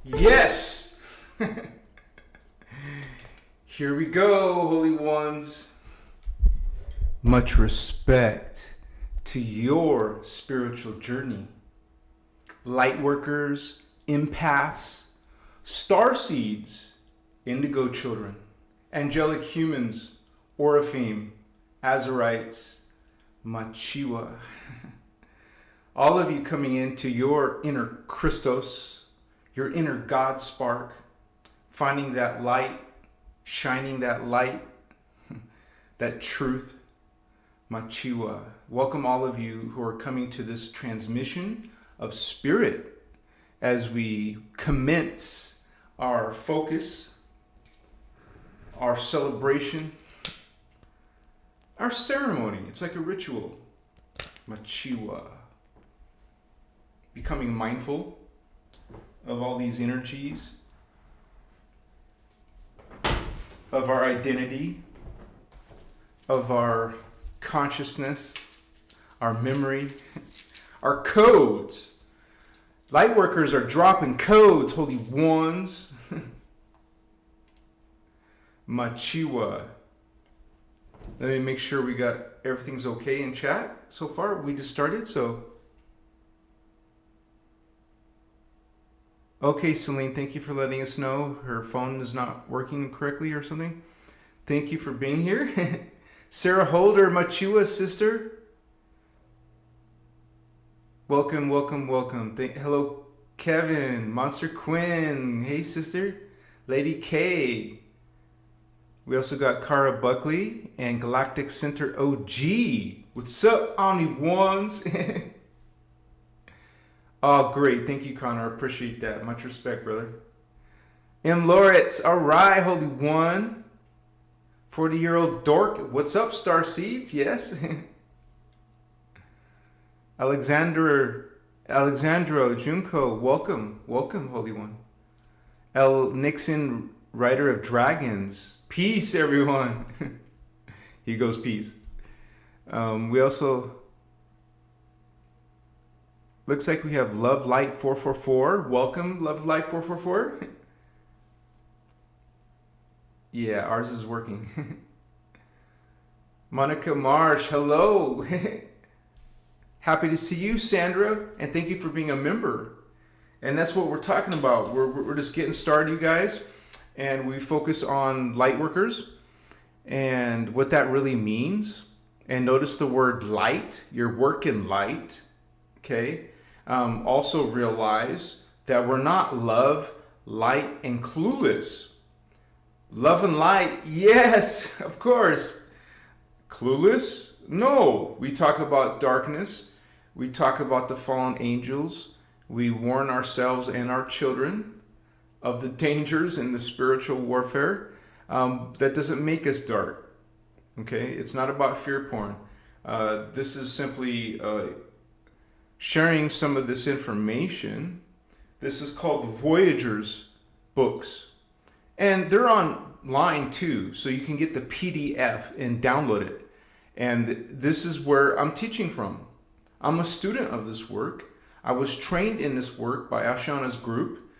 Yes! Here we go, holy ones. Much respect to your spiritual journey. Lightworkers, empaths, starseeds, indigo children, angelic humans, Oraphim, Azarites, Machiwa. All of you coming into your inner Christos, your inner God spark, finding that light, shining that light, that truth, Machiwa. Welcome all of you who are coming to this transmission of spirit as we commence our focus, our celebration, our ceremony. It's like a ritual, Machiwa. Becoming mindful of all these energies, of our identity, of our consciousness, our memory, our codes. Lightworkers are dropping codes, holy ones. Machiwa. Let me make sure we got everything's okay in chat so far. We just started, so. Okay, Celine, thank you for letting us know her phone is not working correctly or something. Thank you for being here. Sarah Holder, Machiwa sister. Welcome, welcome, welcome. Hello, Kevin, Monster Quinn. Hey, sister. Lady K. We also got Cara Buckley and Galactic Center OG. What's up, Omni Ones? Oh, great. Thank you, Connor. Appreciate that. Much respect, brother. M. Loritz. All right, Holy One. 40-year-old dork. What's up, Star Seeds? Yes. Alexandro Junko. Welcome. Welcome, Holy One. L. Nixon, Rider of Dragons. Peace, everyone. He goes peace. We also... Looks like we have Love Light 444. Welcome, Love Light 444. Yeah, ours is working. Monica Marsh, hello. Happy to see you, Sandra, and thank you for being a member. And that's what we're talking about. We're just getting started, you guys, and we focus on lightworkers and what that really means. And notice the word light. You're working light, okay? Also realize that we're not love, light, and clueless. Love and light, yes, of course. Clueless? No. We talk about darkness. We talk about the fallen angels. We warn ourselves and our children of the dangers in the spiritual warfare. That doesn't make us dark. Okay? It's not about fear porn. This is simply... sharing some of this information. This is called the Voyagers books. And they're online too, so you can get the PDF and download it. And this is where I'm teaching from. I'm a student of this work. I was trained in this work by Ashana's group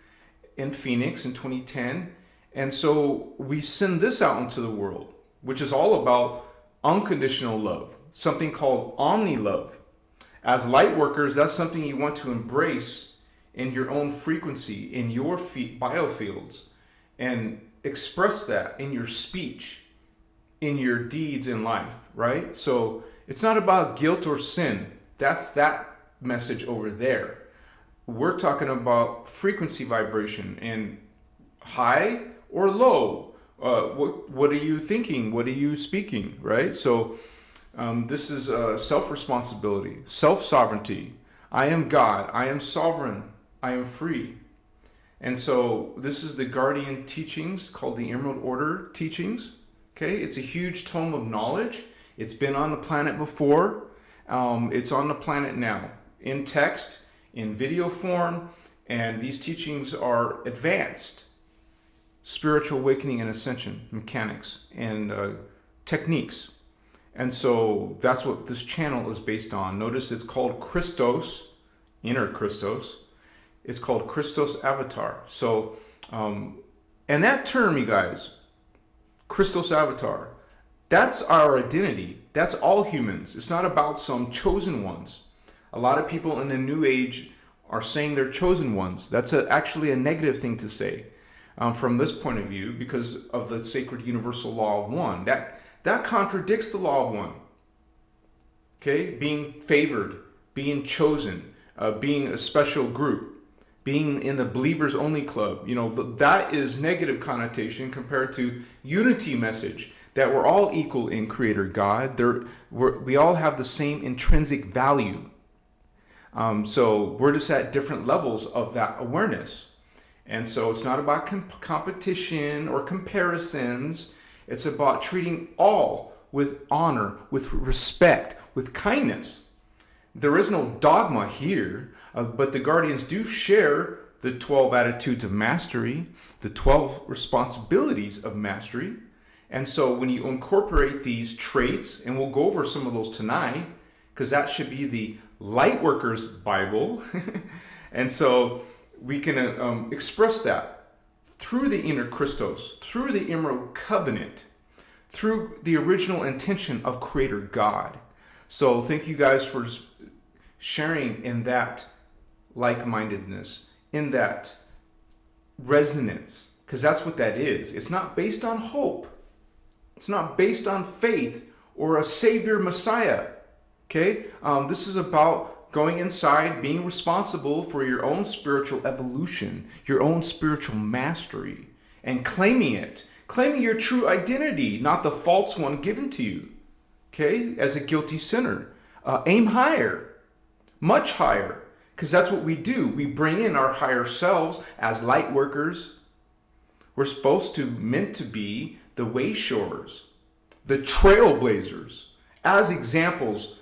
in Phoenix in 2010. And so we send this out into the world, which is all about unconditional love, something called omni love. As light workers, that's something you want to embrace in your own frequency, in your biofields, and express that in your speech, in your deeds in life, right? So it's not about guilt or sin. That's that message over there. We're talking about frequency vibration and high or low. What are you thinking? What are you speaking, right? So this is self-responsibility, self-sovereignty. I am God. I am sovereign. I am free. And so this is the Guardian teachings called the Emerald Order teachings. Okay, it's a huge tome of knowledge. It's been on the planet before. It's on the planet now in text, in video form, and these teachings are advanced spiritual awakening and ascension mechanics and techniques. And so that's what this channel is based on. Notice it's called Christos, inner Christos, It's called Christos avatar. So, and that term, you guys, Christos avatar, that's our identity. That's all humans. It's not about some chosen ones. A lot of people in the New Age are saying they're chosen ones. That's actually a negative thing to say from this point of view, because of the sacred universal law of one. That contradicts the law of one. Okay, being favored, being chosen, being a special group, being in the believers only club. That is negative connotation compared to unity message, that we're all equal in Creator God. We all have the same intrinsic value. So we're just at different levels of that awareness. And so it's not about competition or comparisons. It's about treating all with honor, with respect, with kindness. There is no dogma here, but the guardians do share the 12 attitudes of mastery, the 12 responsibilities of mastery. And so when you incorporate these traits, and we'll go over some of those tonight, because that should be the Lightworkers Bible. And so we can express that through the innerchristos, through the Emerald Covenant, through the original intention of Creator God. So thank you guys for sharing in that like-mindedness, in that resonance, because that's what that is. It's not based on hope. It's not based on faith or a savior Messiah. Okay? This is about going inside, being responsible for your own spiritual evolution, your own spiritual mastery, and claiming it. Claiming your true identity, not the false one given to you. Okay? As a guilty sinner. Aim higher. Much higher. Because that's what we do. We bring in our higher selves as light workers. We're meant to be the wayshowers, the trailblazers, as examples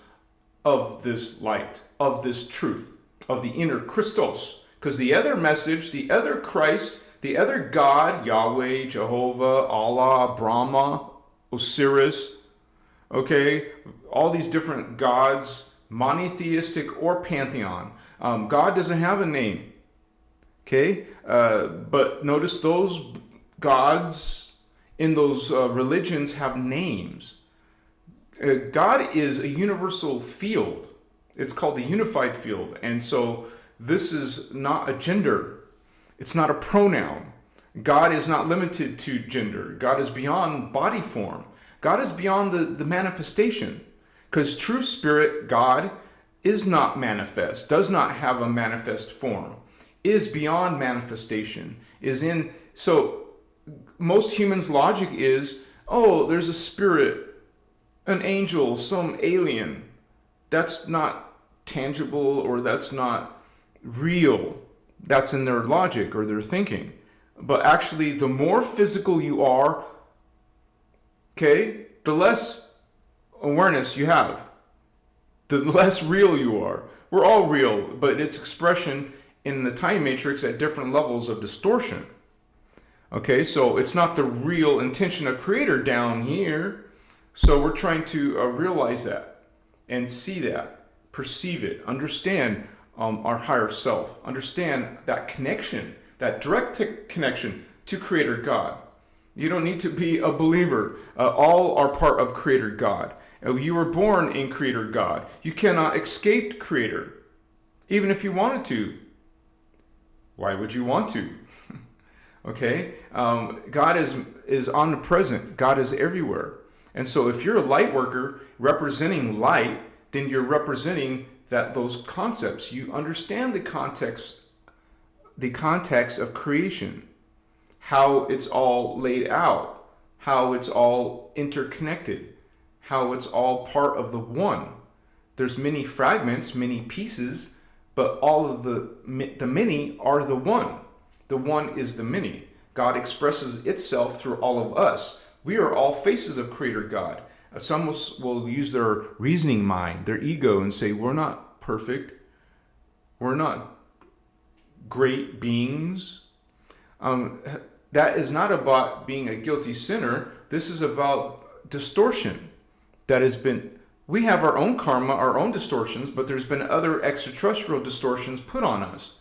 of this light, of this truth, of the inner Christos. Because the other message, the other Christ, the other God, Yahweh, Jehovah, Allah, Brahma, Osiris, okay, all these different gods, monotheistic or pantheon. God doesn't have a name, okay? But notice those gods in those religions have names. God is a universal field. It's called the unified field. And so this is not a gender. It's not a pronoun. God is not limited to gender. God is beyond body form. God is beyond the manifestation. Because true spirit, God, is not manifest, does not have a manifest form, is beyond manifestation, so most humans' logic is, oh, there's a spirit, an angel, some alien. That's not tangible, or that's not real. That's in their logic or their thinking. But actually, the more physical you are, okay, the less awareness you have, the less real you are. We're all real, but it's expression in the time matrix at different levels of distortion. Okay, so it's not the real intention of Creator down here. So we're trying to realize that and see that, perceive it, understand our higher self, understand that connection, that direct connection to Creator God. You don't need to be a believer. All are part of Creator God. You were born in Creator God. You cannot escape Creator, even if you wanted to. Why would you want to? Okay? God is omnipresent. God is everywhere. And so if you're a light worker representing light, then you're representing those concepts. You understand the context of creation, how it's all laid out, how it's all interconnected, how it's all part of the one. There's many fragments, many pieces, but all of the many are the one. The one is the many. God expresses itself through all of us. We are all faces of Creator God. Some will use their reasoning mind, their ego, and say, we're not perfect. We're not great beings. That is not about being a guilty sinner. This is about distortion that has been... We have our own karma, our own distortions, but there's been other extraterrestrial distortions put on us.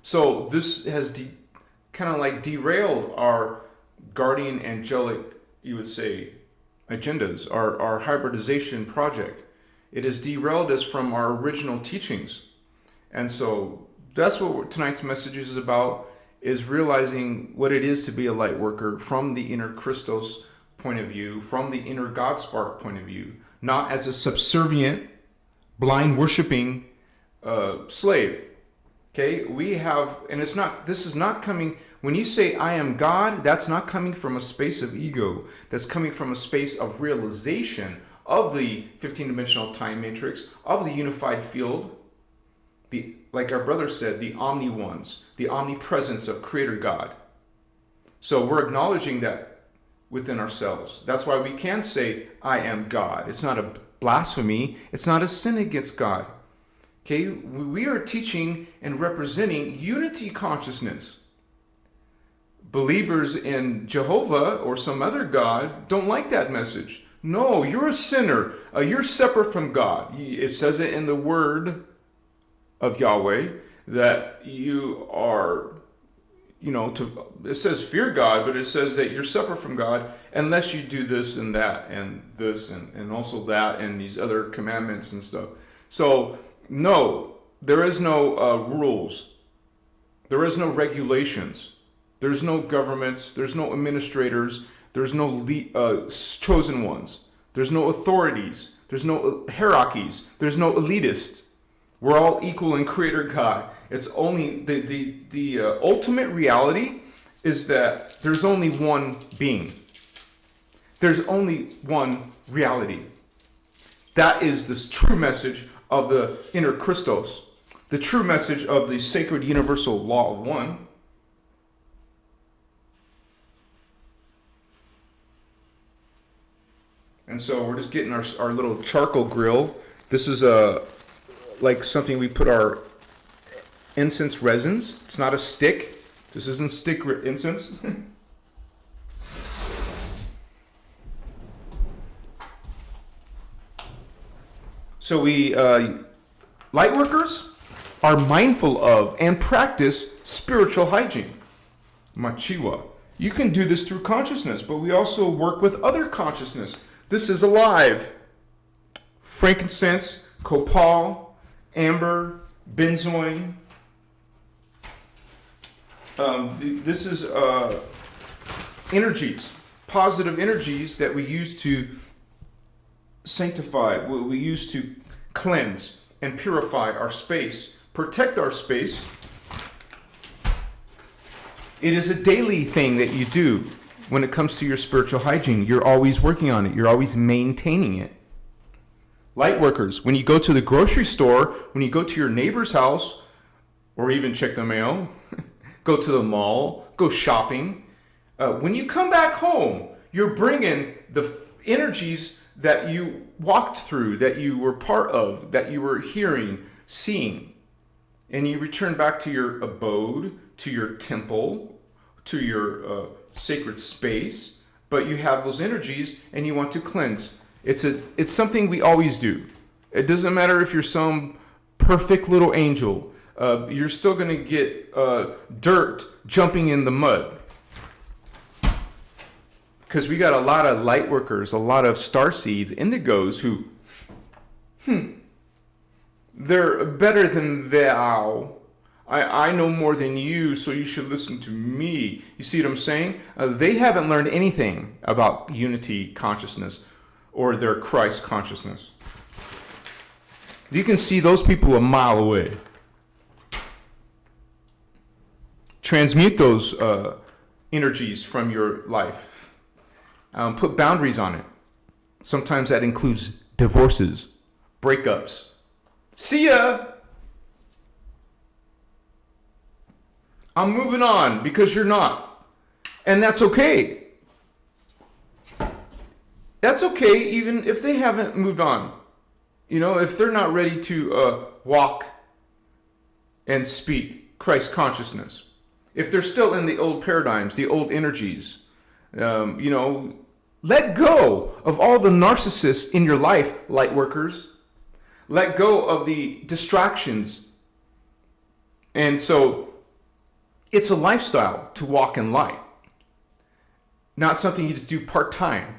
So this has kind of like derailed our guardian angelic, you would say, agendas, our hybridization project. It has derailed us from our original teachings. And so that's what tonight's message is about, is realizing what it is to be a light worker from the inner Christos point of view, from the inner God spark point of view, not as a subservient, blind worshiping slave. Okay, we have, and this is not coming, when you say I am God, that's not coming from a space of ego. That's coming from a space of realization of the 15-dimensional time matrix, of the unified field, like our brother said, the omni ones, the omnipresence of Creator God. So we're acknowledging that within ourselves. That's why we can say, I am God. It's not a blasphemy. It's not a sin against God. Okay, we are teaching and representing unity consciousness. Believers in Jehovah or some other God don't like that message. No, you're a sinner. You're separate from God. It says it in the word of Yahweh that you are, it says fear God, but it says that you're separate from God unless you do this and that and this and also that and these other commandments and stuff. So no, there is no rules. There is no regulations. There's no governments. There's no administrators. There's no chosen ones. There's no authorities. There's no hierarchies. There's no elitists. We're all equal in Creator God. It's only the ultimate reality is that there's only one being. There's only one reality. That is this true message of the inner Christos, the true message of the sacred universal law of one. And so we're just getting our little charcoal grill. This is like something we put our incense resins. It's not a stick. This isn't stick incense. So we, light workers, are mindful of and practice spiritual hygiene. Machiwa. You can do this through consciousness, but we also work with other consciousness. This is alive. Frankincense, copal, amber, benzoin. This is energies, positive energies that we use to sanctify, we use to cleanse and purify our space, protect our space. It is a daily thing that you do when it comes to your spiritual hygiene. You're always working on it. You're always maintaining it. Light workers, when you go to the grocery store, when you go to your neighbor's house, or even check the mail, go to the mall, go shopping, when you come back home, you're bringing the energies that you walked through, that you were part of, that you were hearing, seeing. And you return back to your abode, to your temple, to your sacred space, but you have those energies and you want to cleanse. It's something we always do. It doesn't matter if you're some perfect little angel. You're still going to get dirt jumping in the mud. Because we got a lot of light workers, a lot of starseeds, indigos who, they're better than thou. I know more than you, so you should listen to me. You see what I'm saying? They haven't learned anything about unity consciousness or their Christ consciousness. You can see those people a mile away. Transmute those energies from your life. Put boundaries on it. Sometimes that includes divorces, breakups. See ya! I'm moving on because you're not. And that's okay. That's okay even if they haven't moved on. If they're not ready to walk and speak Christ consciousness. If they're still in the old paradigms, the old energies. Let go of all the narcissists in your life, light workers. Let go of the distractions. And so It's a lifestyle to walk in light, not something you just do part-time.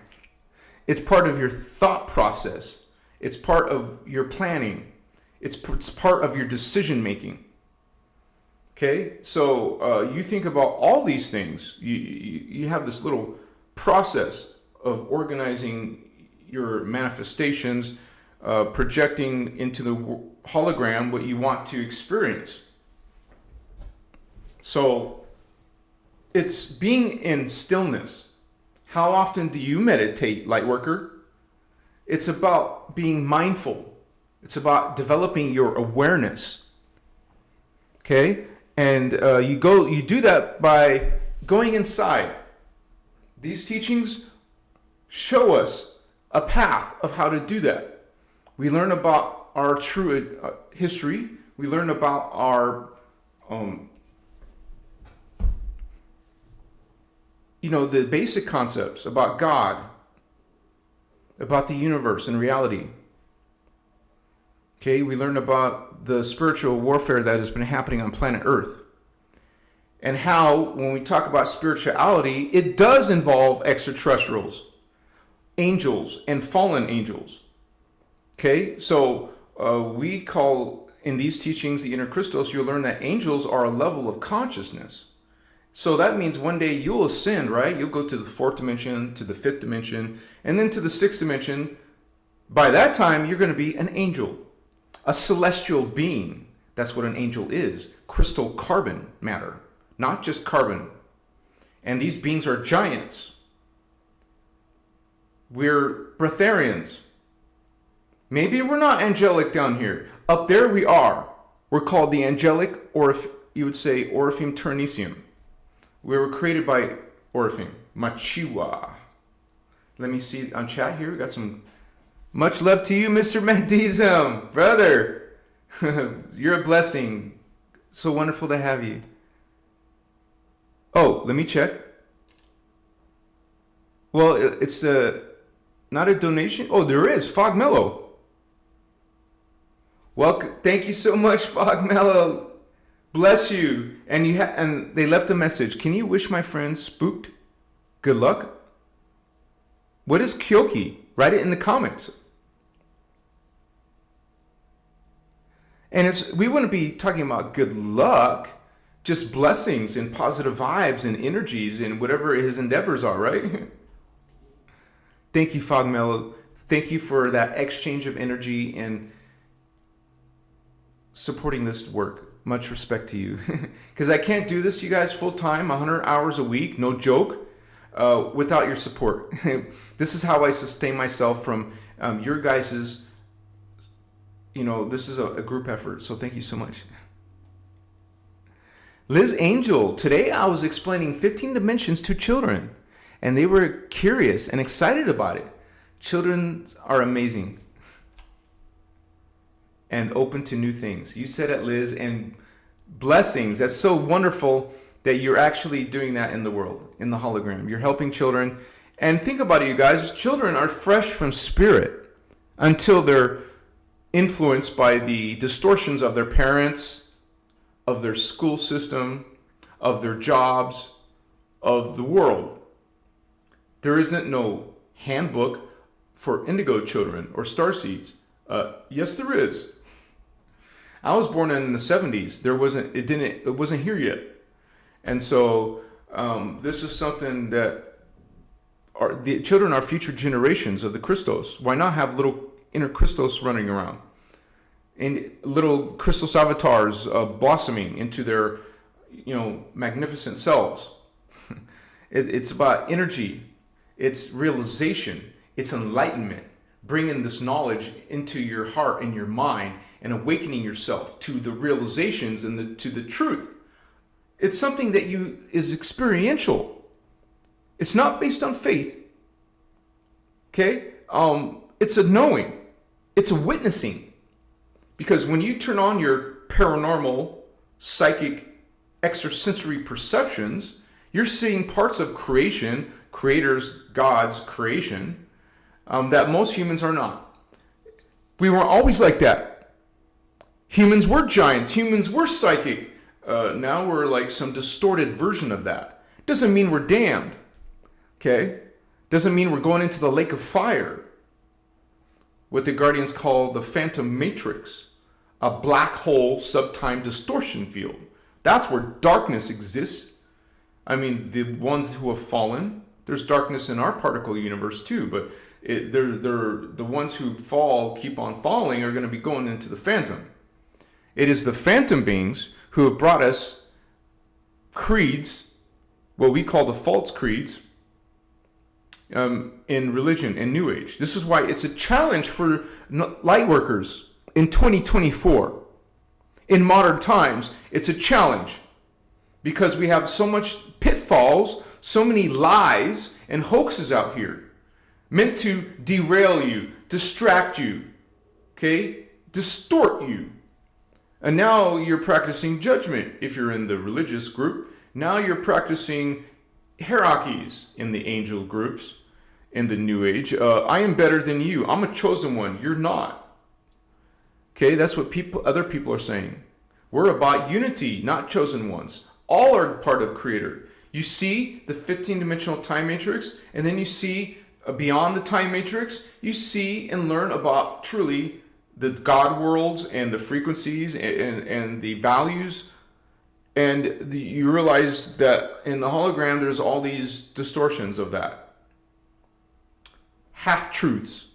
It's part of your thought process. It's part of your planning. It's part of your decision making. Okay, so you think about all these things. You have this little process of organizing your manifestations, projecting into the hologram what you want to experience. So it's being in stillness. How often do you meditate, Lightworker? It's about being mindful. It's about developing your awareness. Okay? And you do that by going inside. These teachings show us a path of how to do that. We learn about our true history. We learn about our, the basic concepts about God, about the universe and reality. Okay, we learn about the spiritual warfare that has been happening on planet Earth. And how, when we talk about spirituality, it does involve extraterrestrials, angels, and fallen angels. Okay, so we call, in these teachings, the innerchristos, you'll learn that angels are a level of consciousness. So that means one day you'll ascend, right? You'll go to the 4th dimension, to the 5th dimension, and then to the 6th dimension. By that time, you're going to be an angel, a celestial being. That's what an angel is. Crystal carbon matter, not just carbon. And these beings are giants. We're breatharians. Maybe we're not angelic down here. Up there we are. We're called the angelic, or if you would say, Orifim Ternicium. We were created by Orifim, Machiwa. Let me see on chat here. We got some much love to you, Mr. Mandism. Brother, you're a blessing. So wonderful to have you. Oh, let me check. Well, it's not a donation. Oh, there is. Fog Mellow. Welcome. Thank you so much, Fog Mellow. Bless you. And and they left a message. Can you wish my friend Spooked good luck? What is Kyoki? Write it in the comments. And we wouldn't be talking about good luck, just blessings and positive vibes and energies and whatever his endeavors are, right? Thank you, Fog Mellow. Thank you for that exchange of energy and supporting this work. Much respect to you. Because I can't do this, you guys, full time, 100 hours a week, no joke, without your support. This is how I sustain myself from your guys's, this is a group effort. So thank you so much. Liz Angel, today I was explaining 15 dimensions to children, and they were curious and excited about it. Children are amazing and open to new things. You said it, Liz, and blessings. That's so wonderful that you're actually doing that in the world, in the hologram. You're helping children. And think about it, you guys. Children are fresh from spirit until they're influenced by the distortions of their parents, of their school system, of their jobs, of the world. There isn't no handbook for indigo children or starseeds. Yes, there is. I was born in the 70s. It wasn't here yet. And so this is something that the children are future generations of the Christos. Why not have little inner Christos running around? And little Christos avatars blossoming into their, magnificent selves. It's about energy. It's realization. It's enlightenment. Bringing this knowledge into your heart and your mind and awakening yourself to the realizations and to the truth. It's something that is experiential. It's not based on faith. Okay? It's a knowing. It's a witnessing. Because when you turn on your paranormal, psychic, extrasensory perceptions, you're seeing parts of creation, creators, God's creation, that most humans are not. We weren't always like that. Humans were giants. Humans were psychic. Now we're like some distorted version of that. Doesn't mean we're damned. Okay? Doesn't mean we're going into the lake of fire. What the Guardians call the phantom matrix. A black hole subtime distortion field. That's where darkness exists. I mean, the ones who have fallen, there's darkness in our particle universe too, but they're the ones who fall, keep on falling, are going to be going into the phantom. It is the phantom beings who have brought us creeds, what we call the false creeds, in religion and New Age. This is why it's a challenge for lightworkers in 2024. In modern times, it's a challenge because we have so much pitfalls, so many lies and hoaxes out here meant to derail you, distract you, okay, distort you. And now you're practicing judgment if you're in the religious group. Now you're practicing hierarchies in the angel groups, in the New Age. I am better than you. I'm a chosen one. You're not. Okay, that's what other people are saying. We're about unity, not chosen ones. All are part of Creator. You see the 15-dimensional time matrix, and then you see beyond the time matrix, you see and learn about truly the God worlds and the frequencies and the values. And you realize that in the hologram, there's all these distortions of that. Half-truths.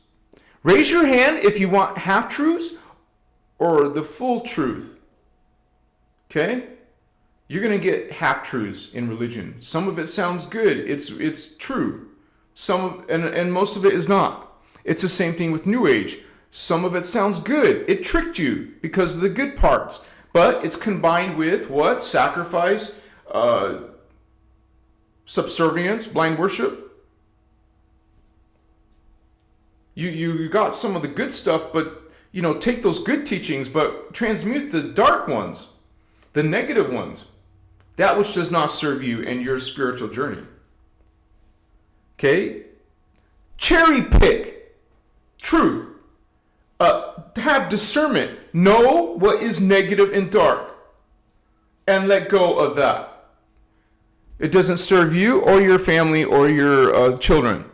Raise your hand if you want half-truths or the full truth. Okay? You're going to get half-truths in religion. Some of it sounds good. It's true. And most of it is not. It's the same thing with New Age. Some of it sounds good. It tricked you because of the good parts. But it's combined with what? Sacrifice, subservience, blind worship. You got some of the good stuff, but take those good teachings, but transmute the dark ones, the negative ones, that which does not serve you and your spiritual journey. Okay? Cherry pick truth. Have discernment. Know what is negative and dark. And let go of that. It doesn't serve you or your family or your children.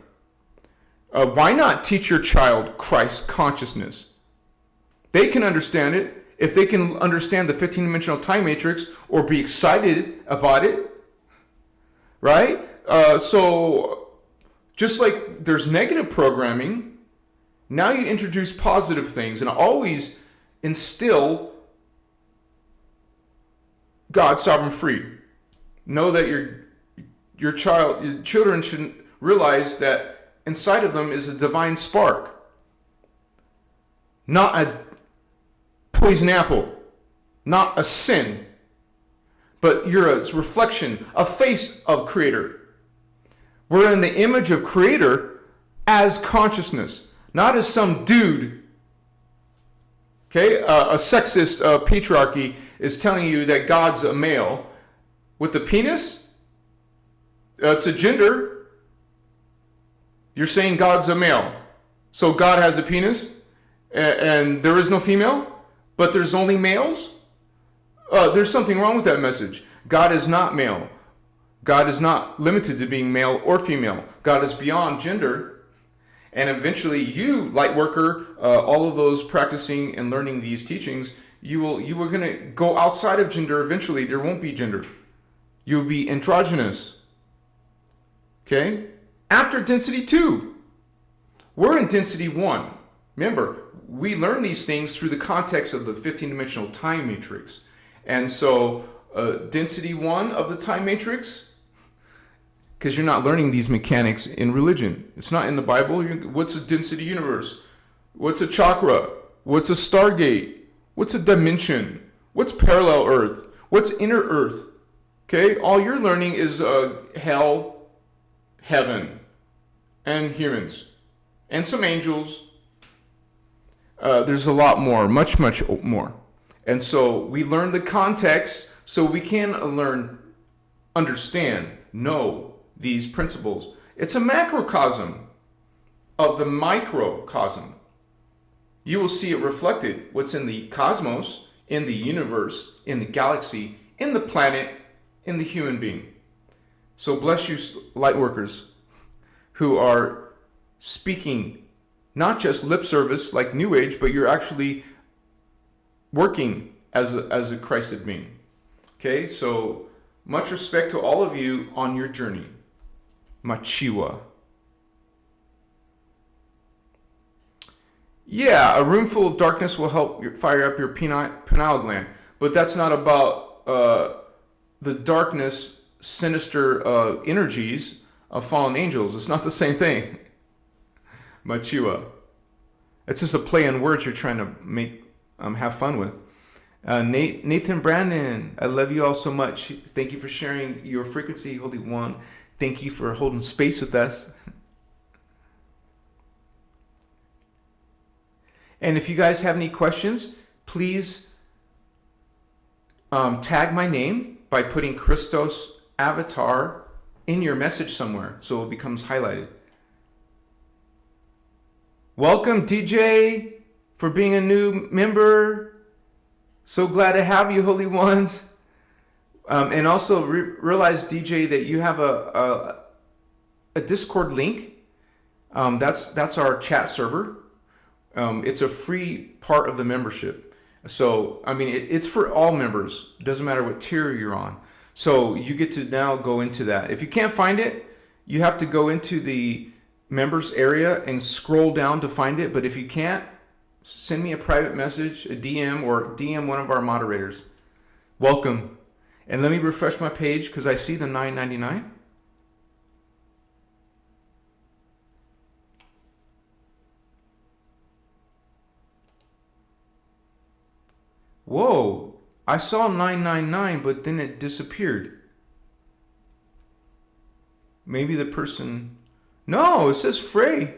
Why not teach your child Christ consciousness? They can understand it. If they can understand the 15-dimensional time matrix or be excited about it, right? So just like there's negative programming, now you introduce positive things and always instill God sovereign free. Know that your children should realize that inside of them is a divine spark, not a poison apple, not a sin, but you're a reflection, a face of Creator. We're in the image of Creator as consciousness, not as some dude. Okay, a sexist patriarchy is telling you that God's a male with the penis. It's a gender. You're saying God's a male, so God has a penis, and there is no female. But there's only males? There's something wrong with that message. God is not male. God is not limited to being male or female. God is beyond gender. And eventually you, Lightworker, all of those practicing and learning these teachings, you are going to go outside of gender eventually. There won't be gender. You'll be androgynous. Okay? After density 2. We're in density 1. Remember, we learn these things through the context of the 15-dimensional time matrix. And so density 1 of the time matrix, because you're not learning these mechanics in religion. It's not in the Bible. What's a density universe? What's a chakra? What's a stargate? What's a dimension? What's parallel earth? What's inner earth? Okay, all you're learning is hell, heaven, and humans, and some angels. There's a lot more, much more. And so we learn the context so we can understand, know these principles. It's a macrocosm of the microcosm. You will see it reflected, what's in the cosmos, in the universe, in the galaxy, in the planet, in the human being. So bless you, Lightworkers, who are speaking not just lip service like New Age, but you're actually working as a Christed being. Okay, so much respect to all of you on your journey. Machiwa. Yeah, a room full of darkness will help fire up your pineal gland, but that's not about the darkness, sinister energies of fallen angels. It's not the same thing. Machiwa. It's just a play on words you're trying to make have fun with. Nathan Brandon, I love you all so much. Thank you for sharing your frequency, Holy One. Thank you for holding space with us. And if you guys have any questions, please tag my name by putting Christos avatar in your message somewhere so it becomes highlighted. Welcome, DJ, for being a new member. So glad to have you, Holy Ones. And also realize, DJ, that you have a Discord link. That's our chat server. It's a free part of the membership. So, I mean, it's for all members. It doesn't matter what tier you're on. So you get to now go into that. If you can't find it, you have to go into the members area and scroll down to find it. But if you can't, send me a private message, a DM, or DM one of our moderators. Welcome. And let me refresh my page because I see the $9.99. Whoa, I saw $9.99, but then it disappeared. Maybe the person... No, it says Frey.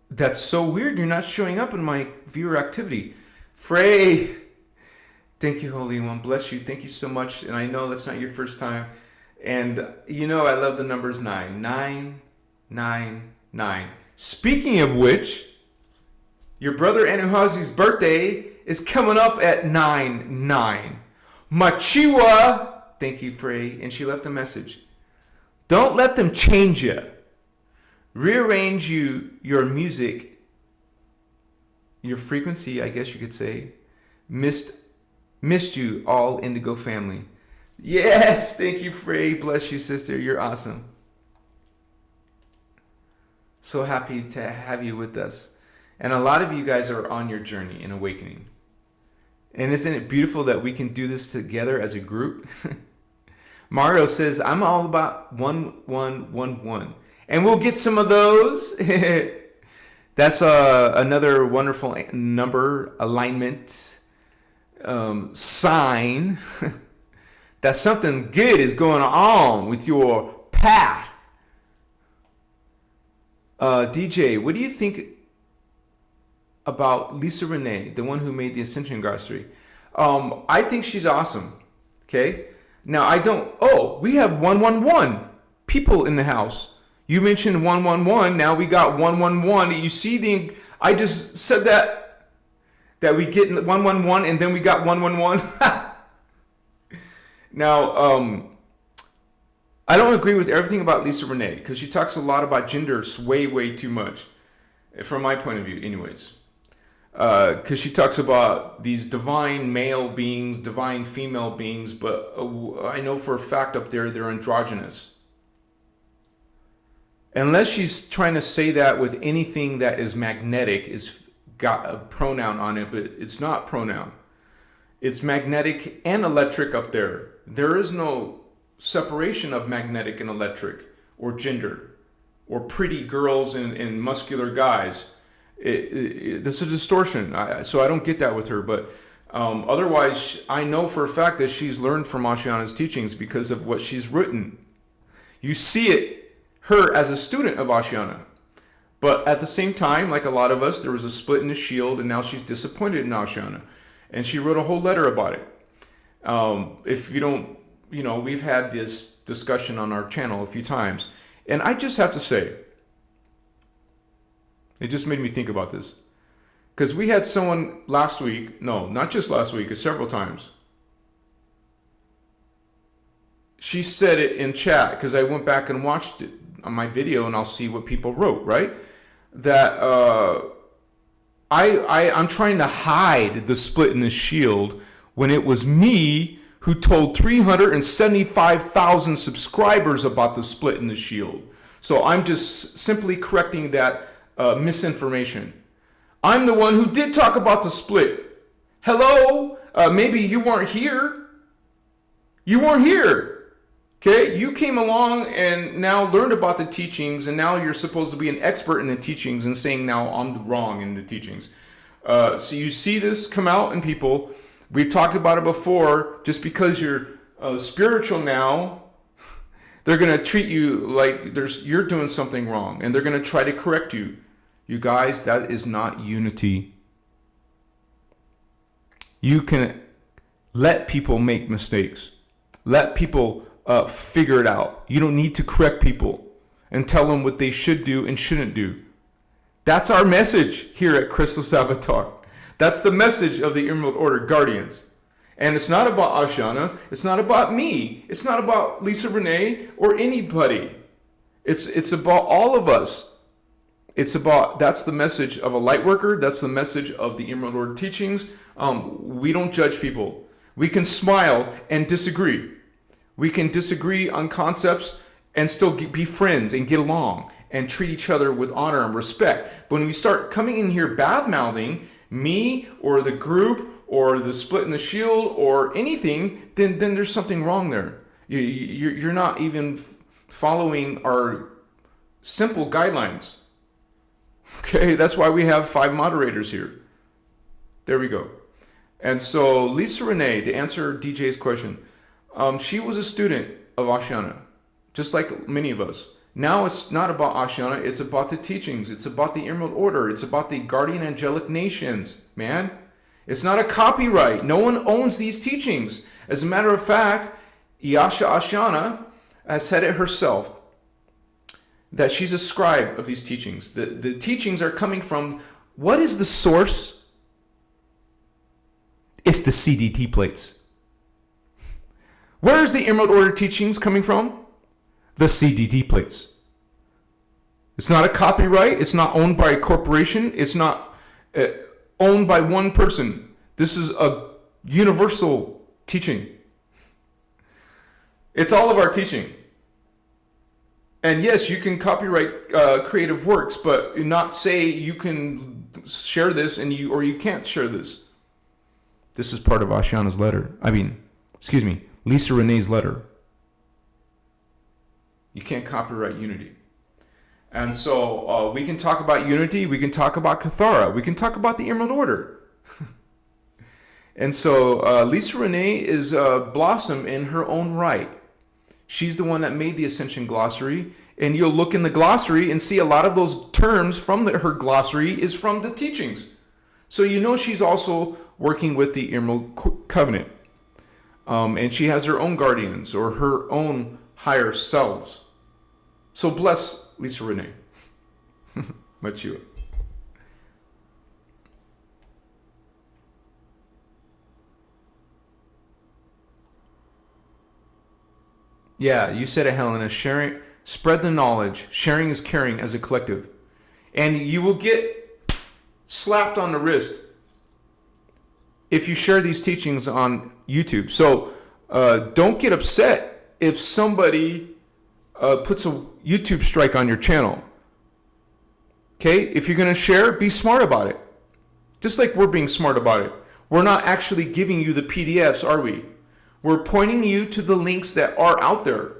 That's so weird. You're not showing up in my viewer activity. Frey, thank you, Holy One. Bless you. Thank you so much. And I know that's not your first time. And you know I love the numbers 9. 9, 9, 9. Speaking of which, your brother Anuhazi's birthday is coming up at 9/9. Machiwa. Thank you, Frey. And she left a message. Don't let them change you. Rearrange your music, your frequency, I guess you could say. Missed you, all Indigo family. Yes, thank you, Frey. Bless you, sister. You're awesome. So happy to have you with us. And a lot of you guys are on your journey in awakening. And isn't it beautiful that we can do this together as a group? Mario says, I'm all about 1111. And we'll get some of those. That's another wonderful number alignment sign that something good is going on with your path. DJ, what do you think about Lisa Renee, the one who made the Ascension Glossary? I think she's awesome. Okay. Now we have 111 people in the house. You mentioned 111. Now we got 111. You see I just said that we get 111 and then we got 111. Now, I don't agree with everything about Lisa Renee because she talks a lot about gender way too much, from my point of view, anyways. Because she talks about these divine male beings, divine female beings, but I know for a fact up there they're androgynous. Unless she's trying to say that with anything that is magnetic, is got a pronoun on it, but it's not pronoun. It's magnetic and electric up there. There is no separation of magnetic and electric, or gender, or pretty girls and muscular guys. This is a distortion, so I don't get that with her. But otherwise, I know for a fact that she's learned from Ashiana's teachings because of what she's written. You see her as a student of Ashiana. But at the same time, like a lot of us, there was a split in the shield, and now she's disappointed in Ashiana. And she wrote a whole letter about it. If you don't, we've had this discussion on our channel a few times. And I just have to say, it just made me think about this. Because we had someone last week, no, not just last week, several times. she said it in chat, because I went back and watched it on my video, and I'll see what people wrote, right? That I'm trying to hide the split in the shield when it was me who told 375,000 subscribers about the split in the shield. So I'm just simply correcting that misinformation. I'm the one who did talk about the split. Hello? Maybe you weren't here. You weren't here. Okay? You came along and now learned about the teachings, and now you're supposed to be an expert in the teachings and saying now I'm wrong in the teachings. So you see this come out in people. We've talked about it before. Just because you're spiritual now, they're going to treat you like you're doing something wrong, and they're going to try to correct you. You guys, that is not unity. You can let people make mistakes. Let people figure it out. You don't need to correct people and tell them what they should do and shouldn't do. That's our message here at Christos Avatar. That's the message of the Emerald Order Guardians. And it's not about Ashana. It's not about me. It's not about Lisa Renee or anybody. It's about all of us. That's the message of a Lightworker. That's the message of the Emerald Order teachings. We don't judge people. We can smile and disagree. We can disagree on concepts and still be friends and get along and treat each other with honor and respect. But when we start coming in here bad-mouthing me or the group or the split in the shield or anything, then there's something wrong there. You're not even following our simple guidelines. Okay, that's why we have 5 moderators here. There we go. And so Lisa Renee, to answer DJ's question, she was a student of Ashana, just like many of us. Now it's not about Ashana, it's about the teachings. It's about the Emerald Order. It's about the guardian angelic nations, man. It's not a copyright. No one owns these teachings. As a matter of fact, Yasha Ashana has said it herself, that she's a scribe of these teachings. The teachings are coming from, what is the source? It's the CDT plates. Where is the Emerald Order teachings coming from? The CDT plates. It's not a copyright. It's not owned by a corporation. It's not owned by one person. This is a universal teaching. It's all of our teaching. And yes, you can copyright creative works, but not say you can share this or you can't share this. This is part of Ashana's letter. Lisa Renee's letter. You can't copyright unity. And so we can talk about unity. We can talk about Cathara. We can talk about the Emerald Order. And so Lisa Renee is Blossom in her own right. She's the one that made the Ascension Glossary. And you'll look in the glossary and see a lot of those terms from her glossary is from the teachings. So you know she's also working with the Emerald Covenant. And she has her own guardians or her own higher selves. So bless Lisa Renee. Much you. Yeah, you said it, Helena. Sharing, spread the knowledge. Sharing is caring as a collective. And you will get slapped on the wrist if you share these teachings on YouTube. So don't get upset if somebody puts a YouTube strike on your channel. Okay? If you're going to share, be smart about it. Just like we're being smart about it. We're not actually giving you the PDFs, are we? We're pointing you to the links that are out there.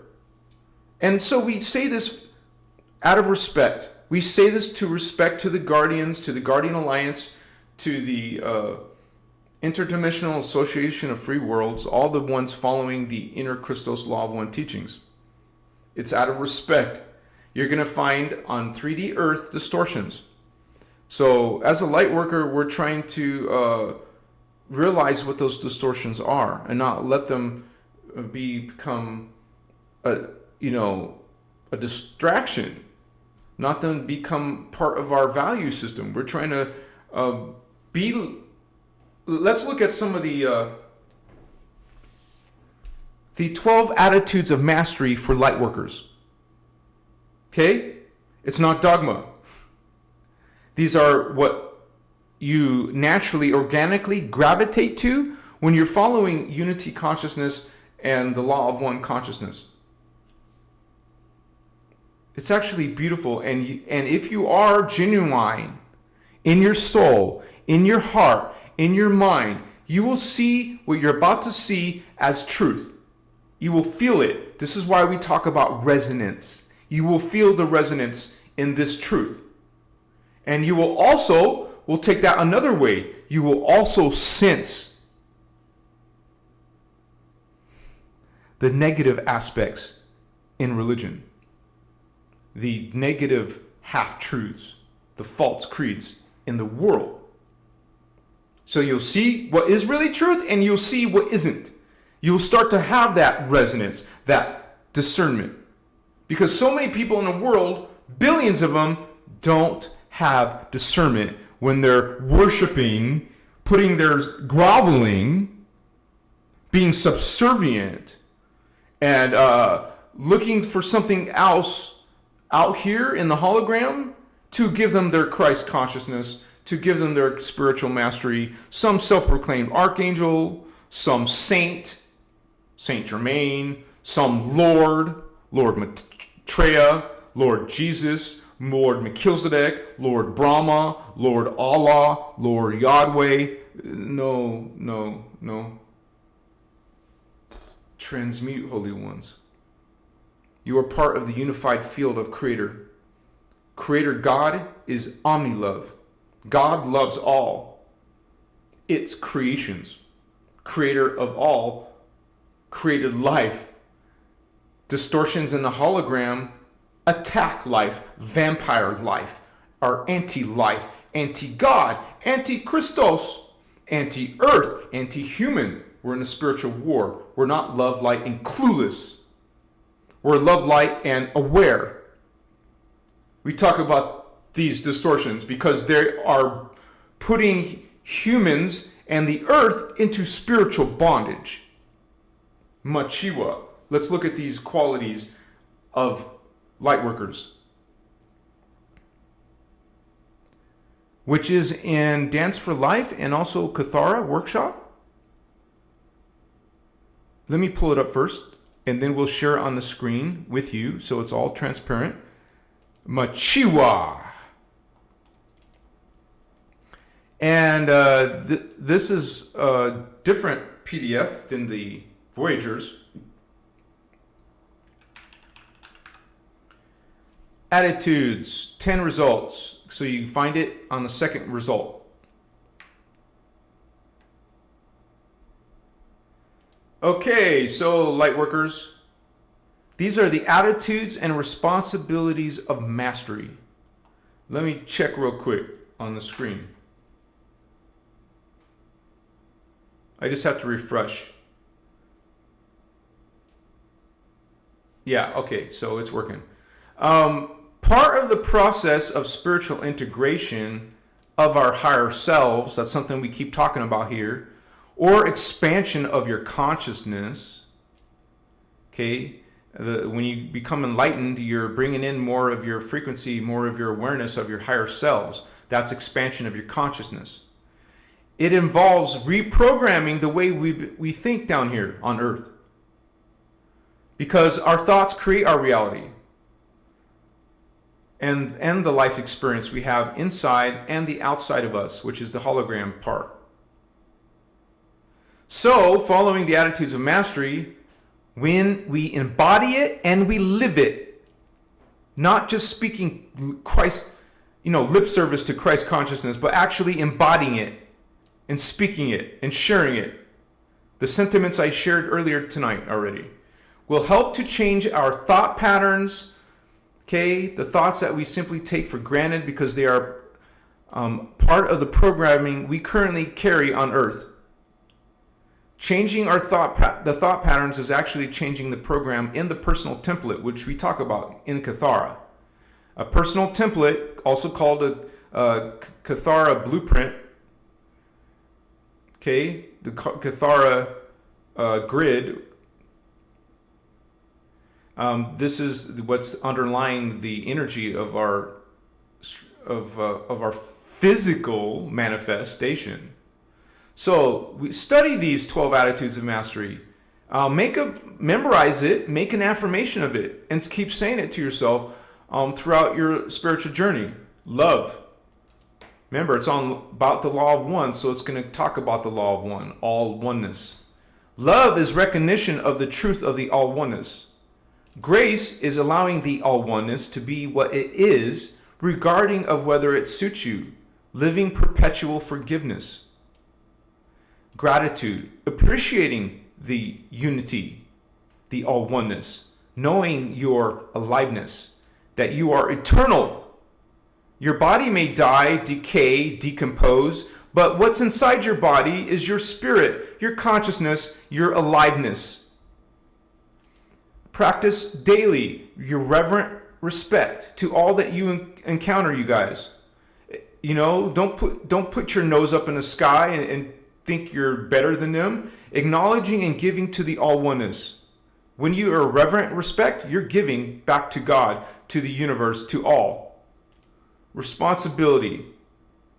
And so we say this out of respect. We say this to respect to the Guardians, to the Guardian Alliance, to the Interdimensional Association of Free Worlds, all the ones following the innerchristos Law of One teachings. It's out of respect. You're going to find on 3D Earth distortions. So as a light worker, we're trying to realize what those distortions are and not let them become a distraction, not them become part of our value system. We're trying to let's look at some of the the 12 attitudes of mastery for lightworkers. Okay? It's not dogma. These are what you naturally, organically gravitate to when you're following unity consciousness and the law of one consciousness. It's actually beautiful. And if you are genuine in your soul, in your heart, in your mind, you will see what you're about to see as truth. You will feel it. This is why we talk about resonance. You will feel the resonance in this truth. And you will also, we'll take that another way, you will also sense the negative aspects in religion, the negative half-truths, the false creeds in the world. So you'll see what is really truth and you'll see what isn't. You'll start to have that resonance, that discernment. Because so many people in the world, billions of them, don't have discernment when they're worshiping, putting their groveling, being subservient, and looking for something else out here in the hologram to give them their Christ consciousness, to give them their spiritual mastery. Some self-proclaimed archangel, some saint, Saint Germain, some Lord, Lord Maitreya, Lord Jesus, Lord Melchizedek, Lord Brahma, Lord Allah, Lord Yahweh. No. Transmute, holy ones. You are part of the unified field of Creator. Creator God is omni-love. God loves all its creations. Creator of all created life. Distortions in the hologram attack life, vampire life, are anti-life, anti-God, anti-Christos, anti-earth, anti-human. We're in a spiritual war. We're not love, light, and clueless. We're love, light, and aware. We talk about these distortions because they are putting humans and the earth into spiritual bondage. Machiwa. Let's look at these qualities of lightworkers, which is in Dance for Life and also Kathara workshop. Let me pull it up first, and then we'll share on the screen with you so it's all transparent. Machiwa. And this is a different PDF than the Voyagers. Attitudes, 10 results. So you find it on the second result. Okay, so lightworkers, these are the attitudes and responsibilities of mastery. Let me check real quick on the screen. I just have to refresh. Yeah, okay, so it's working. Part of the process of spiritual integration of our higher selves, that's something we keep talking about here, or expansion of your consciousness, okay? When you become enlightened, you're bringing in more of your frequency, more of your awareness of your higher selves. That's expansion of your consciousness. It involves reprogramming the way we think down here on Earth. Because our thoughts create our reality. And the life experience we have inside and the outside of us, which is the hologram part. So, following the attitudes of mastery, when we embody it and we live it, not just speaking Christ, lip service to Christ consciousness, but actually embodying it and speaking it and sharing it. The sentiments I shared earlier tonight already will help to change our thought patterns, okay? The thoughts that we simply take for granted because they are part of the programming we currently carry on Earth. Changing our thought patterns is actually changing the program in the personal template, which we talk about in Kathara. A personal template, also called a Kathara blueprint, okay? The Kathara grid This is what's underlying the energy of our physical manifestation. So we study these 12 attitudes of mastery. Memorize it, make an affirmation of it, and keep saying it to yourself throughout your spiritual journey. Love. Remember, it's about the law of one, so it's going to talk about the law of one, all oneness. Love is recognition of the truth of the all oneness. Grace is allowing the all oneness to be what it is, regarding of whether it suits you. Living perpetual forgiveness. Gratitude, appreciating the unity, the all oneness, knowing your aliveness, that you are eternal. Your body may die, decay, decompose, but what's inside your body is your spirit, your consciousness, your aliveness. Practice daily your reverent respect to all that you encounter, you guys. You know, don't put your nose up in the sky and think you're better than them. Acknowledging and giving to the all oneness. When you are reverent respect, you're giving back to God, to the universe, to all. Responsibility,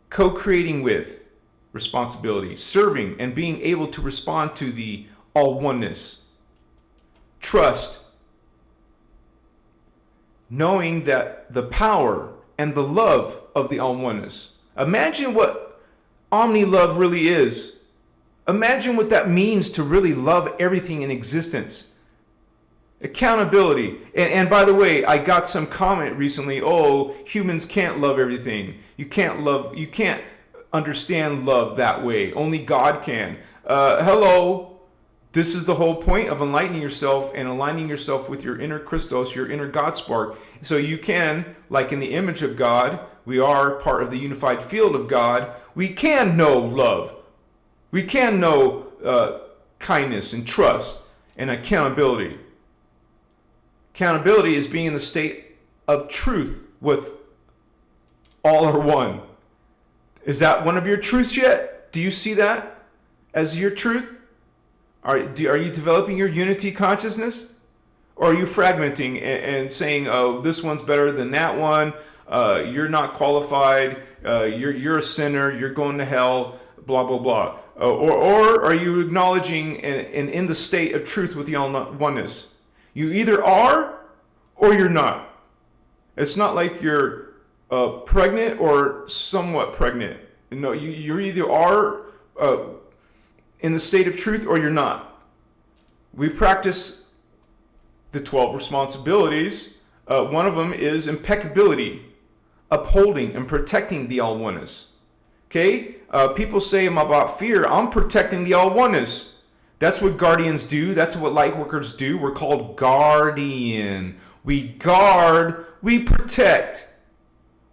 co-creating with responsibility, serving and being able to respond to the all oneness. Trust, knowing that the power and the love of the all oneness. Imagine what omni love really is. Imagine what that means to really love everything in existence. Accountability. And by the way, I got some comment recently, oh, humans can't love everything. You can't understand love that way. Only God can. Hello. This is the whole point of enlightening yourself and aligning yourself with your inner Christos, your inner God spark. So you can, like in the image of God, we are part of the unified field of God. We can know love. We can know kindness and trust and accountability. Accountability is being in the state of truth with all are one. Is that one of your truths yet? Do you see that as your truth? Are you developing your unity consciousness? Or are you fragmenting and saying, oh, this one's better than that one, you're not qualified, you're a sinner, you're going to hell, blah, blah, blah. Or are you acknowledging and in the state of truth with the all oneness? You either are or you're not. It's not like you're pregnant or somewhat pregnant. No, you either are in the state of truth or you're not. We practice the 12 responsibilities. One of them is impeccability, upholding and protecting the all oneness. Okay? People say about fear, I'm protecting the all oneness. That's what guardians do. That's what lightworkers do. We're called guardian. We guard, we protect.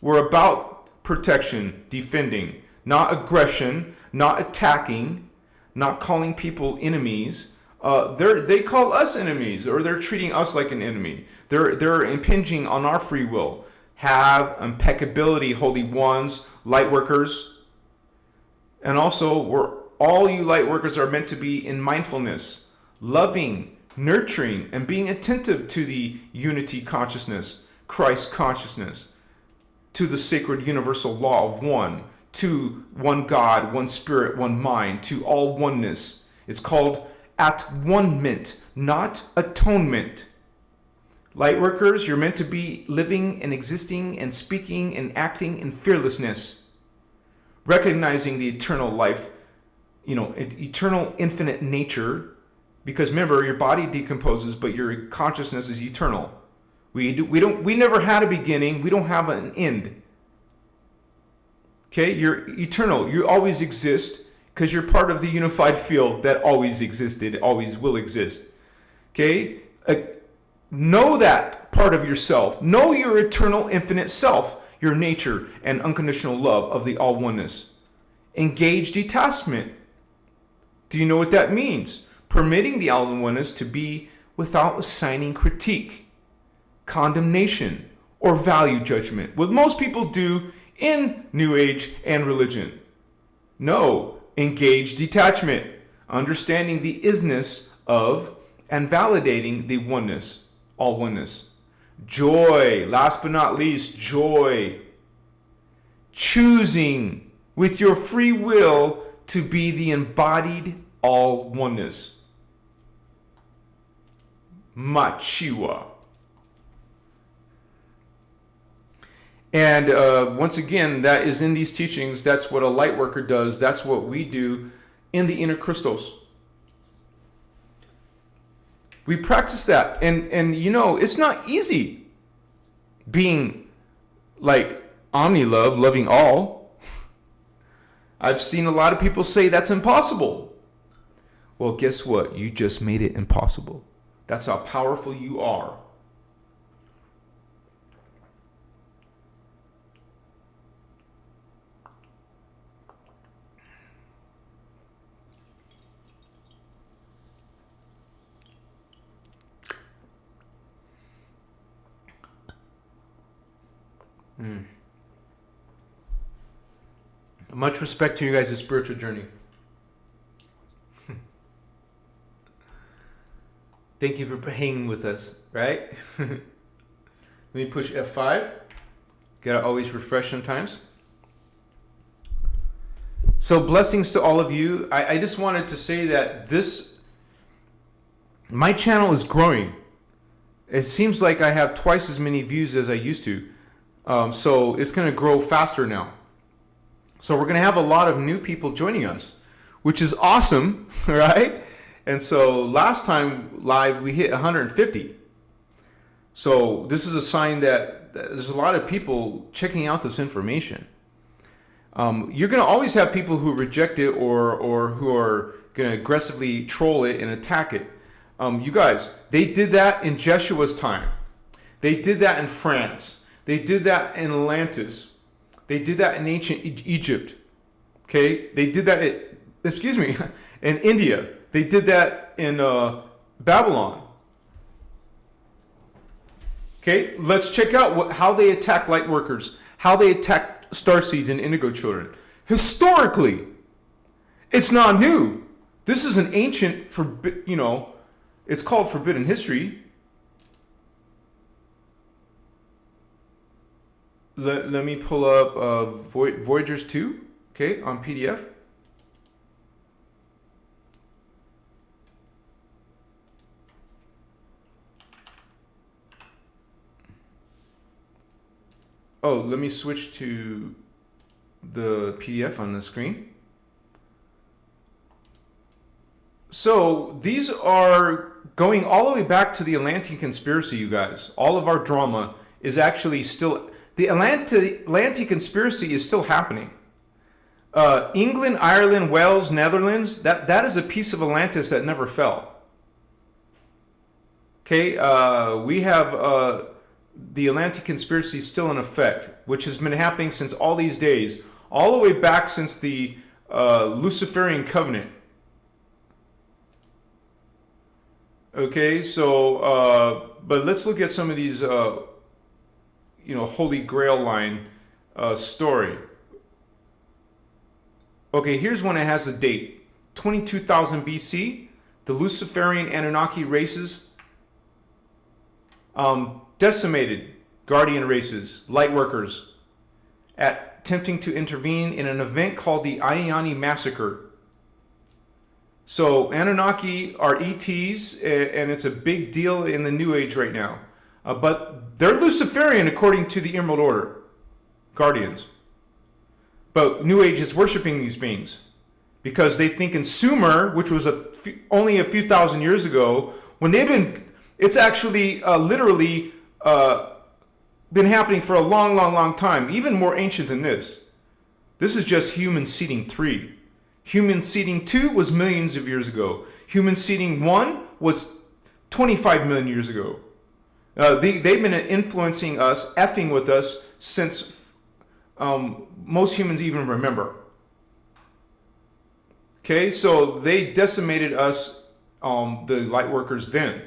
We're about protection, defending, not aggression, not attacking, not calling people enemies. They call us enemies, or they're treating us like an enemy. They're impinging on our free will. Have impeccability, holy ones, lightworkers. And also, all you light workers are meant to be in mindfulness, loving, nurturing, and being attentive to the unity consciousness, Christ consciousness, to the sacred universal law of one, to one God, one spirit, one mind, to all oneness. It's called at-one-ment, not atonement. Light workers, you're meant to be living and existing and speaking and acting in fearlessness, recognizing the eternal life, eternal infinite nature, because remember, your body decomposes, but your consciousness is eternal. We never had a beginning. We don't have an end. Okay, you're eternal. You always exist because you're part of the unified field that always existed, always will exist. Okay, know that part of yourself. Know your eternal infinite self, your nature and unconditional love of the all oneness. Engage detachment. Do you know what that means? Permitting the all oneness to be without assigning critique, condemnation, or value judgment, what most people do in New Age and religion. No, engage detachment, understanding the isness of and validating the oneness, all oneness. Joy, last but not least, joy. Choosing with your free will to be the embodied all oneness. Machiwa. And once again, that is in these teachings. That's what a light worker does. That's what we do in the innerchristos. We practice that. And you know, it's not easy being like omni-love, loving all. I've seen a lot of people say that's impossible. Well, guess what? You just made it impossible. That's how powerful you are. Much respect to you guys' spiritual journey. Thank you for hanging with us, right? Let me push F5. Gotta always refresh sometimes. So blessings to all of you. I just wanted to say that my channel is growing. It seems like I have twice as many views as I used to. So it's going to grow faster now. So we're going to have a lot of new people joining us, which is awesome, right? And so last time live, we hit 150. So this is a sign that there's a lot of people checking out this information. You're going to always have people who reject it or who are going to aggressively troll it and attack it. You guys, they did that in Jeshua's time. They did that in France. They did that in Atlantis. They did that in ancient Egypt. Okay? They did that in India. They did that in Babylon. Okay? Let's check out how they attack light workers, how they attack starseeds and indigo children. Historically, it's not new. This is an ancient, it's called forbidden history. Let me pull up Voyagers 2, okay, on PDF. Oh, let me switch to the PDF on the screen. So these are going all the way back to the Atlantean conspiracy, you guys. All of our drama is actually still... The Atlantean conspiracy is still happening. England, Ireland, Wales, Netherlands, that is a piece of Atlantis that never fell. Okay, we have the Atlantean conspiracy still in effect, which has been happening since all these days, all the way back since the Luciferian covenant. Okay, so, but let's look at some of these... Holy Grail line story. Okay, here's one that has a date. 22,000 BC, the Luciferian Anunnaki races decimated guardian races, lightworkers, attempting to intervene in an event called the Ayani Massacre. So Anunnaki are ETs, and it's a big deal in the New Age right now. But they're Luciferian according to the Emerald Order, guardians. But New Age is worshiping these beings because they think in Sumer, which was only a few thousand years ago, when it's actually literally been happening for a long, long, long time, even more ancient than this. This is just human seeding 3. Human seeding 2 was millions of years ago. Human seeding 1 was 25 million years ago. They've been influencing us, effing with us, since most humans even remember. Okay, so they decimated us, the lightworkers then.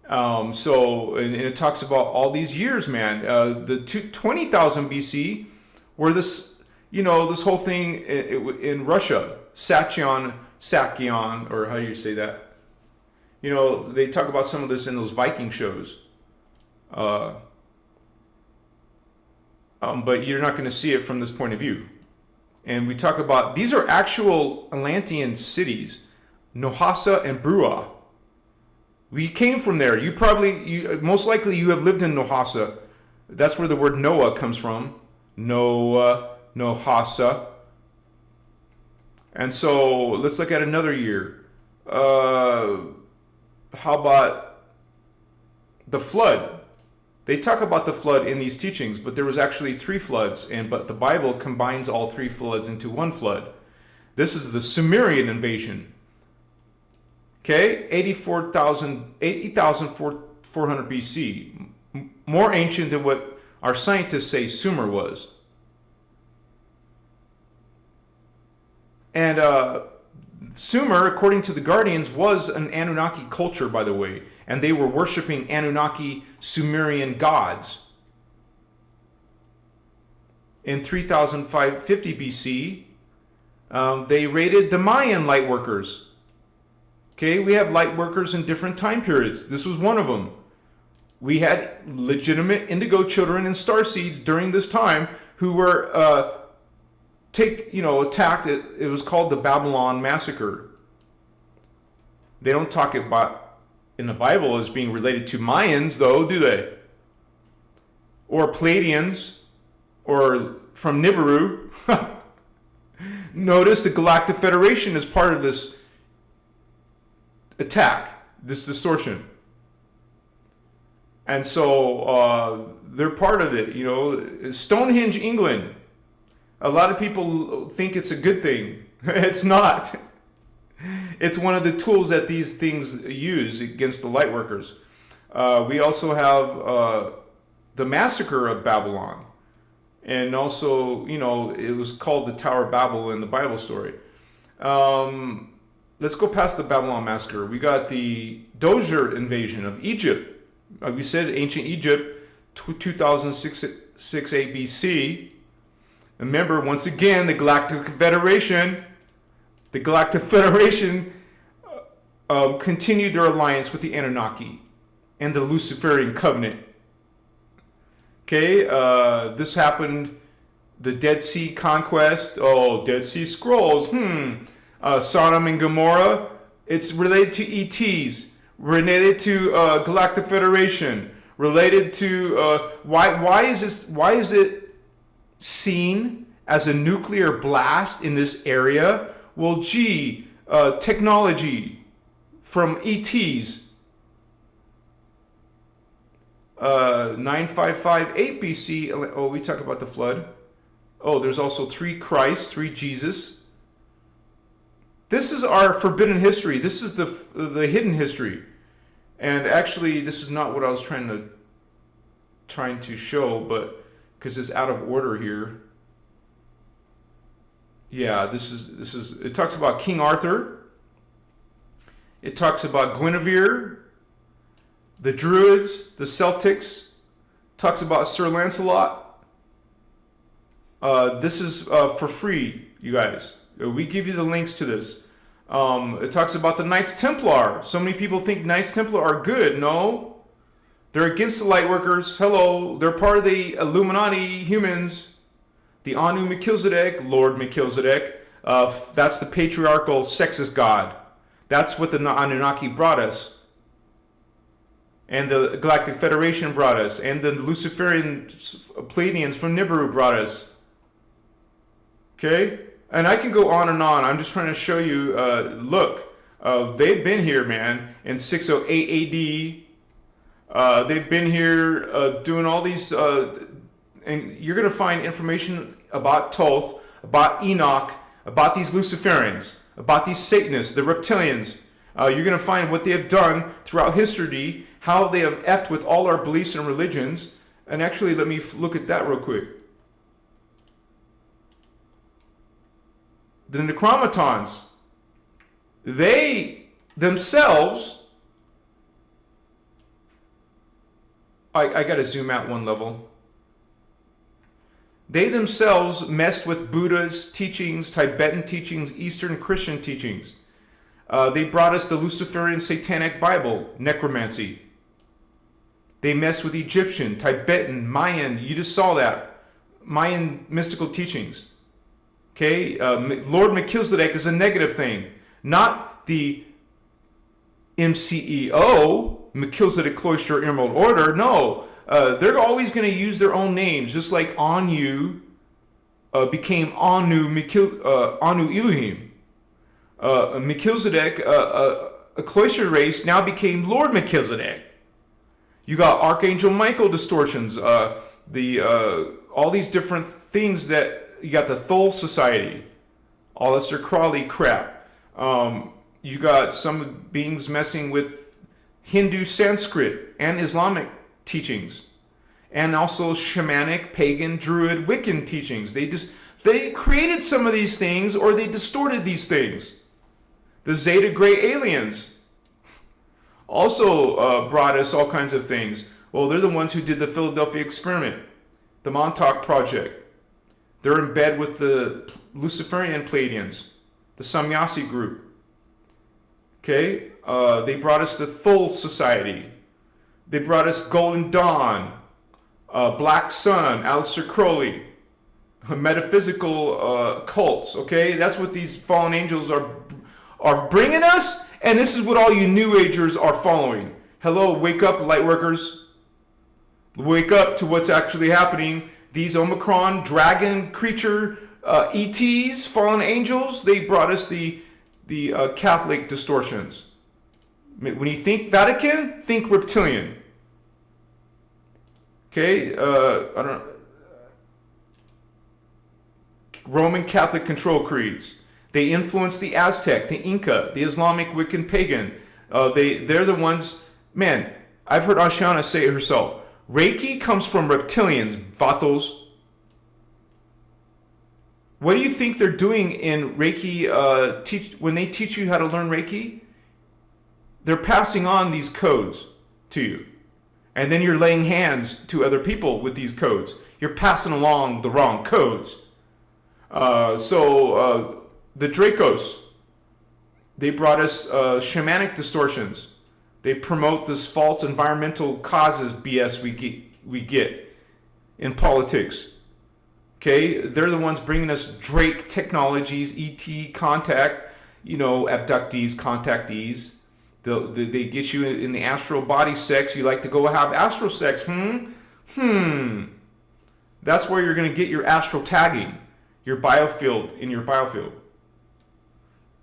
And it talks about all these years, man. The 20,000 BC, where this whole thing in Russia, Sakyan, or how do you say that? they talk about some of this in those Viking shows. But you're not going to see it from this point of view. And we talk about, these are actual Atlantean cities, Nohasa and Brua. We came from there. Most likely you have lived in Nohasa. That's where the word Noah comes from. Noah, Nohasa. And so let's look at another year. How about the flood? They talk about the flood in these teachings, but there was actually 3 floods, but the Bible combines all 3 floods into one flood. This is the Sumerian invasion. Okay, 80,400 BC. More ancient than what our scientists say Sumer was. And Sumer, according to the Guardians, was an Anunnaki culture, by the way. And they were worshiping Anunnaki Sumerian gods. In 3050 BC, they raided the Mayan lightworkers. Okay, we have lightworkers in different time periods. This was one of them. We had legitimate indigo children and starseeds during this time who were attacked. It was called the Babylon Massacre. They don't talk about in the Bible as being related to Mayans, though, do they? Or Pleiadians, or from Nibiru. Notice the Galactic Federation is part of this attack, this distortion. And so they're part of it, Stonehenge, England. A lot of people think it's a good thing. It's not. It's one of the tools that these things use against the lightworkers. We also have the massacre of Babylon. And also, it was called the Tower of Babel in the Bible story. Let's go past the Babylon massacre. We got the Dozier invasion of Egypt. We said ancient Egypt, 2006 ABC. Remember, once again, the Galactic Federation continued their alliance with the Anunnaki and the Luciferian covenant. Okay, this happened, the Dead Sea conquest, Dead Sea Scrolls, Sodom and Gomorrah, it's related to ETs, related to Galactic Federation, related to, why is it seen as a nuclear blast in this area? Well, technology from ETs. 9558 BC. Oh, we talk about the flood. Oh, there's also 3 Christ, 3 Jesus. This is our forbidden history. This is the hidden history. And actually, this is not what I was trying to show, but because it's out of order here. Yeah, this is. It talks about King Arthur. It talks about Guinevere, the Druids, the Celtics. Talks about Sir Lancelot. This is for free, you guys. We give you the links to this. It talks about the Knights Templar. So many people think Knights Templar are good. No, they're against the Lightworkers. Hello, they're part of the Illuminati humans. The Anu Melchizedek, Lord Melchizedek. That's the patriarchal sexist god. That's what the Anunnaki brought us. And the Galactic Federation brought us. And the Luciferian Pleiadians from Nibiru brought us. Okay? And I can go on and on. I'm just trying to show you, look, they've been here, man, in 608 AD. They've been here doing all these, and you're going to find information about Thoth, about Enoch, about these Luciferians, about these Satanists, the reptilians. You're going to find what they have done throughout history, how they have effed with all our beliefs and religions. And actually, let me look at that real quick. The Necromatons, they themselves, I got to zoom out one level. They themselves messed with Buddha's teachings, Tibetan teachings, Eastern Christian teachings. They brought us the Luciferian Satanic Bible, necromancy. They mess with Egyptian, Tibetan, Mayan. You just saw that. Mayan mystical teachings. Okay? Lord Melchizedek is a negative thing. Not the MCEO, Melchizedek Cloister Emerald Order. No. They're always going to use their own names. Just like Anu became Anu Elohim. Melchizedek, a cloister race, now became Lord Melchizedek. You got Archangel Michael distortions, all these different things that you got the Thule Society, Aleister Crowley crap. You got some beings messing with Hindu Sanskrit and Islamic teachings, and also shamanic, pagan, druid, Wiccan teachings. They created some of these things, or they distorted these things. The Zeta Gray aliens also brought us all kinds of things. Well, they're the ones who did the Philadelphia experiment, the Montauk Project. They're in bed with the Luciferian Pleiadians, the Samyasi group. Okay? They brought us the Thule Society. They brought us Golden Dawn, Black Sun, Aleister Crowley, metaphysical cults. Okay? That's what these fallen angels are bringing us. And this is what all you New Agers are following. Hello, wake up, Lightworkers. Wake up to what's actually happening. These Omicron dragon creature ETs, fallen angels, they brought us the Catholic distortions. When you think Vatican, think reptilian. Okay, Roman Catholic control creeds. They influenced the Aztec, the Inca, the Islamic Wiccan pagan. They're the ones, man, I've heard Ashana say it herself. Reiki comes from reptilians, vatos. What do you think they're doing in Reiki? When they teach you how to learn Reiki, they're passing on these codes to you. And then you're laying hands to other people with these codes. You're passing along the wrong codes. The Dracos, they brought us shamanic distortions. They promote this false environmental causes BS we get in politics. Okay, they're the ones bringing us Drake technologies, ET contact, abductees, contactees. They get you in the astral body sex. You like to go have astral sex. That's where you're going to get your astral tagging, your biofield, in your biofield.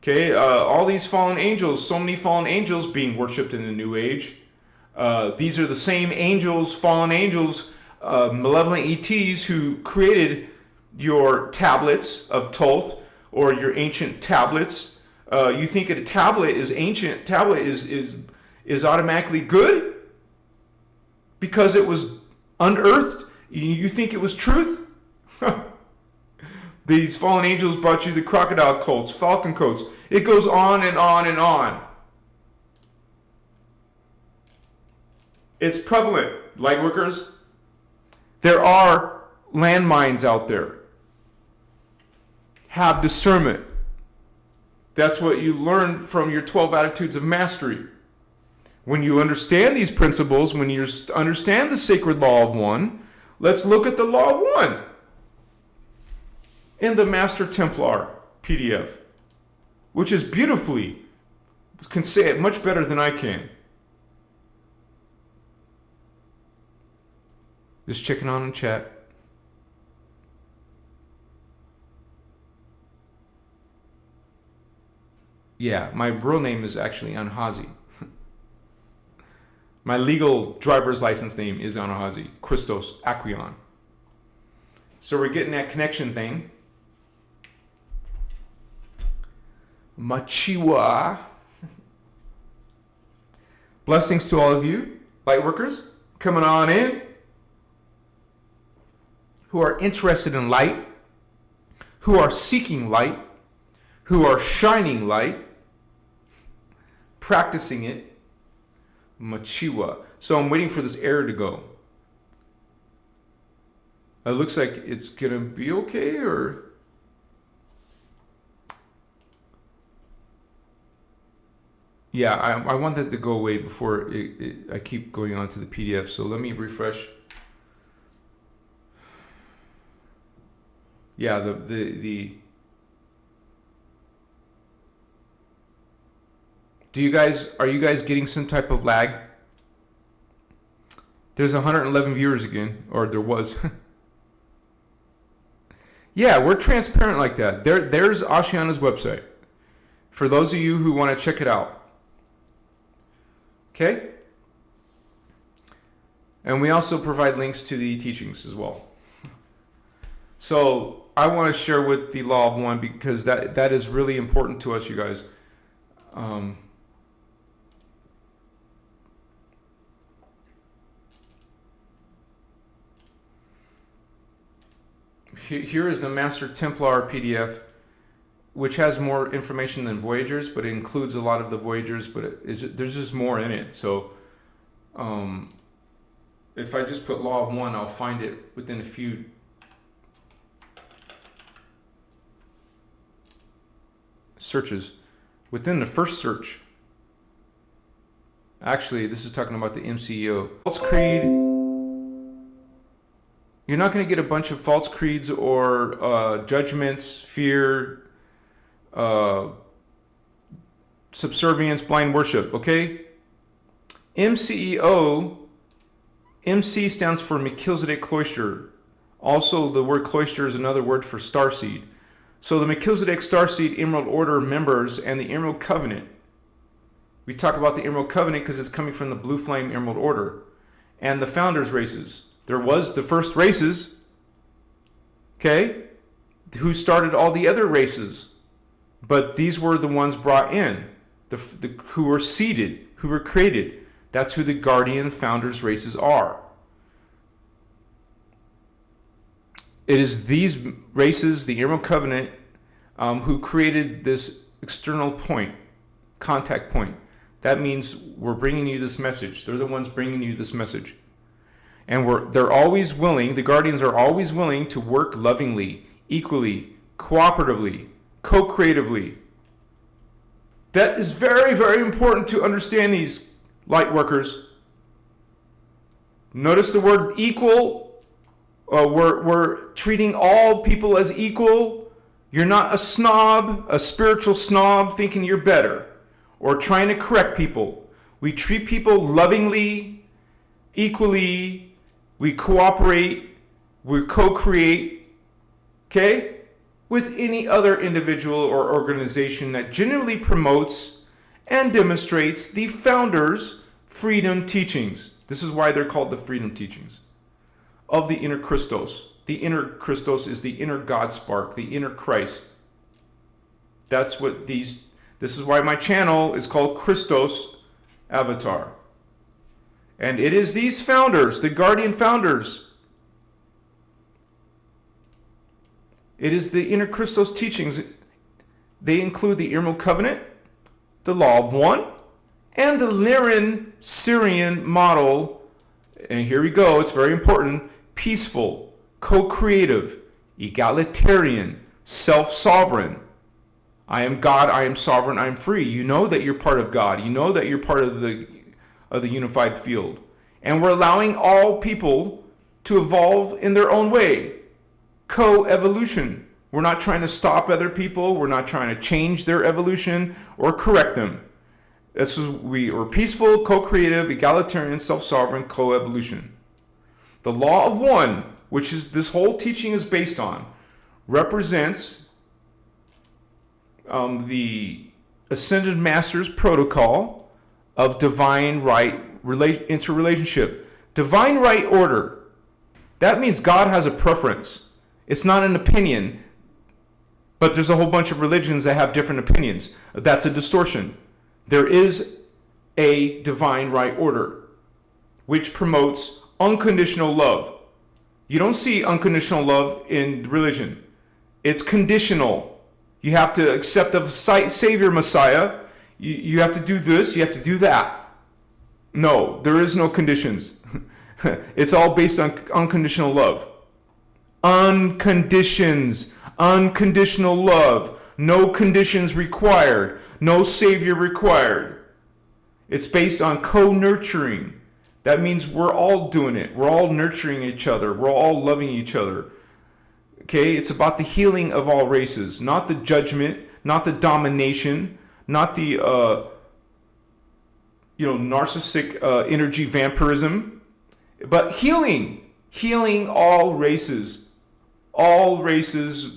Okay, all these fallen angels, so many fallen angels being worshipped in the New Age. These are the same angels, fallen angels, malevolent ETs who created your tablets of Thoth or your ancient tablets. You think a tablet is ancient, tablet is automatically good because it was unearthed? You think it was truth? These fallen angels brought you the crocodile cults, falcon coats. It goes on and on and on. It's prevalent, Lightworkers. There are landmines out there. Have discernment. That's what you learn from your 12 attitudes of mastery. When you understand these principles, when you understand the sacred law of one, let's look at the law of one in the Master Templar PDF, which is beautifully, can say it much better than I can. Just checking on in chat. Yeah, my real name is actually Anhazi. My legal driver's license name is Anhazi, Christos Aquion. So we're getting that connection thing. Machiwa. Blessings to all of you, Lightworkers, coming on in, who are interested in light, who are seeking light, who are shining light, practicing it. Machiwa. So I'm waiting for this error to go. It looks like it's going to be okay, or... Yeah, I want that to go away before I keep going on to the PDF. So let me refresh. Yeah, the are you guys getting some type of lag? There's 111 viewers again, or there was. Yeah, we're transparent like that. There's Ashiana's website. For those of you who want to check it out. Okay? And we also provide links to the teachings as well. So I want to share with the Law of One because that is really important to us, you guys. Here is the Master Templar PDF, which has more information than Voyagers, but it includes a lot of the Voyagers, but there's just more in it. So if I just put Law of One, I'll find it within a few searches. Within the first search, actually, this is talking about the MCEO. False creed. You're not going to get a bunch of false creeds or judgments, fear, subservience, blind worship, okay? MCEO, MC stands for Melchizedek Cloister. Also, the word cloister is another word for starseed. So the Melchizedek Starseed Emerald Order members and the Emerald Covenant. We talk about the Emerald Covenant because it's coming from the Blue Flame Emerald Order. And the Founders races. There was the first races, okay, who started all the other races. But these were the ones brought in, who were seeded, who were created. That's who the Guardian Founders races are. It is these races, the Emerald Covenant, who created this external point, contact point. That means we're bringing you this message. They're the ones bringing you this message. And they're always willing, the Guardians are always willing to work lovingly, equally, cooperatively, co-creatively. That is very, very important to understand these light workers. Notice the word equal. We're treating all people as equal. You're not a snob, a spiritual snob thinking you're better or trying to correct people. We treat people lovingly, equally. We cooperate, we co-create, okay, with any other individual or organization that genuinely promotes and demonstrates the Founders' freedom teachings. This is why they're called the freedom teachings of the inner Christos. The inner Christos is the inner God spark, the inner Christ. That's what this is why my channel is called Christos Avatar. And it is these founders, the Guardian Founders. It is the inner Christos teachings. They include the Emerald Covenant, the Law of One, and the Lyran Syrian model. And here we go, it's very important. Peaceful, co-creative, egalitarian, self-sovereign. I am God, I am sovereign, I am free. You know that you're part of God. You know that you're part of the unified field. And we're allowing all people to evolve in their own way. Co-evolution. We're not trying to stop other people. We're not trying to change their evolution or correct them. We're peaceful, co-creative, egalitarian, self-sovereign, co-evolution. The Law of One, which is this whole teaching is based on, represents the Ascended Master's protocol of divine right interrelationship. Divine right order. That means God has a preference. It's not an opinion, but there's a whole bunch of religions that have different opinions. That's a distortion. There is a divine right order, which promotes unconditional love. You don't see unconditional love in religion. It's conditional. You have to accept a Savior Messiah. You have to do this, you have to do that. No, there is no conditions. It's all based on unconditional love. Unconditions. Unconditional love. No conditions required. No Savior required. It's based on co-nurturing. That means we're all doing it. We're all nurturing each other. We're all loving each other. Okay? It's about the healing of all races, not the judgment, not the domination, not the narcissistic energy vampirism, but healing all races,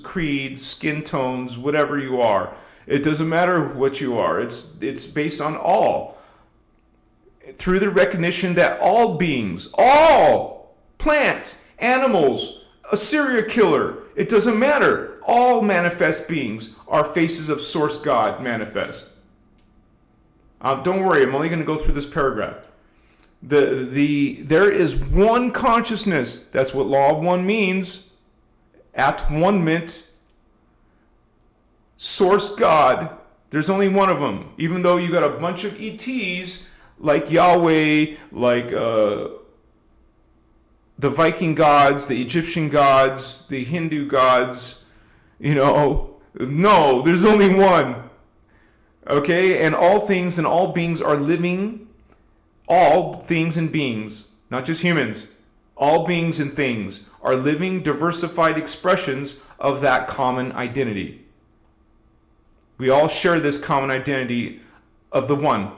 creeds, skin tones, whatever you are. It doesn't matter what you are. It's based on all. Through the recognition that all beings, all plants, animals, a serial killer, it doesn't matter. All manifest beings are faces of Source God manifest. Don't worry, I'm only going to go through this paragraph. There is one consciousness. That's what Law of One means. At one-ment, Source God. There's only one of them. Even though you got a bunch of ETs like Yahweh, like the Viking gods, the Egyptian gods, the Hindu gods, no, there's only one. Okay, and all things and all beings are living, all things and beings, not just humans, all beings and things are living diversified expressions of that common identity. We all share this common identity of the one.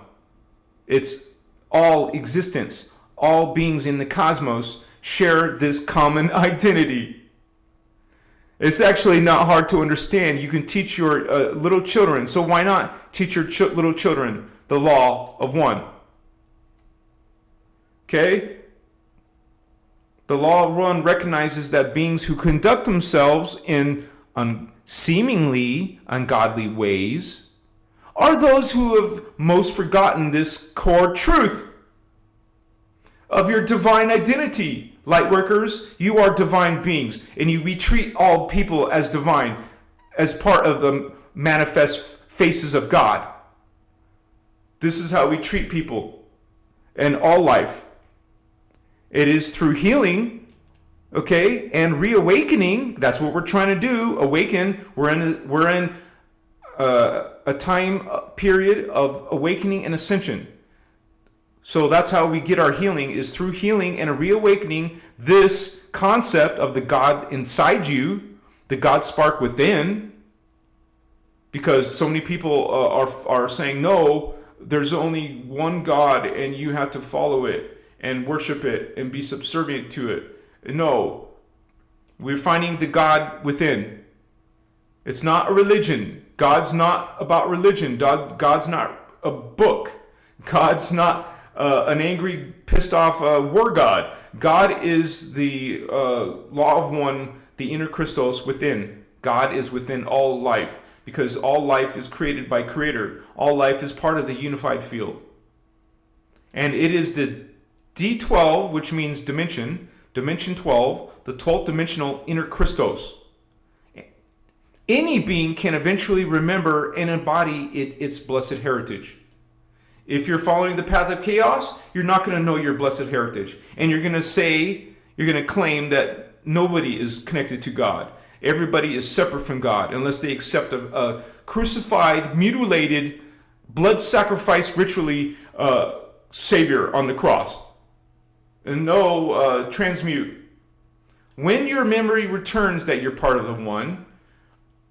It's all existence. All beings in the cosmos share this common identity. It's actually not hard to understand. You can teach your little children. So why not teach your little children the law of one? Okay? The law of one recognizes that beings who conduct themselves in seemingly ungodly ways are those who have most forgotten this core truth of your divine identity. Lightworkers, you are divine beings, and we treat all people as divine, as part of the manifest faces of God. This is how we treat people and all life. It is through healing, okay, and reawakening. That's what we're trying to do. Awaken. We're in a time period of awakening and ascension. So that's how we get our healing, is through healing and a reawakening this concept of the God inside you, the God spark within. Because so many people are saying, no, there's only one God and you have to follow it and worship it and be subservient to it. No, we're finding the God within. It's not a religion. God's not about religion. God's not a book. God's not an angry, pissed off war god. God is the law of one, the innerchristos within. God is within all life, because all life is created by Creator. All life is part of the unified field. And it is the D12, which means dimension 12, the 12th dimensional innerchristos. Any being can eventually remember and embody its blessed heritage. If you're following the path of chaos, you're not going to know your blessed heritage. And you're going to claim that nobody is connected to God. Everybody is separate from God unless they accept a crucified, mutilated, blood sacrifice ritually Savior on the cross. And no transmute. When your memory returns that you're part of the one,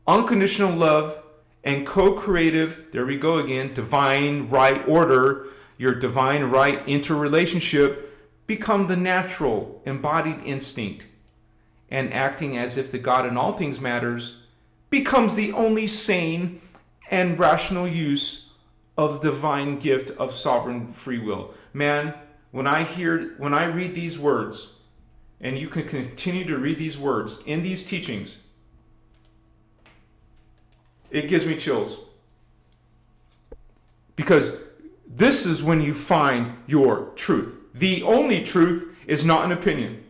unconditional love and co-creative, there we go again, divine right order, your divine right interrelationship become the natural embodied instinct. And acting as if the God in all things matters becomes the only sane and rational use of the divine gift of sovereign free will. Man, when I read these words, and you can continue to read these words in these teachings, it gives me chills. Because this is when you find your truth. The only truth is not an opinion.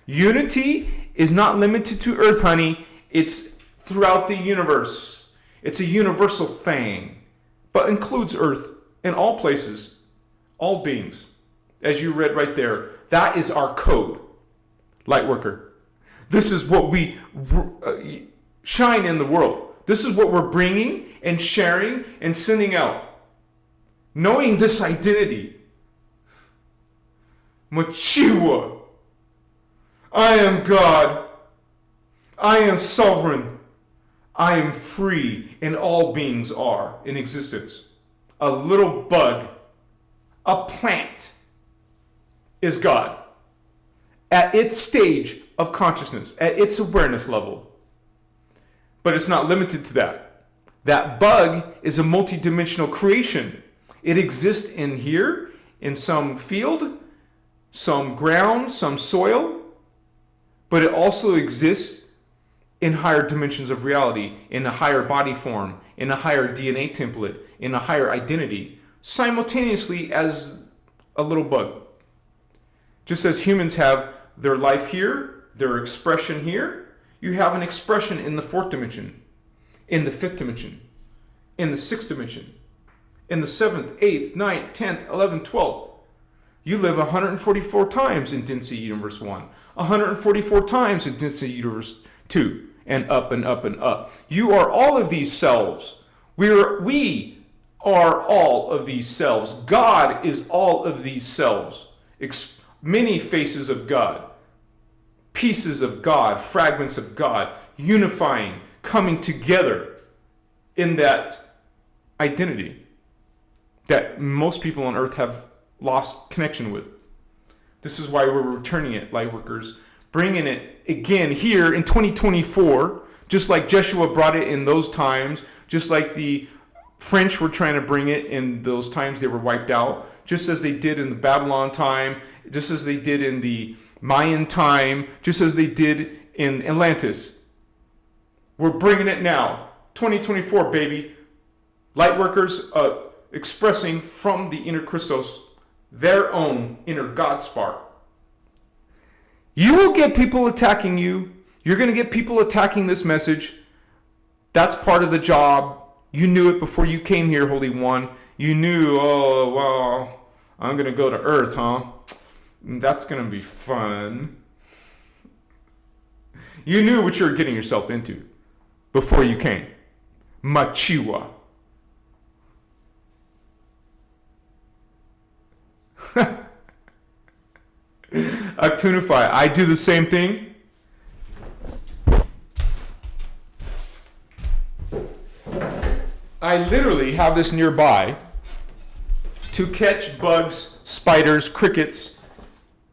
Unity is not limited to Earth, honey. It's throughout the universe. It's a universal thing, but includes Earth in all places, all beings. As you read right there, that is our code, Lightworker. This is what we shine in the world. This is what we're bringing and sharing and sending out. knowing this identity, Machiwa, I am God, I am sovereign, I am free, and all beings are in existence. A little bug, a plant, is God at its stage of consciousness, at its awareness level. But it's not limited to that. That bug is a multidimensional creation. It exists in here, in some field, some ground, some soil, but it also exists in higher dimensions of reality, in a higher body form, in a higher DNA template, in a higher identity, simultaneously as a little bug. Just as humans have their life here, their expression here, you have an expression in the fourth dimension, in the fifth dimension, in the sixth dimension, in the seventh, eighth, ninth, 10th, 11th, 12th. You live 144 times in Density Universe 1, 144 times in Density Universe 2, and up and up and up. You are all of these selves. We are all of these selves. God is all of these selves. Many faces of God, pieces of God, fragments of God, unifying, coming together in that identity that most people on earth have lost connection with. This is why we're returning it, Lightworkers, bringing it again here in 2024, just like Jeshua brought it in those times, just like the French were trying to bring it in those times they were wiped out, just as they did in the Babylon time, just as they did in the Mayan time, just as they did in Atlantis. We're bringing it now. 2024, baby. Lightworkers expressing from the inner Christos their own inner God spark. You will get people attacking you. You're going to get people attacking this message. That's part of the job. You knew it before you came here, Holy One. You knew, oh, well, I'm going to go to Earth, huh? That's going to be fun. You knew what you were getting yourself into before you came. Machiwa. Actunify. I do the same thing. I literally have this nearby to catch bugs, spiders, crickets.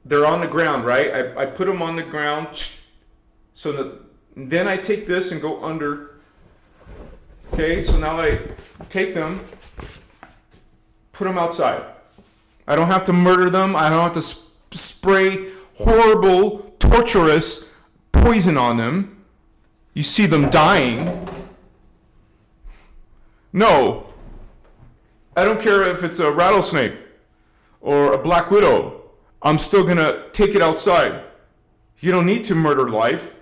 They're on the ground, right? I put them on the ground. So that, then I take this and go under. Okay, so now I take them, put them outside. I don't have to murder them. I don't have to spray horrible, torturous poison on them. You see them dying. No. I don't care if it's a rattlesnake or a black widow. I'm still going to take it outside. You don't need to murder life.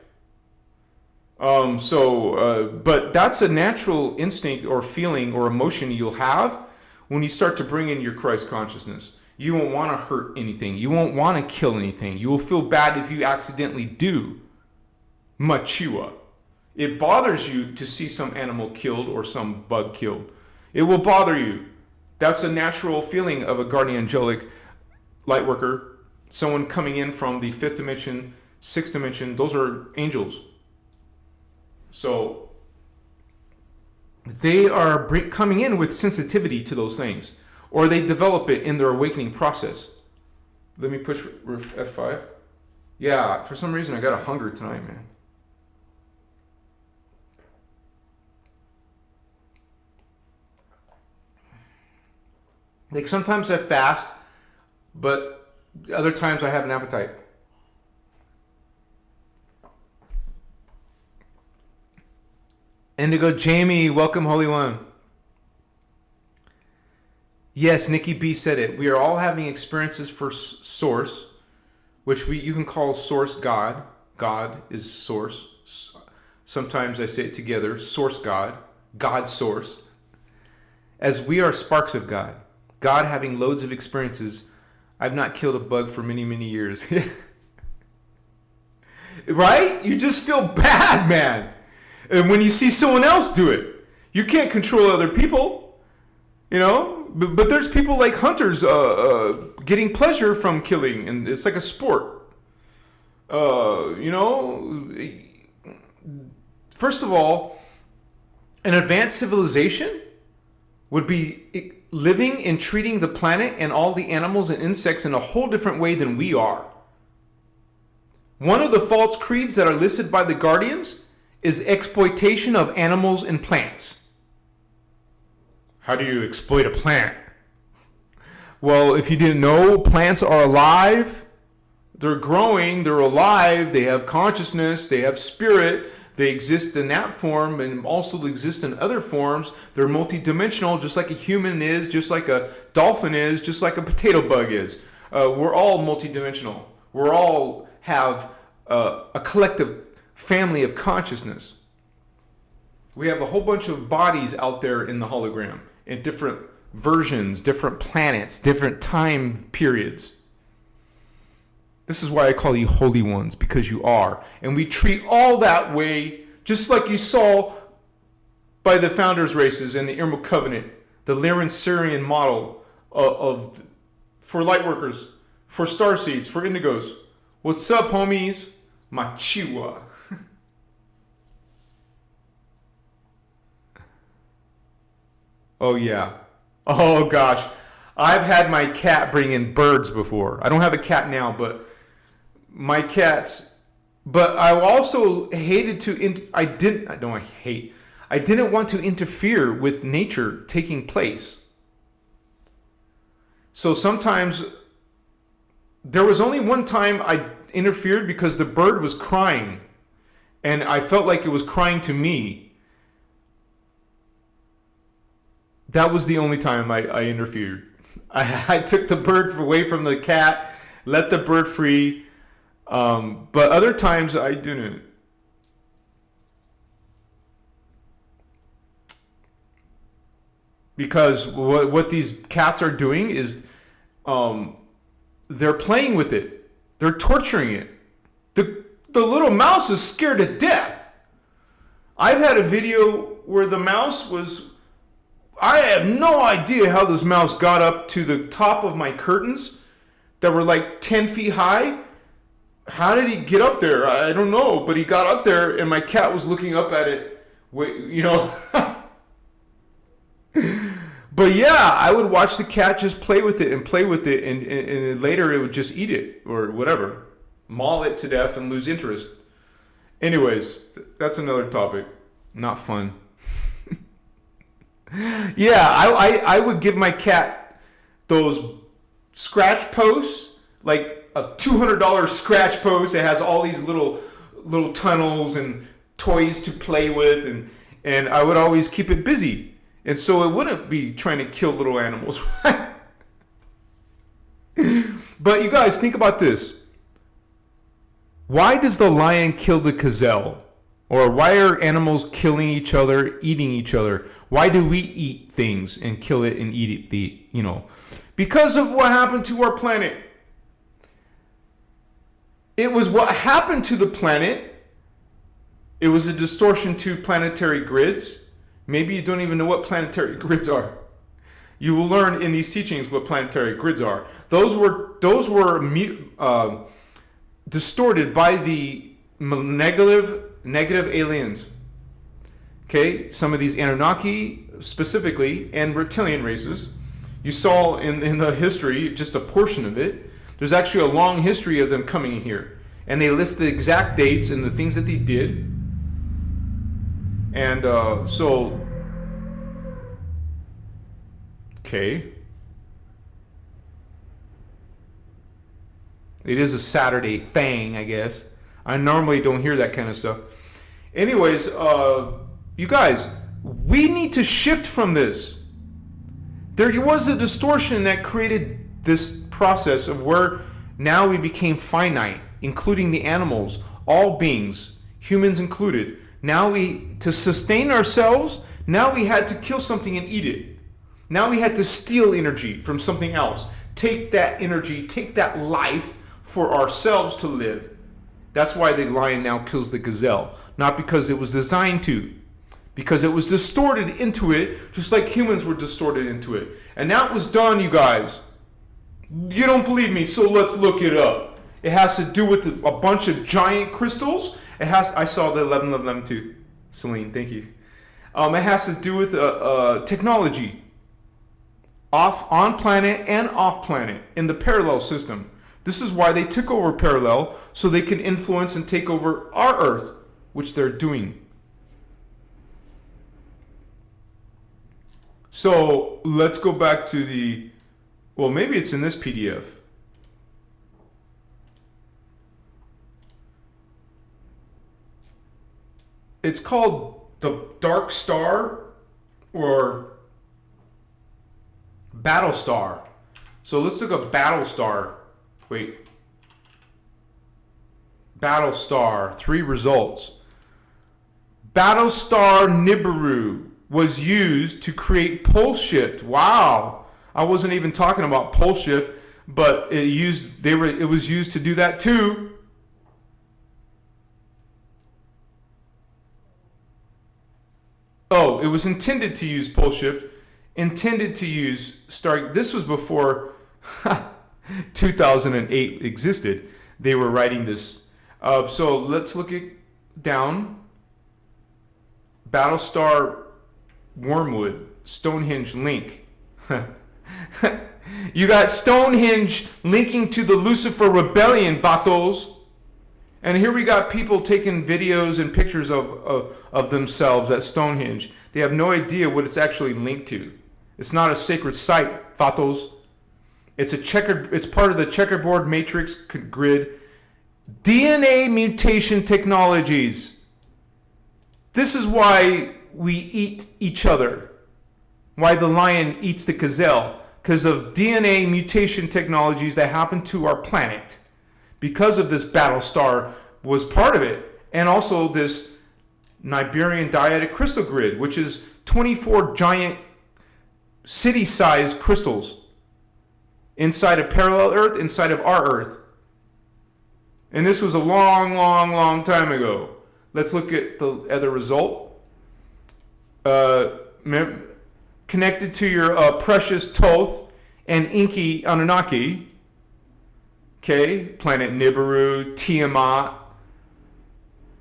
But that's a natural instinct or feeling or emotion you'll have when you start to bring in your Christ consciousness. You won't want to hurt anything. You won't want to kill anything. You will feel bad if you accidentally do. Machiwa. It bothers you to see some animal killed or some bug killed. It will bother you. That's a natural feeling of a guardian angelic light worker. Someone coming in from the fifth dimension, sixth dimension. Those are angels. So they are coming in with sensitivity to those things, or they develop it in their awakening process. Let me push F5. Yeah, for some reason I got a hunger tonight, man. Like sometimes I fast, but other times I have an appetite. Indigo Jamie, welcome, Holy One. Yes, Nikki B said it. We are all having experiences for source, which you can call source God. God is source. Sometimes I say it together, source God, God source. As we are sparks of God. God having loads of experiences. I've not killed a bug for many, many years. Right? You just feel bad, man. And when you see someone else do it, you can't control other people. You know, but there's people like hunters getting pleasure from killing, and it's like a sport. You know, first of all, an advanced civilization would be living and treating the planet and all the animals and insects in a whole different way than we are. One of the false creeds that are listed by the Guardians is exploitation of animals and plants. How do you exploit a plant? Well, if you didn't know, plants are alive. They're growing, they're alive, they have consciousness, they have spirit. They exist in that form and also exist in other forms. They're multidimensional, just like a human is, just like a dolphin is, just like a potato bug is. We're all multidimensional. We're all have a collective family of consciousness. We have a whole bunch of bodies out there in the hologram in different versions, different planets, different time periods. This is why I call you holy ones, because you are. And we treat all that way, just like you saw by the founders races and the Emerald Covenant, the Lyran-Sarian model for Lightworkers, for Starseeds, for Indigos. What's up, homies? Machiwa. Oh, yeah. Oh, gosh. I've had my cat bring in birds before. I don't have a cat now, but my cats. But I also hated to. I didn't want to interfere with nature taking place. So sometimes there was only one time I interfered because the bird was crying, and I felt like it was crying to me. That was the only time I interfered. I took the bird away from the cat, let the bird free, but other times I didn't. Because what these cats are doing is they're playing with it. They're torturing it. The little mouse is scared to death. I've had a video where the mouse was... I have no idea how this mouse got up to the top of my curtains that were like 10 feet high. How did he get up there? I don't know, but he got up there and my cat was looking up at it, you know. But yeah, I would watch the cat just play with it, and later it would just eat it or whatever. Maul it to death and lose interest. Anyways, that's another topic. Not fun. Yeah, I would give my cat those scratch posts, like a $200 scratch post. It has all these little tunnels and toys to play with, and I would always keep it busy, and so it wouldn't be trying to kill little animals. But you guys, think about this. Why does the lion kill the gazelle? Or why are animals killing each other, eating each other? Why do we eat things and kill it and eat it? Because of what happened to our planet. It was what happened to the planet. It was a distortion to planetary grids. Maybe you don't even know what planetary grids are. You will learn in these teachings what planetary grids are. Those were distorted by the negative aliens. Okay, some of these Anunnaki specifically and reptilian races. You saw in the history just a portion of it. There's actually a long history of them coming here, and they list the exact dates and the things that they did. And okay, it is a Saturday thing, I guess. I normally don't hear that kind of stuff. Anyways, you guys, we need to shift from this. There was a distortion that created this process of where now we became finite, including the animals, all beings, humans included. Now to sustain ourselves, now we had to kill something and eat it. Now we had to steal energy from something else. Take that energy, take that life for ourselves to live. That's why the lion now kills the gazelle. Not because it was designed to. because it was distorted into it, just like humans were distorted into it. And that was done, you guys. You don't believe me, so let's look it up. It has to do with a bunch of giant crystals. I saw the 11 too. Celine, thank you. It has to do with technology. On planet and off planet in the parallel system. This is why they took over parallel, so they can influence and take over our Earth, which they're doing. So let's go back to well, maybe it's in this PDF. It's called the Dark Star or Battle Star. So let's look up Battle Star. Wait. Battle Star, 3 results. Battle Star Nibiru was used to create pole shift. Wow. I wasn't even talking about pole shift, but it was used to do that too. Oh, it was intended to use pole shift, intended to use star. This was before 2008 existed. They were writing this. So let's look down. Battlestar Wormwood, Stonehenge link. You got Stonehenge linking to the Lucifer Rebellion, vatos. And here we got people taking videos and pictures of themselves at Stonehenge. They have no idea what it's actually linked to. It's not a sacred site, vatos. It's part of the checkerboard matrix grid. DNA mutation technologies. This is why we eat each other. Why the lion eats the gazelle. Because of DNA mutation technologies that happen to our planet. Because of this Battlestar was part of it. And also this Niberian dyadic crystal grid, which is 24 giant city-sized crystals inside of parallel Earth, inside of our Earth. And this was a long, long, long time ago. Let's look at the other result. Connected to your precious Thoth and Inky Anunnaki. Okay, planet Nibiru, Tiamat,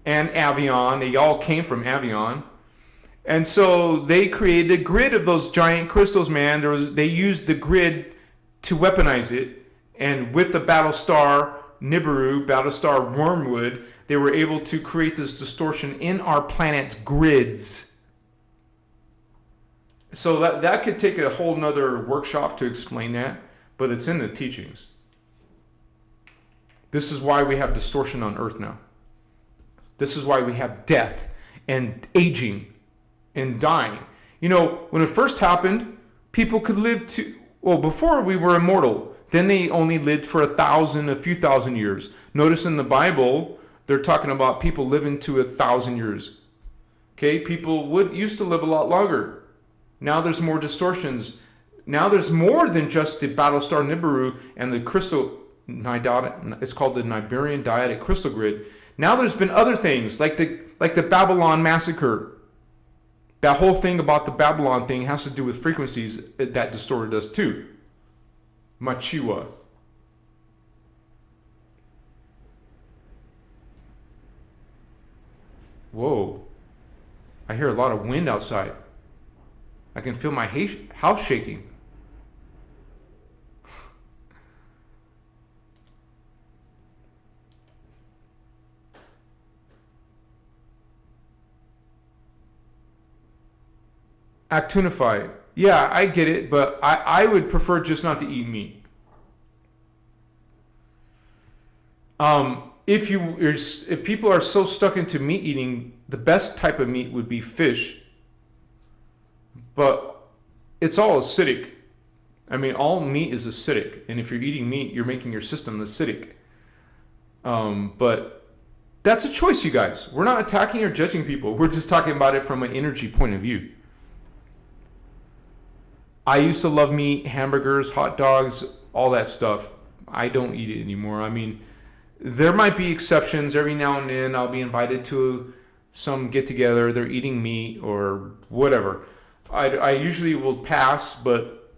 and Avion. They all came from Avion. And so they created a grid of those giant crystals, man. They used the grid to weaponize it. And with the Battlestar Nibiru, Battlestar Wormwood, they were able to create this distortion in our planet's grids. So that could take a whole nother workshop to explain that, but it's in the teachings. This is why we have distortion on Earth now. This is why we have death and aging and dying. You know, when it first happened, people could live before we were immortal. Then they only lived for a few thousand years. Notice in the Bible, they're talking about people living to 1,000 years. Okay, people used to live a lot longer. Now there's more distortions. Now there's more than just the Battlestar Nibiru and the crystal. It's called the Niberian dyadic crystal grid. Now there's been other things like the Babylon massacre. That whole thing about the Babylon thing has to do with frequencies that distorted us too. Machiwa. Whoa. I hear a lot of wind outside. I can feel my house shaking. Actunify. Yeah, I get it, but I would prefer just not to eat meat. If people are so stuck into meat eating, the best type of meat would be fish. But it's all acidic. I mean, all meat is acidic, and if you're eating meat, you're making your system acidic. But that's a choice, you guys. We're not attacking or judging people. We're just talking about it from an energy point of view. I used to love meat, hamburgers, hot dogs, all that stuff. I don't eat it anymore. I mean, there might be exceptions. Every now and then I'll be invited to some get together, they're eating meat or whatever. I usually will pass, but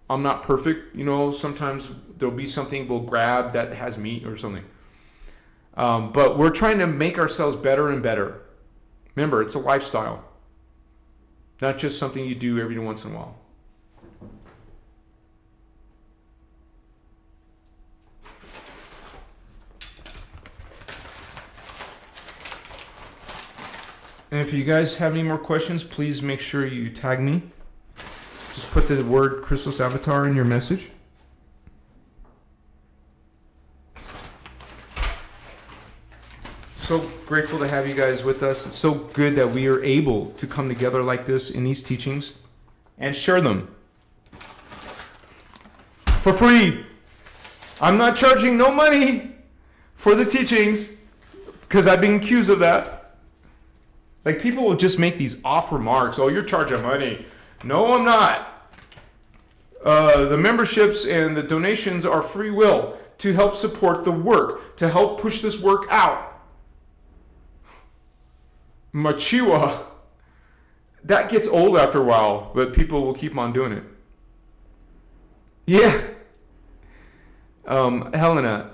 I'm not perfect. Sometimes there'll be something we'll grab that has meat or something. But we're trying to make ourselves better and better. Remember, it's a lifestyle, not just something you do every once in a while. And if you guys have any more questions, please make sure you tag me. Just put the word Christos Avatar in your message. So grateful to have you guys with us. It's so good that we are able to come together like this in these teachings and share them for free. I'm not charging no money for the teachings because I've been accused of that. Like, people will just make these off remarks. Oh, you're charging money. No, I'm not. The memberships and the donations are free will to help support the work, to help push this work out. Machiwa. That gets old after a while, but people will keep on doing it. Yeah. Helena,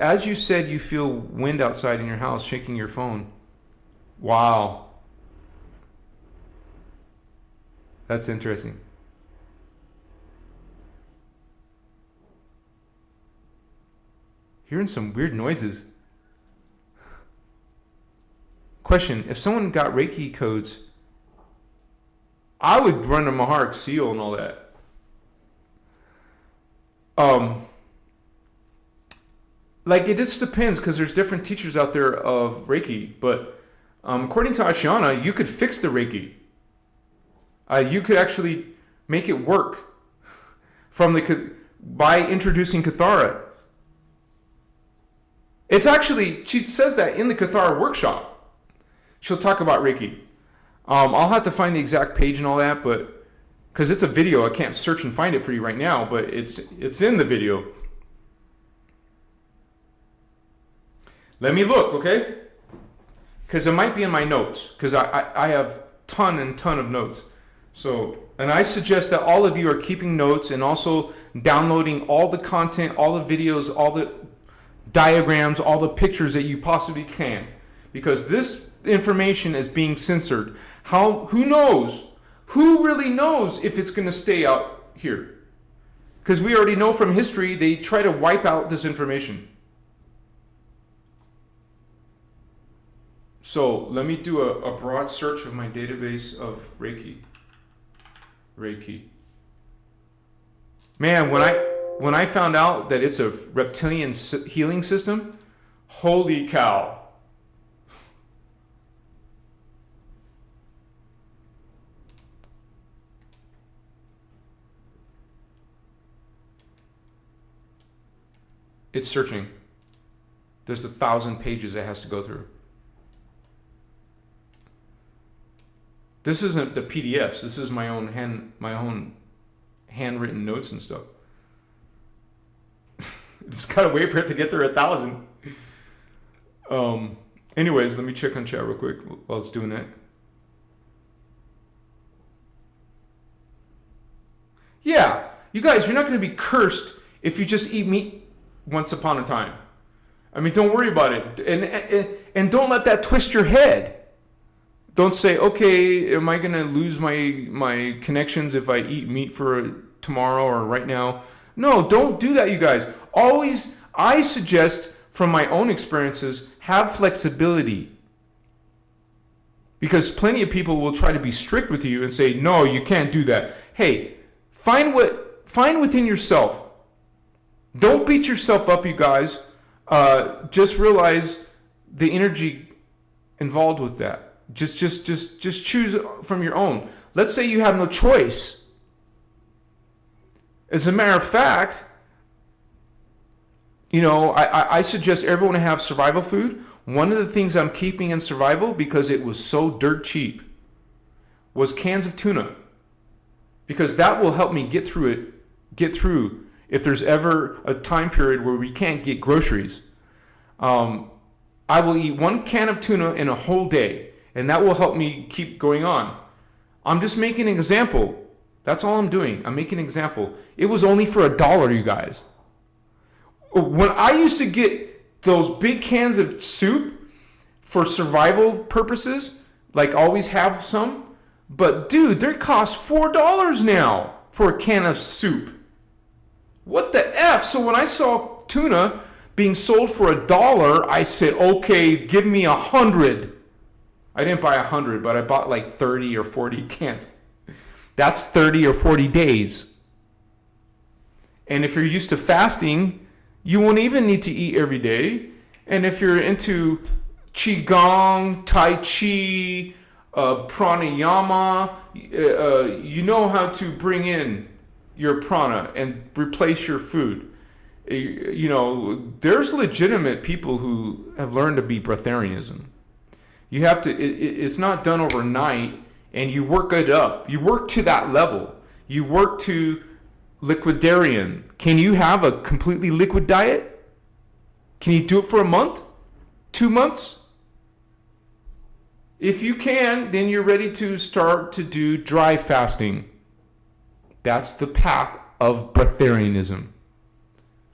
as you said, you feel wind outside in your house shaking your phone. Wow. That's interesting. Hearing some weird noises. Question, if someone got Reiki codes, I would run a Maharic seal and all that. Like, it just depends, because there's different teachers out there of Reiki, but according to Ashiana, you could fix the Reiki. You could actually make it work by introducing Kathara. It's actually, she says that in the Kathara workshop. She'll talk about Reiki. I'll have to find the exact page and all that, but because it's a video, I can't search and find it for you right now, but it's in the video. Let me look, okay? Because it might be in my notes, because I have ton of notes. So, and I suggest that all of you are keeping notes and also downloading all the content, all the videos, all the diagrams, all the pictures that you possibly can, because this information is being censored. Who knows? Who really knows if it's going to stay out here? Because we already know from history they try to wipe out this information. So let me do a broad search of my database of Reiki. Man, when I found out that it's a reptilian healing system, holy cow. It's searching. There's 1,000 pages it has to go through. This isn't the PDFs. This is my own handwritten notes and stuff. Just gotta wait for it to get through 1,000. Anyways, let me check on chat real quick while it's doing that. Yeah, you guys, you're not gonna be cursed if you just eat meat once upon a time. I mean, don't worry about it, and don't let that twist your head. Don't say, okay, am I going to lose my connections if I eat meat for tomorrow or right now? No, don't do that, you guys. Always, I suggest from my own experiences, have flexibility. Because plenty of people will try to be strict with you and say, no, you can't do that. Hey, find within yourself. Don't beat yourself up, you guys. Just realize the energy involved with that. Just choose from your own. Let's say you have no choice. As a matter of fact, I suggest everyone have survival food. One of the things I'm keeping in survival, because it was so dirt cheap, was cans of tuna. Because that will help me get through if there's ever a time period where we can't get groceries. I will eat 1 can of tuna in a whole day, and that will help me keep going on. I'm just making an example. That's all I'm doing. I'm making an example. It was only for $1, you guys. When I used to get those big cans of soup for survival purposes, like always have some, but dude, they cost $4 now for a can of soup. What the F? So when I saw tuna being sold for $1, I said, okay, give me 100. I didn't buy 100, but I bought like 30 or 40 cans. That's 30 or 40 days. And if you're used to fasting, you won't even need to eat every day. And if you're into Qigong, Tai Chi, pranayama, you know how to bring in your prana and replace your food. You know, there's legitimate people who have learned to be breatharianism. You have to, it's not done overnight, and you work it up. You work to that level. You work to liquidarian. Can you have a completely liquid diet? Can you do it for a month? 2 months? If you can, then you're ready to start to do dry fasting. That's the path of breatharianism.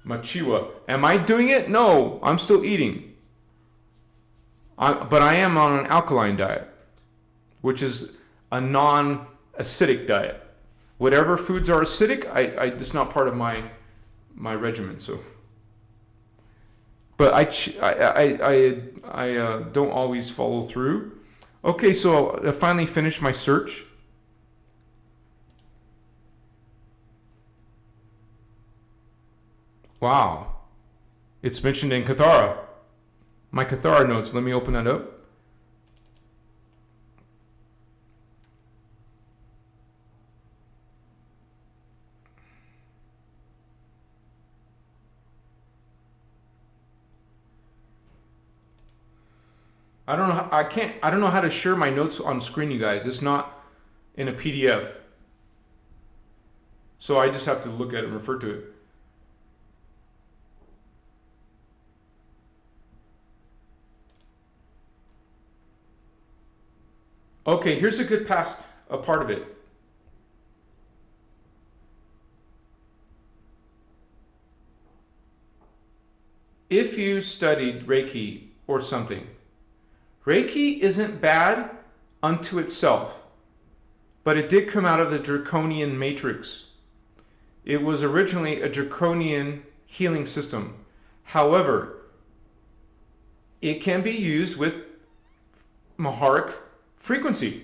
Machiwa. Am I doing it? No, I'm still eating. But I am on an alkaline diet, which is a non-acidic diet. Whatever foods are acidic, it's not part of my regimen. So, but I don't always follow through. Okay, so I finally finished my search. Wow, it's mentioned in Kathara. My Kathara notes. Let me open that up. I don't know. I don't know how to share my notes on screen, you guys. It's not in a PDF, so I just have to look at it and refer to it. Okay, here's a good part of it. If you studied Reiki or something, Reiki isn't bad unto itself, but it did come out of the draconian matrix. It was originally a draconian healing system. However, it can be used with Maharic frequency.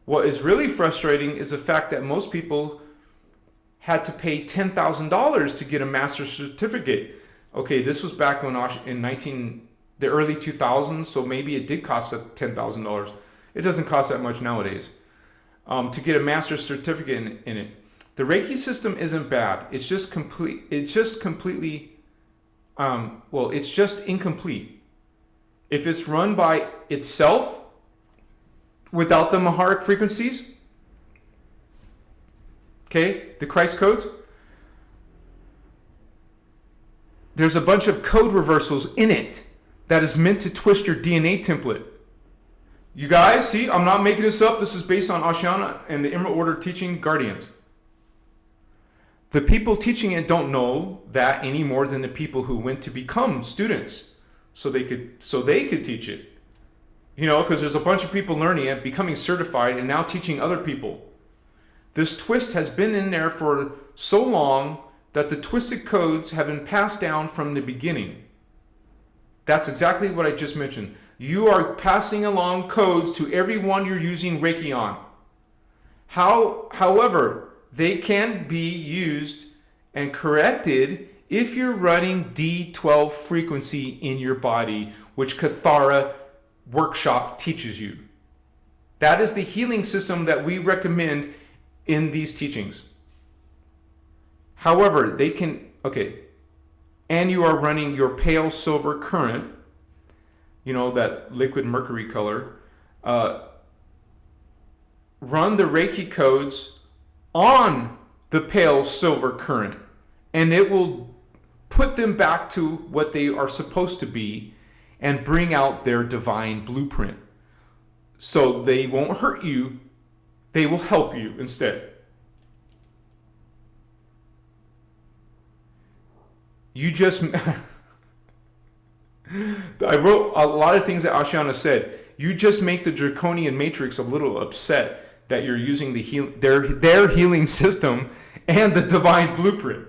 What is really frustrating is the fact that most people had to pay $10,000 to get a master's certificate. Okay, this was back in the early 2000s, so maybe it did cost $10,000. It doesn't cost that much nowadays to get a master's certificate in it. The Reiki system isn't bad. It's just complete. It's just completely. It's just incomplete. If it's run by itself, without the Maharic frequencies, okay, the Christ codes, there's a bunch of code reversals in it that is meant to twist your DNA template. You guys, see, I'm not making this up. This is based on Oceana and the Emerald Order teaching Guardians. The people teaching it don't know that any more than the people who went to become students, so they could teach it. You know, because there's a bunch of people learning it, becoming certified, and now teaching other people. This twist has been in there for so long that the twisted codes have been passed down from the beginning. That's exactly what I just mentioned. You are passing along codes to everyone you're using Reiki on. However, they can be used and corrected if you're running D12 frequency in your body, which Kathara workshop teaches you. That is the healing system that we recommend in these teachings. However, and you are running your pale silver current, you know, that liquid mercury color, run the Reiki codes on the pale silver current, and it will put them back to what they are supposed to be, and bring out their divine blueprint. So they won't hurt you, they will help you instead. You just... I wrote a lot of things that Ashiana said. You just make the draconian matrix a little upset that you're using their healing system and the divine blueprint.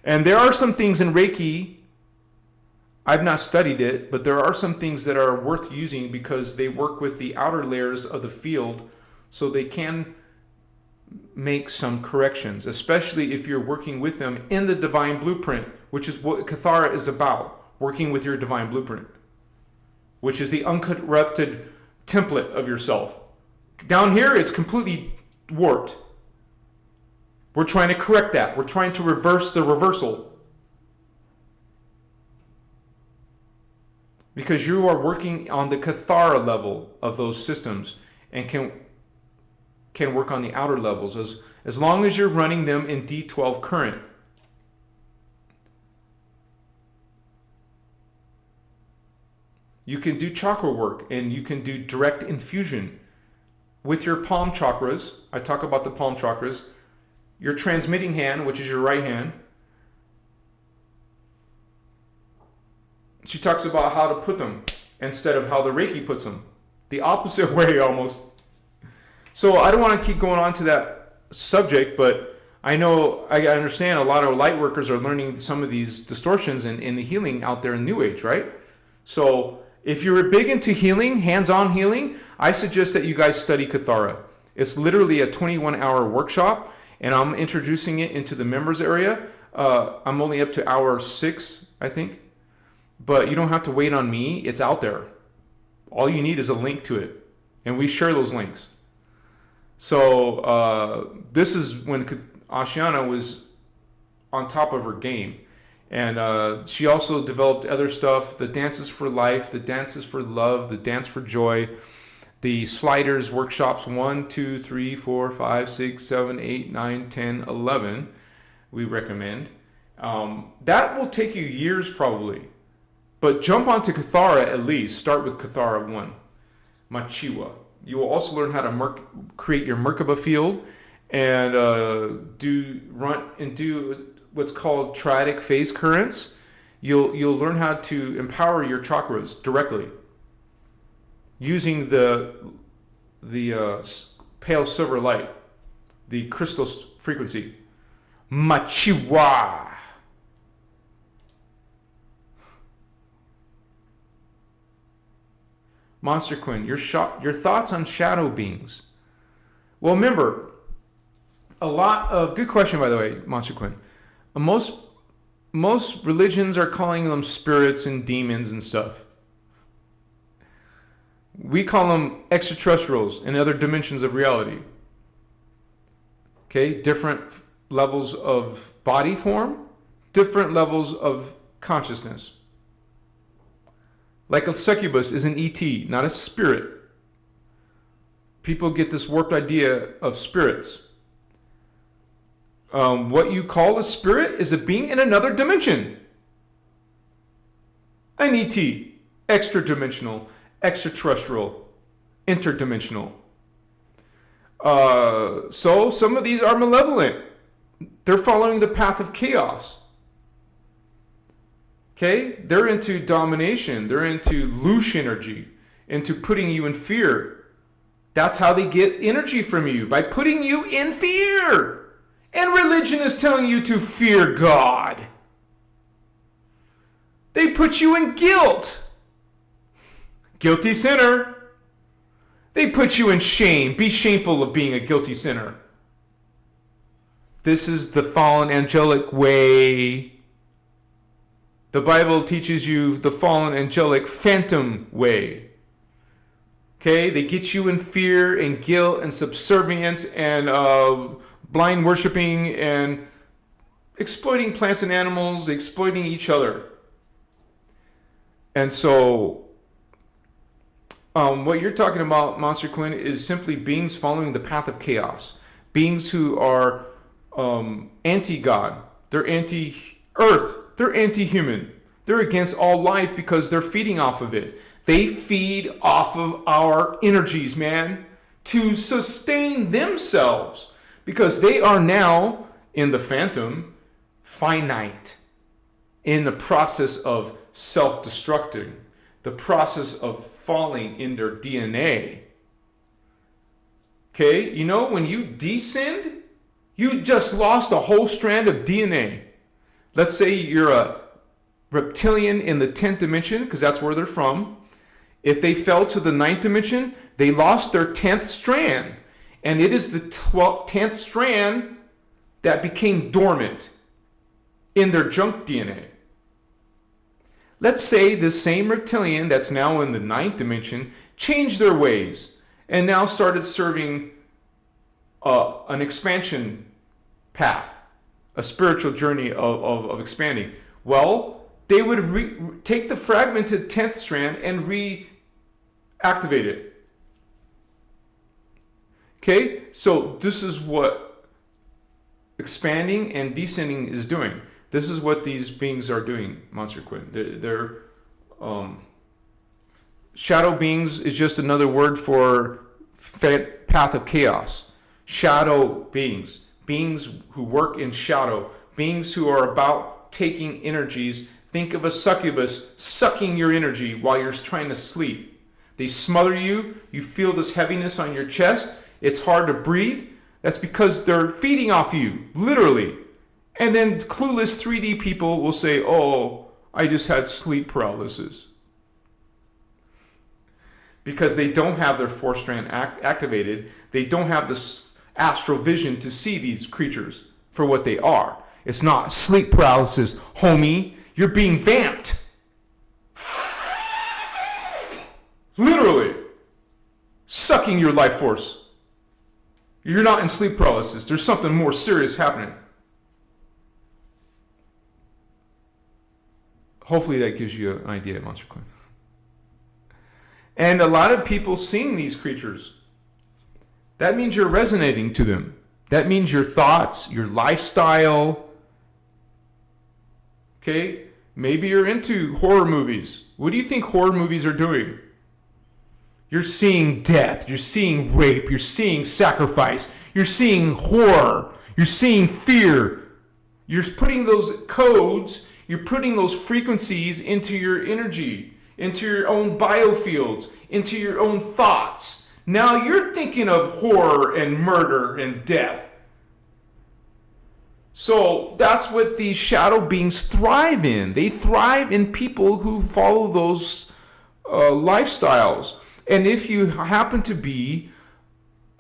And there are some things in Reiki, I've not studied it, but there are some things that are worth using because they work with the outer layers of the field, so they can make some corrections, especially if you're working with them in the divine blueprint, which is what Kathara is about, working with your divine blueprint, which is the uncorrupted template of yourself. Down here, it's completely warped. We're trying to correct that. We're trying to reverse the reversal. Because you are working on the Kathara level of those systems and can work on the outer levels as long as you're running them in D12 current. You can do chakra work and you can do direct infusion with your palm chakras. I talk about the palm chakras. Your transmitting hand, which is your right hand. She talks about how to put them instead of how the Reiki puts them. The opposite way almost. So I don't want to keep going on to that subject, but I understand a lot of light workers are learning some of these distortions in the healing out there in New Age, right? So if you're big into healing, hands-on healing, I suggest that you guys study Kathara. It's literally a 21-hour workshop, and I'm introducing it into the members area. I'm only up to hour 6, I think. But you don't have to wait on me. It's out there. All you need is a link to it. And we share those links. So this is when Ashiana was on top of her game. And she also developed other stuff, the dances for life, the dances for love, the dance for joy, the sliders workshops 1, 2, 3, 4, 5, 6, 7, 8, 9, 10, 11 we recommend. That will take you years probably. But jump onto Kathara at least. Start with Kathara 1, Machiwa. You will also learn how to create your Merkaba field and do what's called triadic phase currents. You'll learn how to empower your chakras directly using the pale silver light, the Christos frequency. Machiwa. Monster Quinn, your thoughts on shadow beings. Well, remember, good question, by the way, Monster Quinn. Most religions are calling them spirits and demons and stuff. We call them extraterrestrials and other dimensions of reality. Okay, different levels of body form, different levels of consciousness. Like a succubus is an ET, not a spirit. People get this warped idea of spirits. What you call a spirit is a being in another dimension. An ET, extra-dimensional, extraterrestrial, interdimensional. So some of these are malevolent. They're following the path of chaos. Okay? They're into domination. They're into loosh energy, into putting you in fear. That's how they get energy from you, by putting you in fear. And religion is telling you to fear God. They put you in guilt. Guilty sinner. They put you in shame. Be shameful of being a guilty sinner. This is the fallen angelic way. The Bible teaches you the fallen angelic phantom way. Okay? They get you in fear and guilt and subservience and blind worshiping and exploiting plants and animals, exploiting each other. And so what you're talking about, Monster Quinn, is simply beings following the path of chaos. Beings who are anti-God. They're anti-earth. They're anti-human. They're against all life because they're feeding off of it. They feed off of our energies, man, to sustain themselves, because they are now in the phantom, finite, in the process of self-destructing, the process of falling in their DNA. Okay, you know, when you descend, you just lost a whole strand of DNA. Let's say you're a reptilian in the 10th dimension, because that's where they're from. If they fell to the 9th dimension, they lost their 10th strand. And it is the 10th strand that became dormant in their junk DNA. Let's say the same reptilian that's now in the 9th dimension changed their ways and now started serving an expansion path, a spiritual journey of expanding. Well, they would take the fragmented 10th strand and reactivate it. Okay, so this is what expanding and descending is doing. This is what these beings are doing, Monster Quinn. They're shadow beings is just another word for path of chaos. Shadow beings, beings who work in shadow, beings who are about taking energies. Think of a succubus sucking your energy while you're trying to sleep. They smother you. You feel this heaviness on your chest. It's hard to breathe. That's because they're feeding off you, literally. And then clueless 3D people will say, oh, I just had sleep paralysis. Because they don't have their 4th strand activated. They don't have the astral vision to see these creatures for what they are. It's not sleep paralysis, homie. You're being vamped. Literally. Sucking your life force. You're not in sleep paralysis. There's something more serious happening. Hopefully that gives you an idea, Monster Queen. And a lot of people seeing these creatures, that means you're resonating to them. That means your thoughts, your lifestyle. Okay? Maybe you're into horror movies. What do you think horror movies are doing? You're seeing death. You're seeing rape. You're seeing sacrifice. You're seeing horror. You're seeing fear. You're putting those codes, you're putting those frequencies into your energy, into your own biofields, into your own thoughts. Now you're thinking of horror and murder and death. So that's what these shadow beings thrive in. They thrive in people who follow those lifestyles. And if you happen to be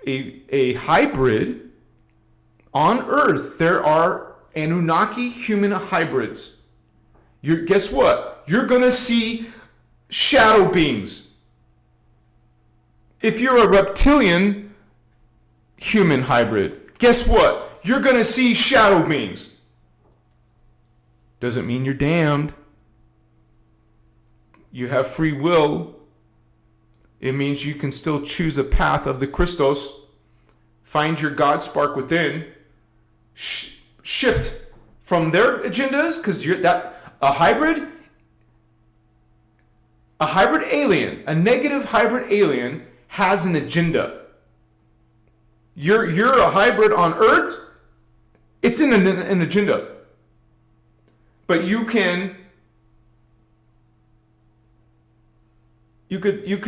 a hybrid, on Earth there are Anunnaki human hybrids. Guess what? You're going to see shadow beings. If you're a reptilian human hybrid, guess what? You're going to see shadow beings. Doesn't mean you're damned. You have free will. It means you can still choose a path of the Christos. Find your God spark within. Shift from their agendas, because you're that a hybrid alien, a negative hybrid alien has an agenda. You're a hybrid on Earth. It's in an agenda. But you could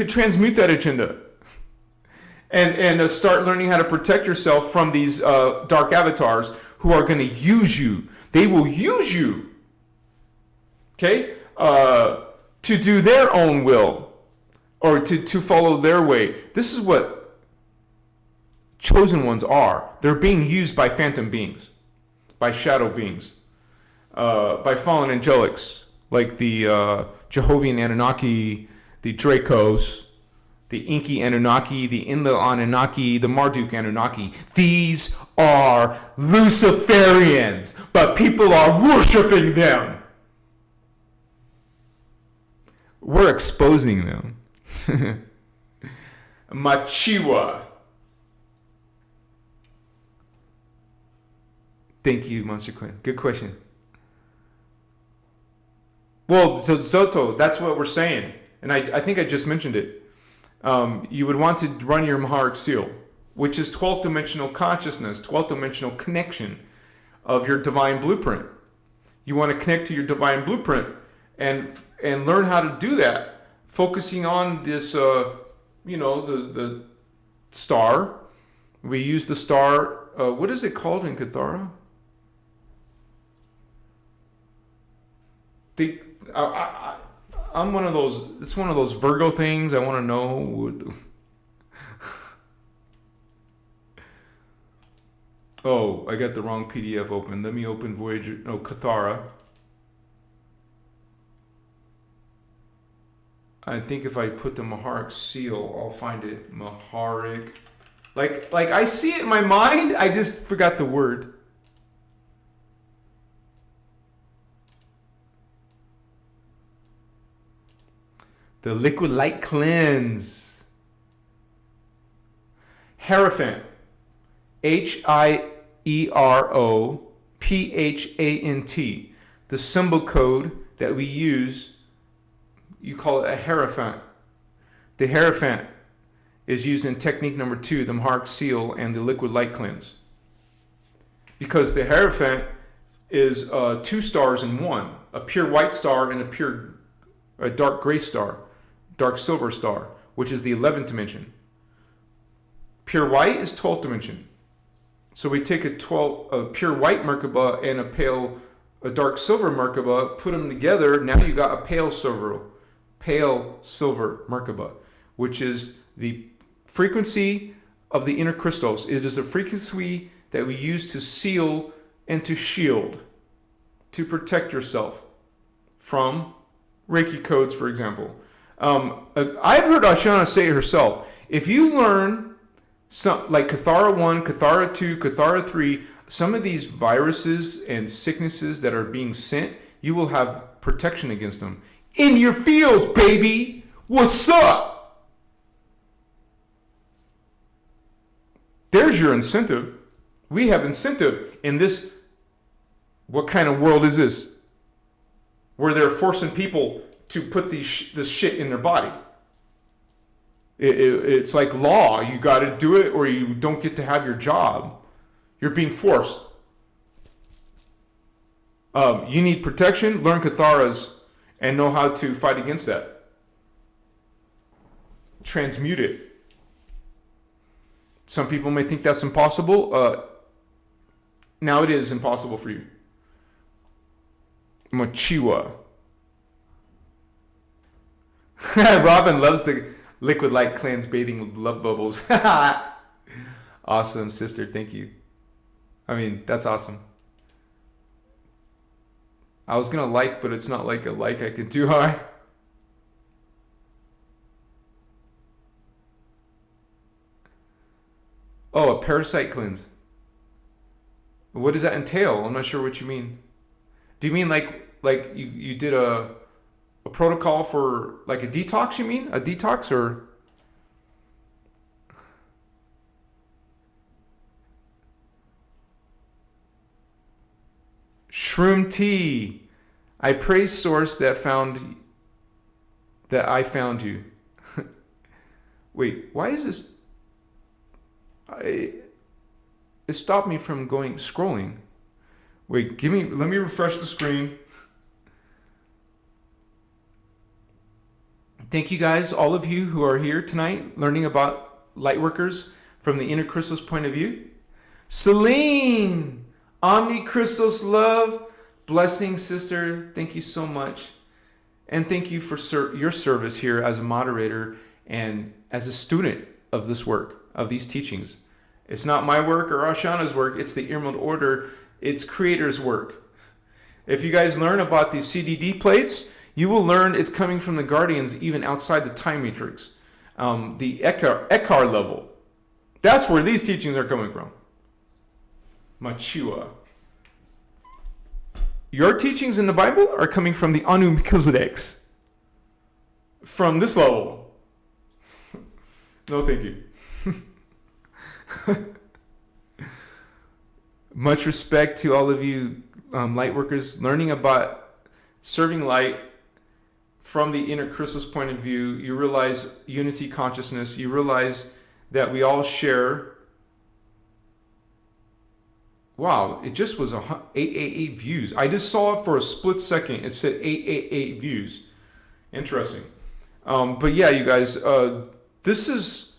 transmute that agenda and start learning how to protect yourself from these dark avatars who are going to use you. They will use you, okay, to do their own will or to follow their way. This is what chosen ones are. They're being used by phantom beings, by shadow beings, by fallen angelics, like the Jehovian Anunnaki, the Dracos, the Inky Anunnaki, the Enlil Anunnaki, the Marduk Anunnaki. These are Luciferians, but people are worshiping them. We're exposing them. Machiwa. Thank you, Monster Queen. Good question. Well, so Zoto, that's what we're saying. And I think I just mentioned it. You would want to run your Maharic seal, which is 12th dimensional consciousness, 12th dimensional connection of your divine blueprint. You want to connect to your divine blueprint and learn how to do that, focusing on this, the star. We use the star. What is it called in Kathara? I'm one of those. It's one of those Virgo things. I want to know. Oh, I got the wrong PDF open. Let me open Voyager. No, Kathara. I think if I put the Maharic seal, I'll find it. Maharic. Like I see it in my mind. I just forgot the word. The liquid light cleanse. Hierophant. Hierophant. The symbol code that we use, you call it a hierophant. The hierophant is used in technique number 2, the Maharic seal and the liquid light cleanse. Because the hierophant is 2 stars in one, a pure white star and a dark gray star, dark silver star, which is the 11th dimension. Pure white is 12th dimension. So we take a pure white Merkaba and a dark silver Merkaba, put them together. Now you got a pale silver Merkaba, which is the frequency of the innerchristos. It is a frequency that we use to seal and to shield, to protect yourself from Reiki codes, for example. I've heard Ashana say herself, if you learn some, like Kathara 1, Kathara 2, Kathara 3, some of these viruses and sicknesses that are being sent, you will have protection against them. In your fields, baby! What's up? There's your incentive. We have incentive in this. What kind of world is this? Where they're forcing people to put this shit in their body. It's like law. You got to do it or you don't get to have your job. You're being forced. You need protection. Learn Katharas and know how to fight against that. Transmute it. Some people may think that's impossible. Now it is impossible for you. Machiwa. Robin loves the liquid light cleanse bathing love bubbles. Awesome, sister. Thank you. I mean, that's awesome. I was going to like, but it's not like a like I can do, huh? Oh, a parasite cleanse. What does that entail? I'm not sure what you mean. Do you mean like you did a protocol for like a detox, you mean? A detox or? Shroom tea. I praise source that I found you. Wait, why is this? It stopped me from scrolling. Wait, let me refresh the screen. Thank you guys, all of you who are here tonight, learning about Lightworkers from the innerchristos point of view. Celine, omnichristos love, blessing, sister. Thank you so much. And thank you for your service here as a moderator and as a student of this work, of these teachings. It's not my work or Ashana's work. It's the Emerald Order. It's Creator's work. If you guys learn about these CDD plates, you will learn it's coming from the Guardians even outside the time matrix. The Eckhart level. That's where these teachings are coming from. Machiwa. Your teachings in the Bible are coming from the Anu Melchizedeks. From this level. No, thank you. Much respect to all of you light workers learning about serving light from the inner Christos point of view, you realize unity consciousness. You realize that we all share. Wow, it just was 888 views. I just saw it for a split second. It said 888 views. Interesting. But yeah, you guys, this is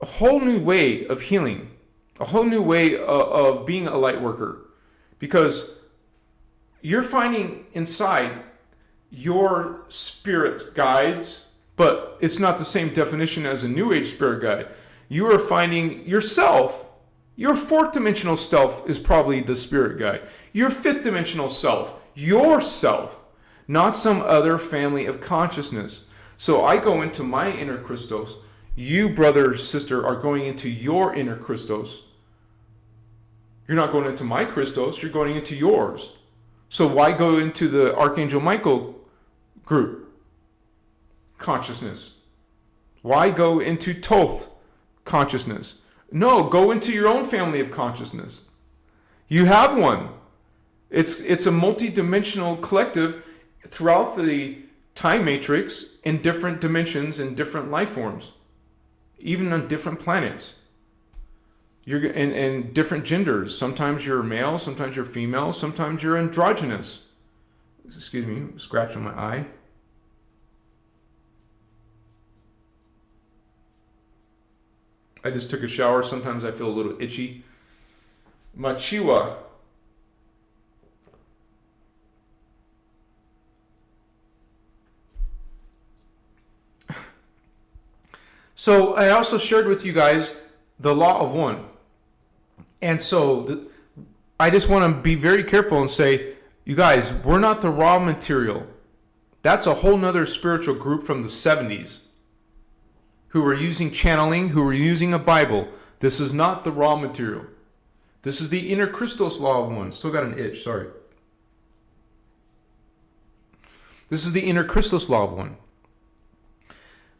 a whole new way of healing, a whole new way of being a light worker, because you're finding inside your spirit guides, but it's not the same definition as a New Age spirit guide. You are finding yourself. Your fourth dimensional self is probably the spirit guide. Your fifth dimensional self, yourself, not some other family of consciousness. So I go into my inner Christos. You, brother, sister, are going into your inner Christos. You're not going into my Christos, you're going into yours. So why go into the Archangel Michael group consciousness? Why go into Thoth consciousness? No, go into your own family of consciousness. You have one. It's a multi-dimensional collective throughout the time matrix in different dimensions and different life forms, even on different planets. You're in different genders. Sometimes you're male, sometimes you're female, sometimes you're androgynous. Excuse me, scratching my eye. I just took a shower. Sometimes I feel a little itchy. Machiwa. So I also shared with you guys the law of one. And so I just want to be very careful and say, you guys, we're not the raw material. That's a whole nother spiritual group from the 70s who were using channeling, who were using a Bible. This is not the raw material. This is the inner Christos law of one. Still got an itch, sorry. This is the inner Christos law of one.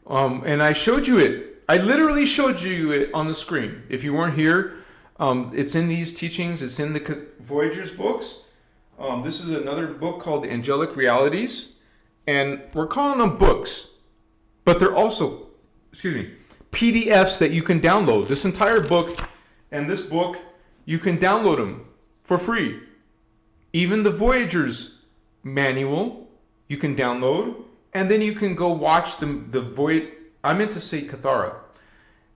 And I showed you it. I literally showed you it on the screen. If you weren't here, it's in these teachings. It's in the Voyager's books. This is another book called The Angelic Realities. And we're calling them books. But they're also, PDFs that you can download. This entire book and this book, you can download them for free. Even the Voyager's manual, you can download. And then you can go watch the Void. I meant to say Cathara.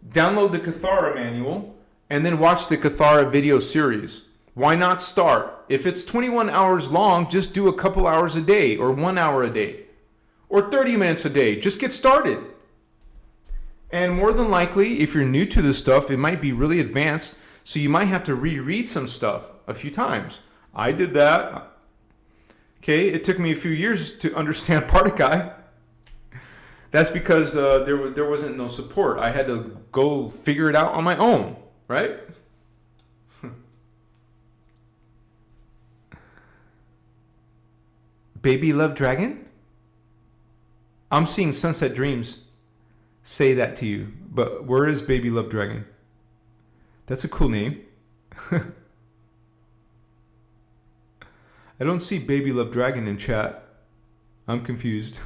Download the Cathara manual and then watch the Cathara video series. Why not start? If it's 21 hours long, just do a couple hours a day or 1 hour a day or 30 minutes a day. Just get started. And more than likely, if you're new to this stuff, it might be really advanced. So you might have to reread some stuff a few times. I did that. Okay, it took me a few years to understand Partikai. That's because there wasn't no support. I had to go figure it out on my own, right? Baby Love Dragon? I'm seeing Sunset Dreams say that to you. But where is Baby Love Dragon? That's a cool name. I don't see Baby Love Dragon in chat. I'm confused.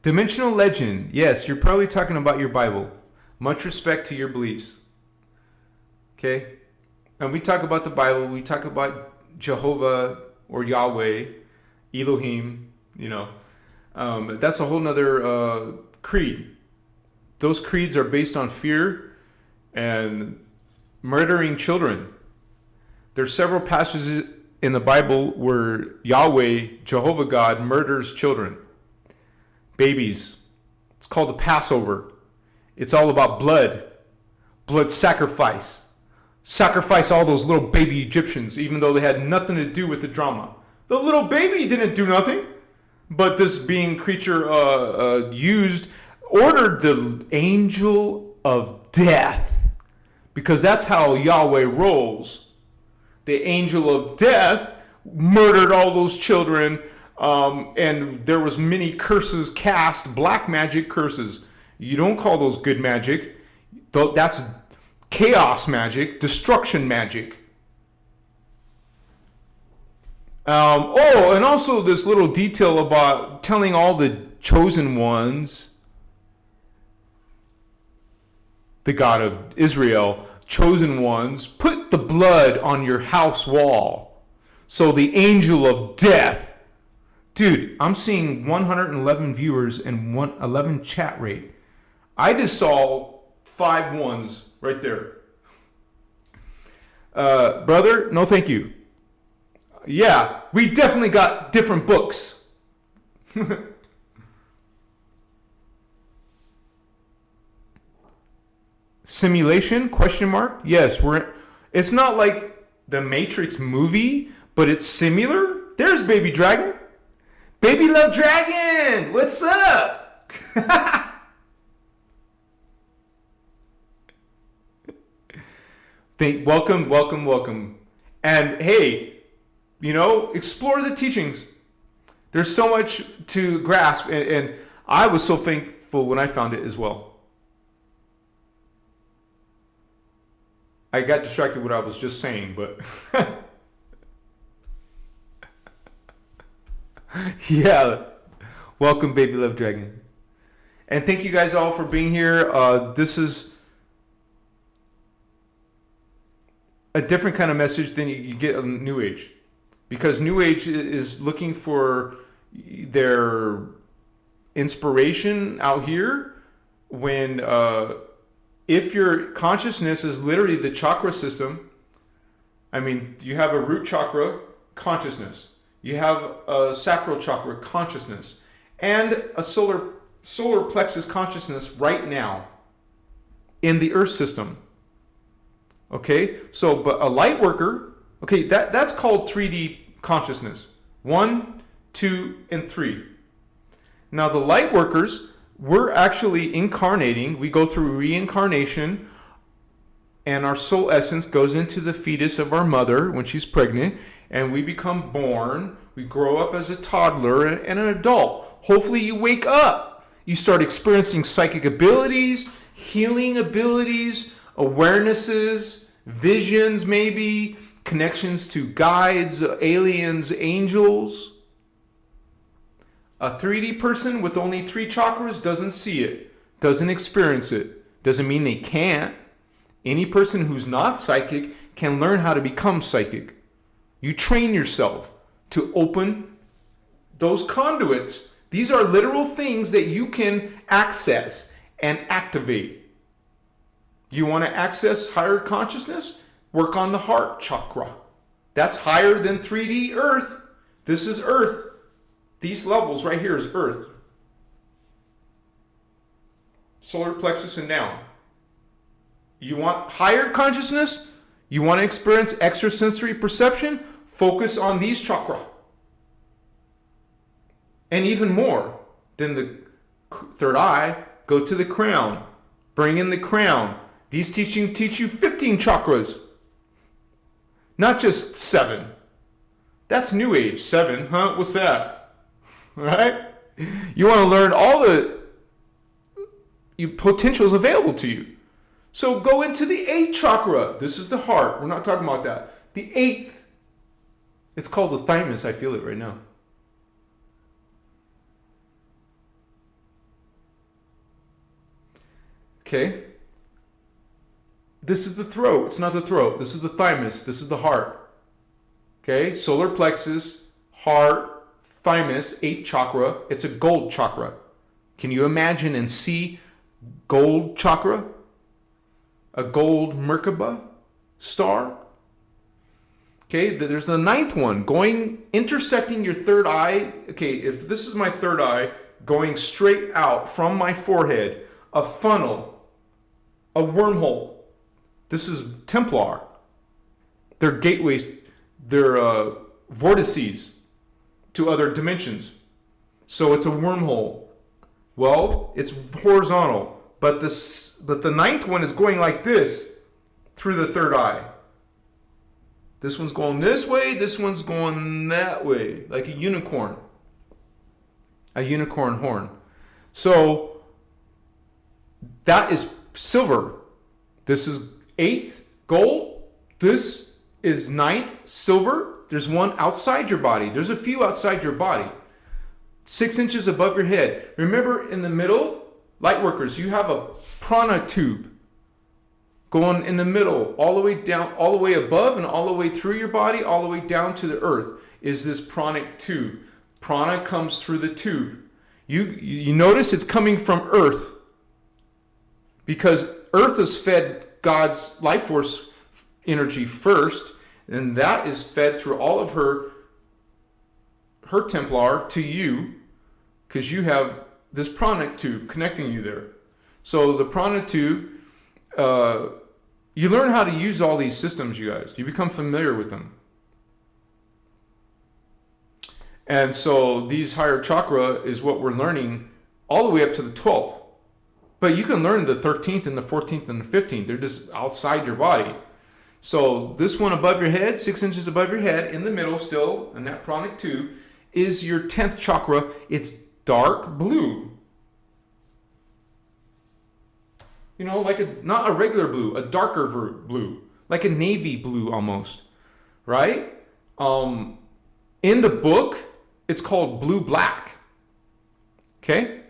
Dimensional Legend. Yes, you're probably talking about your Bible. Much respect to your beliefs. Okay? And we talk about the Bible. We talk about Jehovah or Yahweh, Elohim, that's a whole nother creed. Those creeds are based on fear and murdering children. There's several passages in the Bible where Yahweh, Jehovah God, murders children, babies. It's called the Passover. It's all about blood sacrifice. Sacrifice all those little baby Egyptians, even though they had nothing to do with the drama. The little baby didn't do nothing, but this being creature ordered the angel of death, because that's how Yahweh rolls. The angel of death murdered all those children, and there was many curses cast, black magic curses. You don't call those good magic. That's chaos magic, destruction magic. And also this little detail about telling all the chosen ones, the God of Israel, chosen ones, put the blood on your house wall. So the angel of death. Dude, I'm seeing 111 viewers and 11 chat rate. I just saw 5 ones right there. Brother, no thank you. Yeah, we definitely got different books. Simulation? Question mark? Yes, it's not like the Matrix movie, but it's similar. There's Baby Dragon. Baby Love Dragon! What's up? Welcome. And hey, explore the teachings. There's so much to grasp, and I was so thankful when I found it as well. I got distracted with what I was just saying, but yeah. Welcome, Baby Love Dragon. And thank you guys all for being here. This is a different kind of message than you get on New Age. Because New Age is looking for their inspiration out here when if your consciousness is literally the chakra system. I mean, you have a root chakra, consciousness. You have a sacral chakra, consciousness. And a solar plexus consciousness right now in the earth system. Okay? So, but a light worker, okay, that's called 3D consciousness. 1, 2, and 3. Now the light workers, we're actually incarnating. We go through reincarnation, and our soul essence goes into the fetus of our mother when she's pregnant, and we become born. We grow up as a toddler and an adult. Hopefully you wake up. You start experiencing psychic abilities, healing abilities, awarenesses, visions maybe, connections to guides, aliens, angels. A 3D person with only 3 chakras doesn't see it, doesn't experience it. Doesn't mean they can't. Any person who's not psychic can learn how to become psychic. You train yourself to open those conduits. These are literal things that you can access and activate. You want to access higher consciousness? Work on the heart chakra. That's higher than 3D Earth. This is Earth. These levels right here is Earth. Solar plexus and down. You want higher consciousness? You want to experience extrasensory perception? Focus on these chakra. And even more than the third eye, go to the crown. Bring in the crown. These teachings teach you 15 chakras. Not just 7. That's New Age. 7, huh? What's that? Right? You want to learn all the potentials available to you. So go into the 8th chakra. This is the heart. We're not talking about that. The 8th. It's called the thymus. I feel it right now. Okay. This is the throat. It's not the throat. This is the thymus. This is the heart. Okay. Solar plexus, heart, thymus, 8th chakra. It's a gold chakra. Can you imagine and see gold chakra? A gold Merkaba star. Okay, there's the 9th one, intersecting your third eye. Okay, if this is my third eye, going straight out from my forehead, a funnel, a wormhole. This is Templar. They're gateways, they're vortices to other dimensions. So it's a wormhole. Well, it's horizontal, but the 9th one is going like this through the third eye. This one's going this way, this one's going that way, like a unicorn horn. So that is silver. This is 8th gold. This is 9th silver. There's one outside your body. There's a few outside your body. 6 inches above your head. Remember, in the middle, Lightworkers, you have a prana tube going in the middle, all the way down, all the way above and all the way through your body, all the way down to the earth is this pranic tube. Prana comes through the tube. You notice it's coming from earth because earth is fed God's life force energy first, and that is fed through all of her Templar to you, because you have this pranic tube connecting you there. So the prana tube, you learn how to use all these systems, you guys. You become familiar with them. And so these higher chakra is what we're learning all the way up to the 12th. But you can learn the 13th and the 14th and the 15th. They're just outside your body. So this one above your head, 6 inches above your head, in the middle still, in that pranic tube, is your 10th chakra. It's dark blue. You know, like not a regular blue, a darker blue, like a navy blue almost, right? In the book, it's called blue-black. Okay?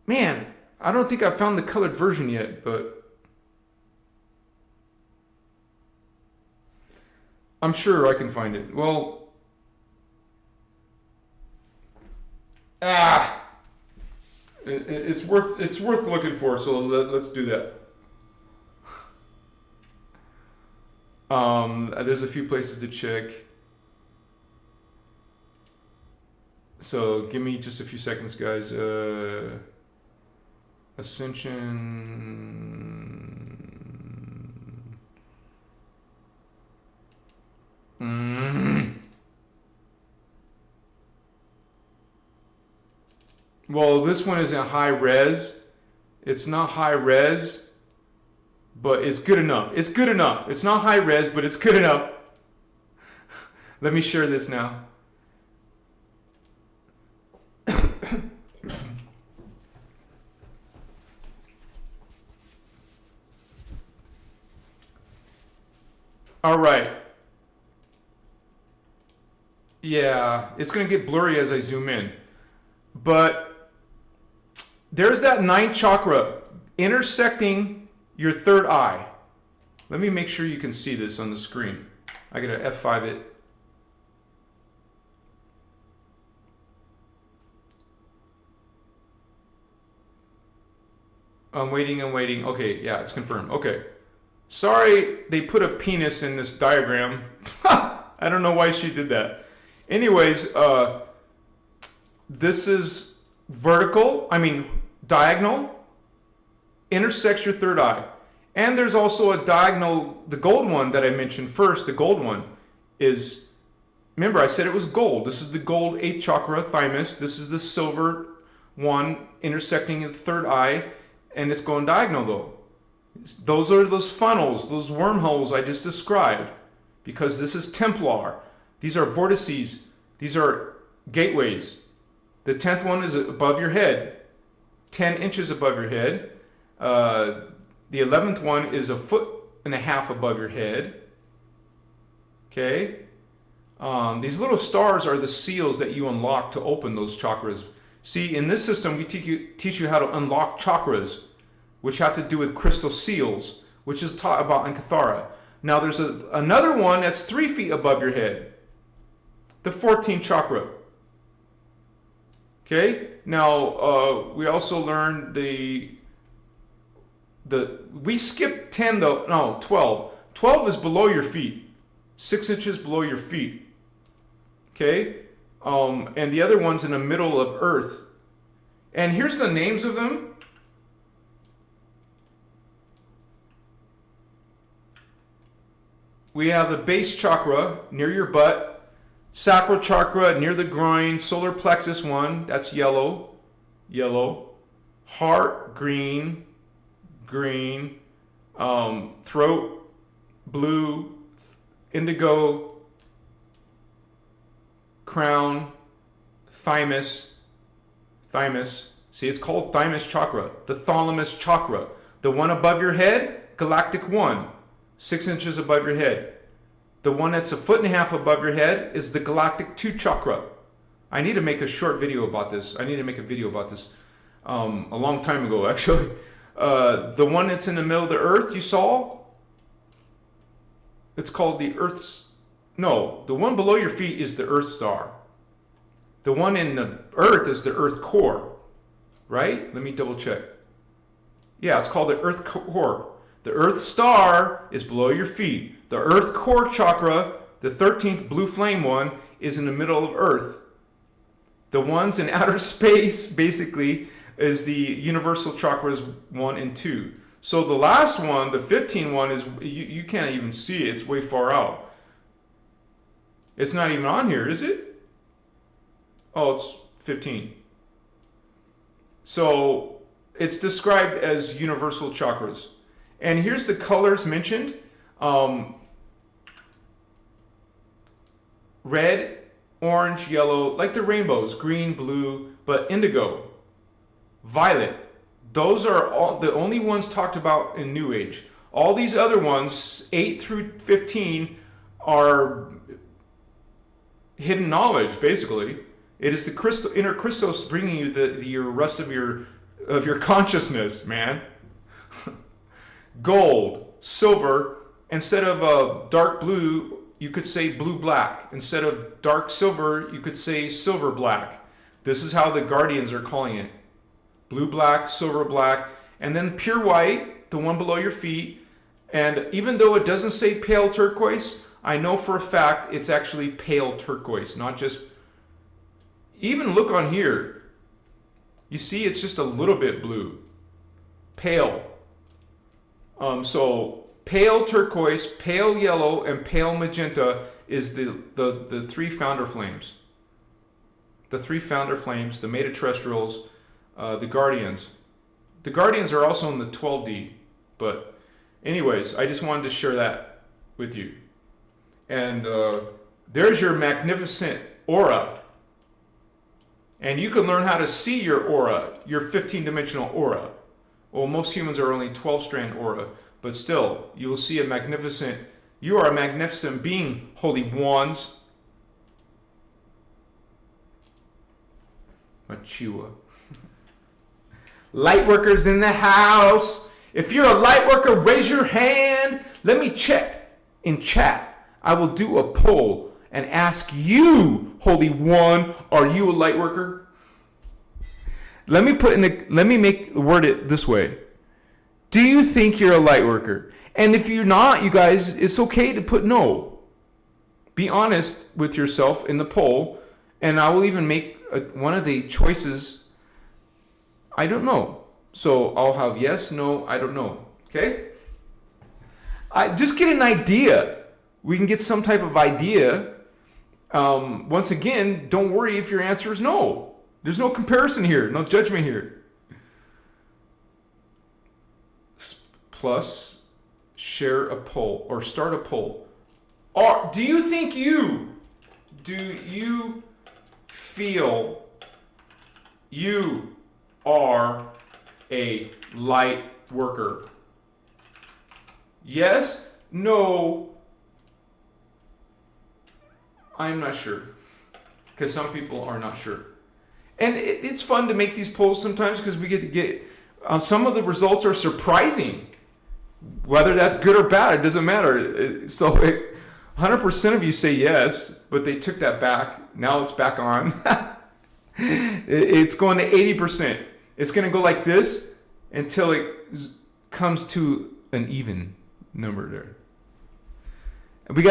Man, I don't think I found the colored version yet, but I'm sure I can find it. Well, it's worth looking for. So let's do that. There's a few places to check. So give me just a few seconds, guys. Ascension. Well, this one isn't high res. It's not high res, but it's good enough. It's good enough. It's not high res, but it's good enough. Let me share this now. All right. Yeah, it's going to get blurry as I zoom in. But there's that 9th chakra intersecting your third eye. Let me make sure you can see this on the screen. I got to F5 it. I'm waiting. Okay, yeah, it's confirmed. Okay. Sorry they put a penis in this diagram. I don't know why she did that. Anyways, this is diagonal, intersects your third eye. And there's also a diagonal, the gold one that I mentioned first, the gold one is, remember I said it was gold. This is the gold 8th chakra, thymus. This is the silver one intersecting the third eye, and it's going diagonal though. Those are those funnels, those wormholes I just described, because this is Templar. These are vortices. These are gateways. The 10th one is above your head, 10 inches above your head. The 11th one is 1.5 feet above your head. Okay? These little stars are the seals that you unlock to open those chakras. See, in this system, we teach you how to unlock chakras, which have to do with crystal seals, which is taught about in Kathara. Now there's another one that's 3 feet above your head, the 14th chakra. Okay, now we also learned we skipped 10 though, no, 12. 12 is below your feet, 6 inches below your feet. Okay, and the other one's in the middle of earth. And here's the names of them. We have the base chakra near your butt, sacral chakra near the groin, solar plexus one, that's yellow, heart, green, throat, blue, indigo, crown, thymus. See, it's called thymus chakra, the thalamus chakra. The one above your head, galactic one. 6 inches above your head. The one that's a foot and a half above your head is the galactic 2 chakra. I need to make a short video about this. I need to make a video about this a long time ago, actually. The one that's in the middle of the earth you saw, it's called the Earth's... No, the one below your feet is the Earth star. The one in the earth is the Earth core, right? Let me double check. Yeah, it's called the Earth core. The Earth star is below your feet. The Earth core chakra, the 13th blue flame one, is in the middle of Earth. The ones in outer space, basically, is the universal chakras 1 and 2. So the last one, the 15 one, is you can't even see it. It's way far out. It's not even on here, is it? Oh, it's 15. So it's described as universal chakras. And here's the colors mentioned. Red, orange, yellow, like the rainbows, green, blue, but indigo, violet. Those are all the only ones talked about in New Age. All these other ones, 8 through 15, are hidden knowledge, basically. It is the innerchristos bringing you the rest of your consciousness, man. Gold, silver, instead of dark blue, you could say blue-black. Instead of dark silver, you could say silver-black. This is how the guardians are calling it. Blue-black, silver-black, and then pure white, the one below your feet. And even though it doesn't say pale turquoise, I know for a fact it's actually pale turquoise, not just... Even look on here. You see it's just a little bit blue. Pale. So pale turquoise, pale yellow, and pale magenta is the 3 founder flames. The 3 founder flames, the metaterrestrials, the guardians. The guardians are also in the 12D. But anyways, I just wanted to share that with you. And there's your magnificent aura. And you can learn how to see your aura, your 15-dimensional aura. Well, most humans are only 12-strand aura, but still, you will see you are a magnificent being, holy wands. Machua. Lightworkers in the house. If you're a lightworker, raise your hand. Let me check in chat. I will do a poll and ask you, Holy One, are you a light worker? Let me word it this way. Do you think you're a light worker? And if you're not, you guys, it's okay to put no. Be honest with yourself in the poll, and I will even make one of the choices. I don't know. So I'll have yes, no, I don't know. Okay? Just get an idea. We can get some type of idea. Once again, don't worry if your answer is no. There's no comparison here, no judgment here. Plus, share a poll or start a poll. Or do you feel you are a light worker? Yes, no, I'm not sure, because some people are not sure. And it's fun to make these polls sometimes because we get to get, some of the results are surprising. Whether that's good or bad, it doesn't matter. So 100% of you say yes, but they took that back. Now it's back on. It's going to 80%. It's going to go like this until it comes to an even number there. We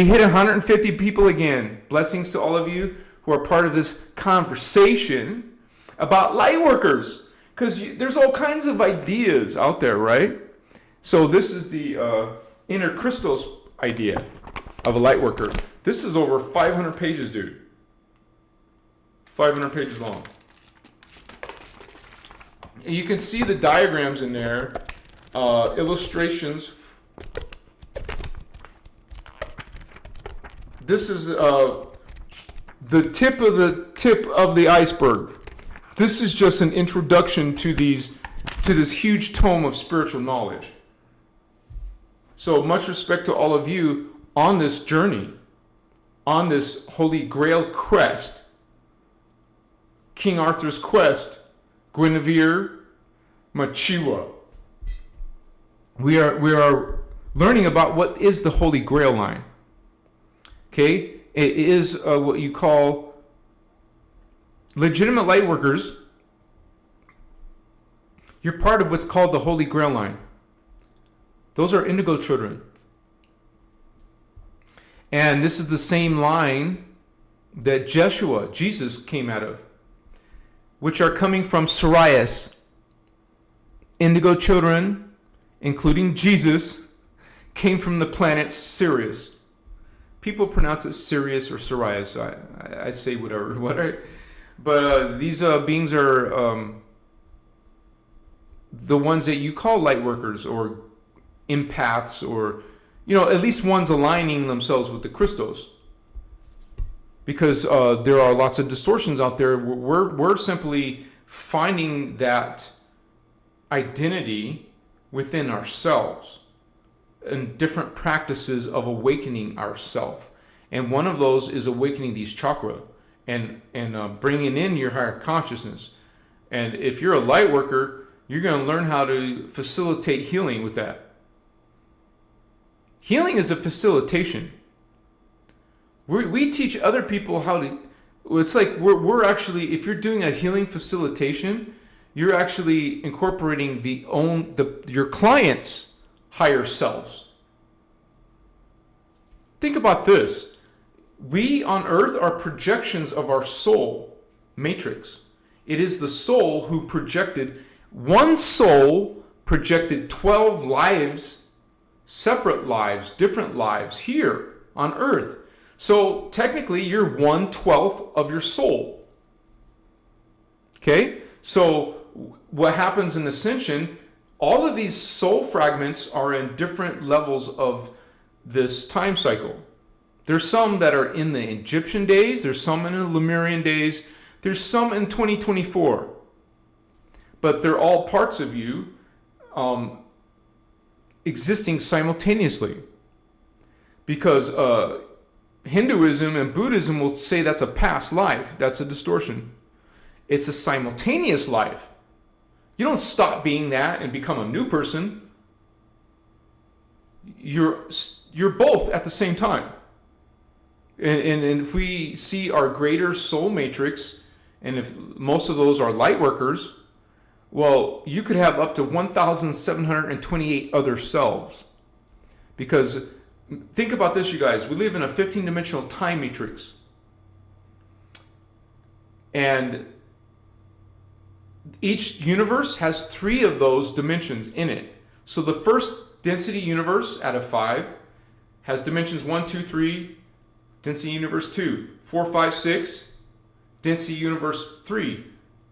hit 150 people again. Blessings to all of you who are part of this conversation about light workers, because there's all kinds of ideas out there, right? So this is the innerchristos idea of a light worker. This is over 500 pages, dude. 500 pages long. And you can see the diagrams in there, illustrations. This is the tip of the iceberg. This is just an introduction to this huge tome of spiritual knowledge. So much respect to all of you. on this journey, on this Holy Grail quest, King Arthur's quest, Guinevere, Machiwa. We are learning about what is the Holy Grail line. Okay, it is what you call legitimate light workers. You're part of what's called the Holy Grail line. Those are indigo children. And this is the same line that Jesus came out of, which are coming from Sirius. Indigo children, including Jesus, came from the planet Sirius. People pronounce it Sirius or Sirius. I say whatever. But these beings are the ones that you call light workers or empaths, or at least ones aligning themselves with the Christos. Because there are lots of distortions out there. We're simply finding that identity within ourselves and different practices of awakening ourselves. And one of those is awakening these chakra and bringing in your higher consciousness. And if you're a light worker, you're going to learn how to facilitate healing with that. Healing is a facilitation. We teach other people how to. It's like we're actually, if you're doing a healing facilitation, you're actually incorporating your client's higher selves. Think about this. We on earth are projections of our soul matrix. It is the soul who projected, one soul projected 12 lives, separate lives, different lives here on earth. So technically you're 1/12 of your soul. Okay? So what happens in ascension, all of these soul fragments are in different levels of this time cycle. There's some that are in the Egyptian days, there's some in the Lemurian days, there's some in 2024. But they're all parts of you existing simultaneously. Because Hinduism and Buddhism will say that's a past life, that's a distortion. It's a simultaneous life. You don't stop being that and become a new person. You're both at the same time. And if we see our greater soul matrix, and if most of those are light workers, well, you could have up to 1,728 other selves. Because think about this, you guys. We live in a 15-dimensional time matrix. And each universe has 3 of those dimensions in it. So the first density universe out of 5 has dimensions 1, 2, 3, density universe 2, 4, 5, 6, density universe 3,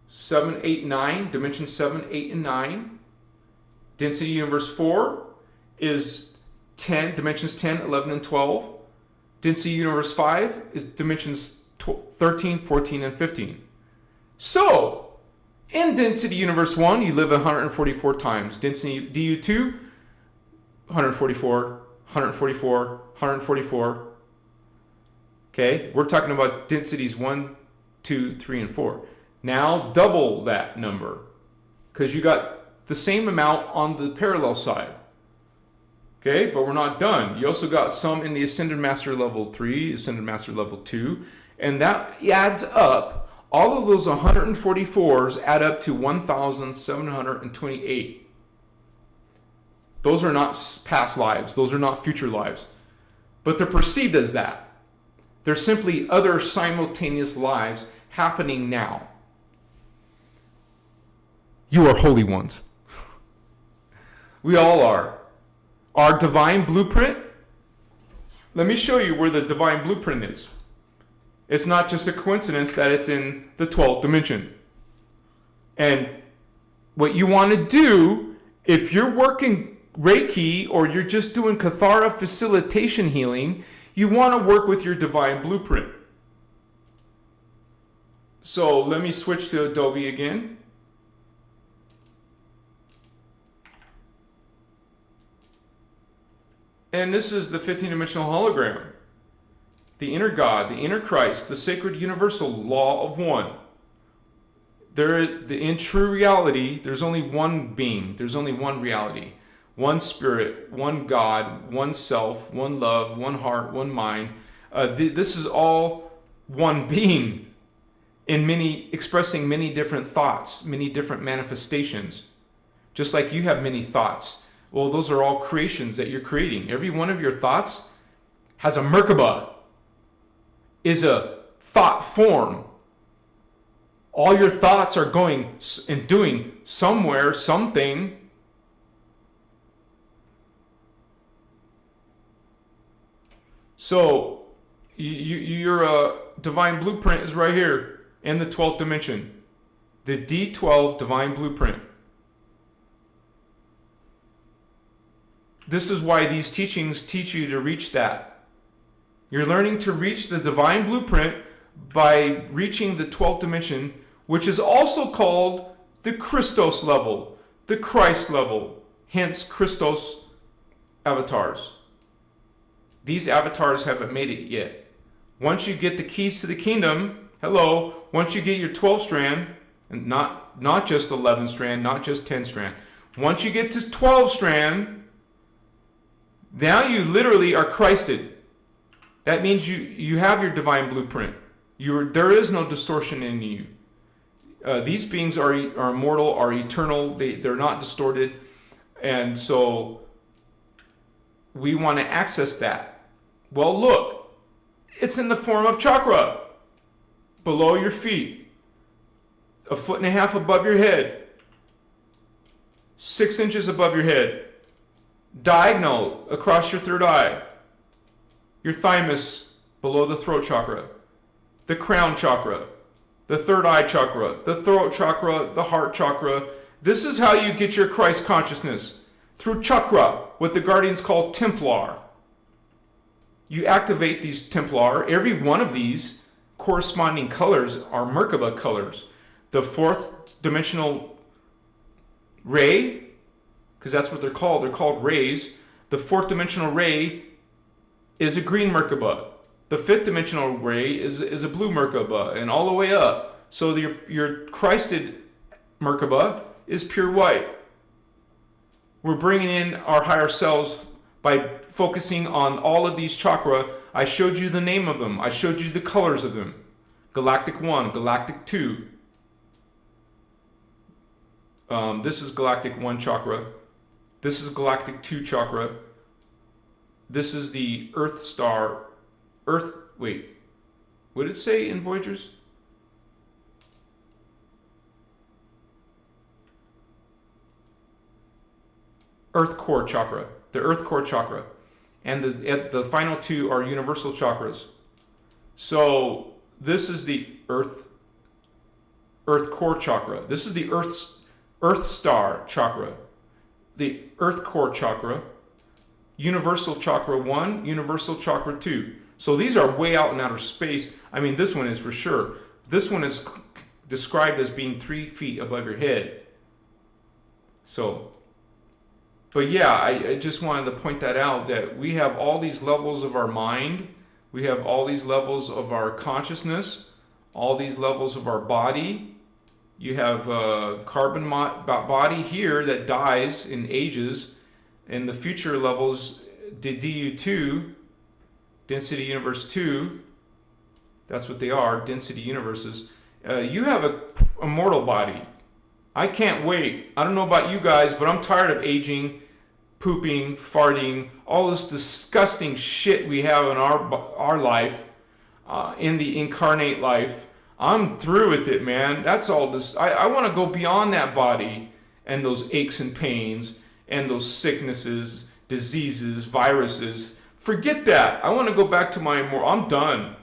7, 8, 9, dimensions 7, 8, and 9. Density universe 4 is 10, dimensions 10, 11, and 12. Density universe 5 is dimensions 13, 14, and 15. So, in density universe 1, you live 144 times. Density DU2, 144, 144, 144. Okay, we're talking about densities 1, 2, 3, and 4. Now double that number, because you got the same amount on the parallel side. Okay, but we're not done. You also got some in the Ascended Master Level 3, Ascended Master Level 2, and that adds up. All of those 144s add up to 1,728. Those are not past lives. Those are not future lives. But they're perceived as that. They're simply other simultaneous lives happening now. You are holy ones. We all are. Our divine blueprint, let me show you where the divine blueprint is. It's not just a coincidence that it's in the 12th dimension. And what you want to do, if you're working Reiki or you're just doing Kathara facilitation healing, you want to work with your divine blueprint. So let me switch to Adobe again. And this is the 15-dimensional hologram. The inner God, the inner Christ, the sacred universal law of one. In true reality, there's only one being. There's only one reality. One spirit, one God, one self, one love, one heart, one mind. This is all one being expressing many different thoughts, many different manifestations. Just like you have many thoughts. Well, those are all creations that you're creating. Every one of your thoughts has a Merkaba, is a thought form. All your thoughts are going and doing somewhere, something. So your divine blueprint is right here in the 12th dimension. The D12 divine blueprint. This is why these teachings teach you to reach that. You're learning to reach the divine blueprint by reaching the 12th dimension, which is also called the Christos level, the Christ level, hence Christos avatars. These avatars haven't made it yet. Once you get the keys to the kingdom, once you get your 12 strand, and not just 11 strand, not just 10 strand, once you get to 12 strand, now you literally are Christed. That means you have your divine blueprint. There is no distortion in you. These beings are immortal, are eternal. They're not distorted. And so we want to access that. Well, look. It's in the form of chakra. Below your feet. 1.5 feet above your head. 6 inches above your head. Diagonal across your third eye. Your thymus below the throat chakra. The crown chakra. The third eye chakra. The throat chakra. The heart chakra. This is how you get your Christ consciousness. Through chakra, what the guardians call Templar. You activate these Templar. Every one of these corresponding colors are Merkaba colors. The 4th dimensional ray, because that's what they're called. They're called rays. The 4th dimensional ray is a green Merkaba. The 5th dimensional ray is a blue Merkaba, and all the way up. So your Christed Merkaba is pure white. We're bringing in our higher selves by focusing on all of these chakra. I showed you the name of them. I showed you the colors of them. Galactic 1, Galactic 2. This is Galactic 1 chakra. This is Galactic 2 chakra. This is the Earth star. Wait. What did it say in Voyagers? Earth core chakra. The Earth core chakra. And the final two are universal chakras. So this is the Earth core chakra. This is the Earth star chakra. The Earth core chakra, universal chakra 1, universal chakra 2. So these are way out in outer space. I mean, this one is for sure. This one is described as being 3 feet above your head. So, but yeah, I just wanted to point that out, that we have all these levels of our mind. We have all these levels of our consciousness, all these levels of our body. You have a carbon body here that dies and ages. In the future levels, DU2, density universe 2, that's what they are, density universes. You have a mortal body. I can't wait. I don't know about you guys, but I'm tired of aging, pooping, farting, all this disgusting shit we have in our life, in the incarnate life. I'm through with it, man. That's all this. I want to go beyond that body and those aches and pains and those sicknesses, diseases, viruses. Forget that. I want to go back to I'm done.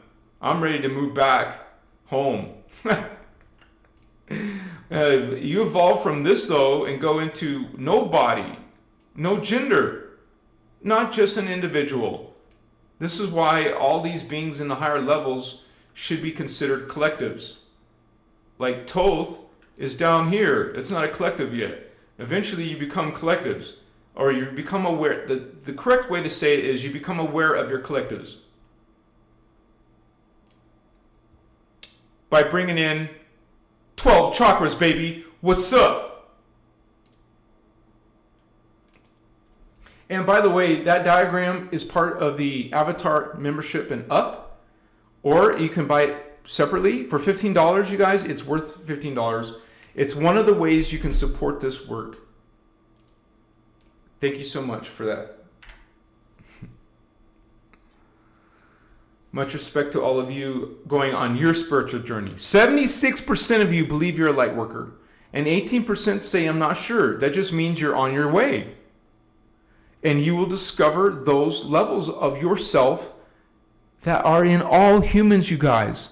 I'm ready to move back home. You evolve from this, though, and go into no body, no gender, not just an individual. This is why all these beings in the higher levels should be considered collectives. Like Thoth is down here. It's not a collective yet. Eventually you become collectives. or you become aware. The correct way to say it is you become aware of your collectives by bringing in 12 chakras, baby. What's up? And by the way, that diagram is part of the Avatar membership and up, or you can buy it separately for $15, you guys. It's worth $15. It's one of the ways you can support this work. Thank you so much for that. Much respect to all of you going on your spiritual journey. 76% of you believe you're a light worker, and 18% say, I'm not sure. That just means you're on your way. And you will discover those levels of yourself that are in all humans, you guys.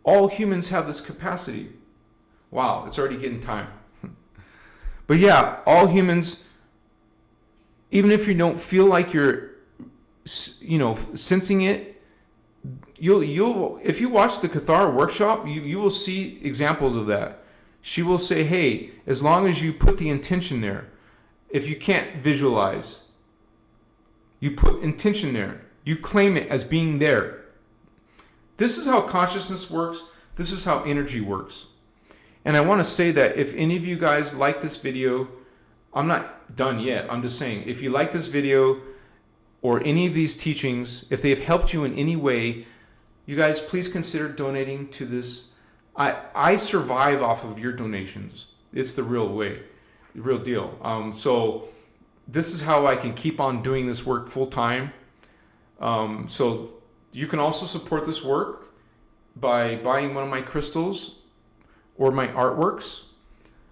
All humans have this capacity. Wow, it's already getting time. But yeah, all humans, even if you don't feel like you're, sensing it, you'll if you watch the Cathar workshop, you will see examples of that. She will say, hey, as long as you put the intention there, if you can't visualize, you put intention there. You claim it as being there. This is how consciousness works. This is how energy works. And I want to say that if any of you guys like this video, I'm not done yet. I'm just saying, if you like this video or any of these teachings, if they have helped you in any way, you guys please consider donating to this. I survive off of your donations. It's the real way, the real deal. So this is how I can keep on doing this work full time. So you can also support this work by buying one of my crystals or my artworks.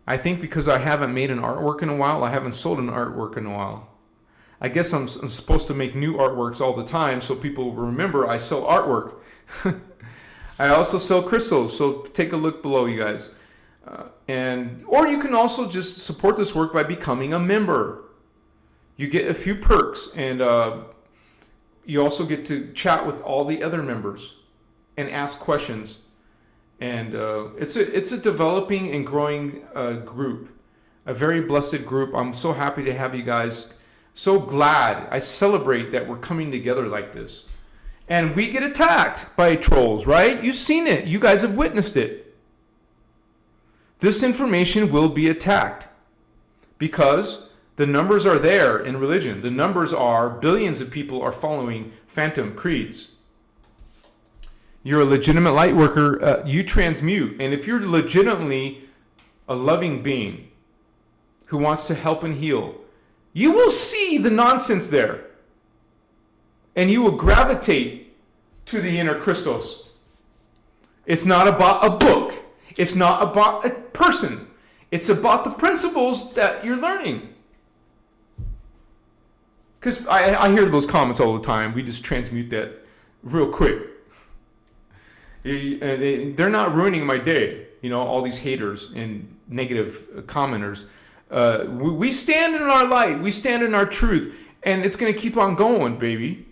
I think because I haven't made an artwork in a while, I haven't sold an artwork in a while. I guess I'm supposed to make new artworks all the time so people remember I sell artwork. I also sell crystals, so take a look below, you guys. Or you can also just support this work by becoming a member. You get a few perks, and you also get to chat with all the other members and ask questions. And it's a developing and growing group, a very blessed group. I'm so happy to have you guys. So glad. I celebrate that we're coming together like this. And we get attacked by trolls, right? You've seen it. You guys have witnessed it. This information will be attacked because the numbers are there in religion. The numbers are billions of people are following phantom creeds. You're a legitimate light worker. You transmute. And if you're legitimately a loving being who wants to help and heal, you will see the nonsense there. And you will gravitate to the innerchristos. It's not about a book. It's not about a person. It's about the principles that you're learning. Because I hear those comments all the time. We just transmute that real quick. They're not ruining my day. All these haters and negative commenters. We stand in our light. We stand in our truth. And it's going to keep on going, baby.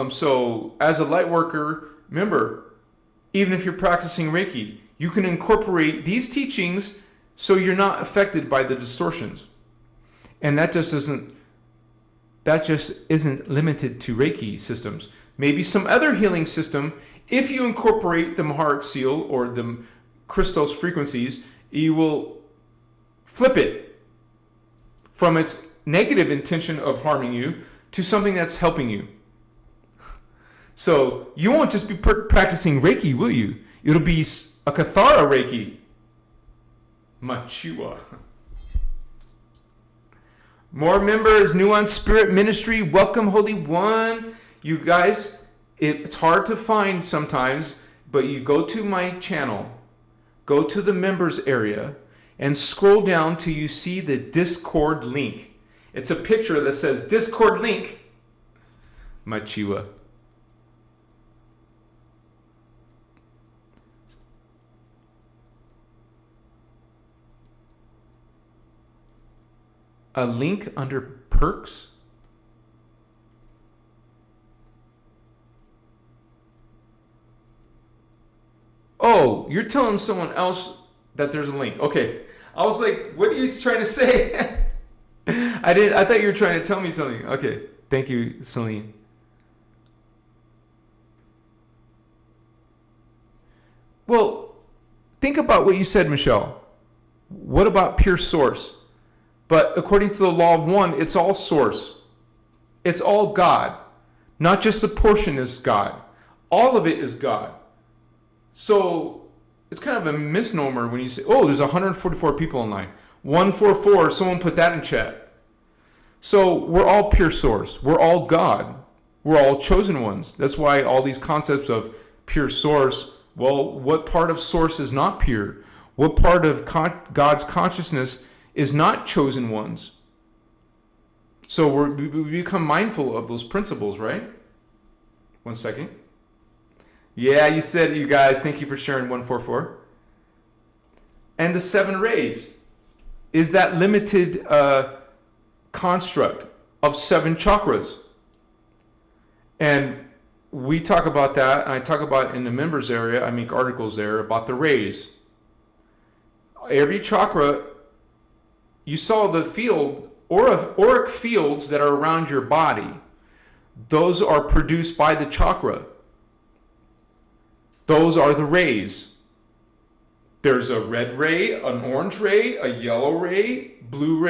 So as a light worker, remember, even if you're practicing Reiki, you can incorporate these teachings so you're not affected by the distortions. And that just isn't limited to Reiki systems. Maybe some other healing system, if you incorporate the Maharic seal or the Christos frequencies, you will flip it from its negative intention of harming you to something that's helping you. So you won't just be practicing Reiki, will you? It'll be a Cathara Reiki. Machiwa. More members, Nuance Spirit Ministry. Welcome, Holy One. You guys, it's hard to find sometimes, but you go to my channel, go to the members area, and scroll down till you see the Discord link. It's a picture that says Discord link. Machiwa. A link under perks? Oh, you're telling someone else that there's a link. Okay. I was like, what are you trying to say? I thought you were trying to tell me something. Okay. Thank you, Celine. Well, think about what you said, Michelle. What about pure source? But according to the law of one, it's all source. It's all God. Not just a portion is God. All of it is God. So it's kind of a misnomer when you say, oh, there's 144 people online. 144, someone put that in chat. So we're all pure source. We're all God. We're all chosen ones. That's why all these concepts of pure source, well, what part of source is not pure? What part of God's consciousness is not chosen ones? So we become mindful of those principles, right? 1 second. Yeah, you said it, you guys. Thank you for sharing 144. And the 7 rays is that limited construct of 7 chakras. And we talk about that, and I talk about in the members area, I make articles there about the rays. Every chakra, you saw the field, auric fields that are around your body. Those are produced by the chakra. Those are the rays. There's a red ray, an orange ray, a yellow ray, green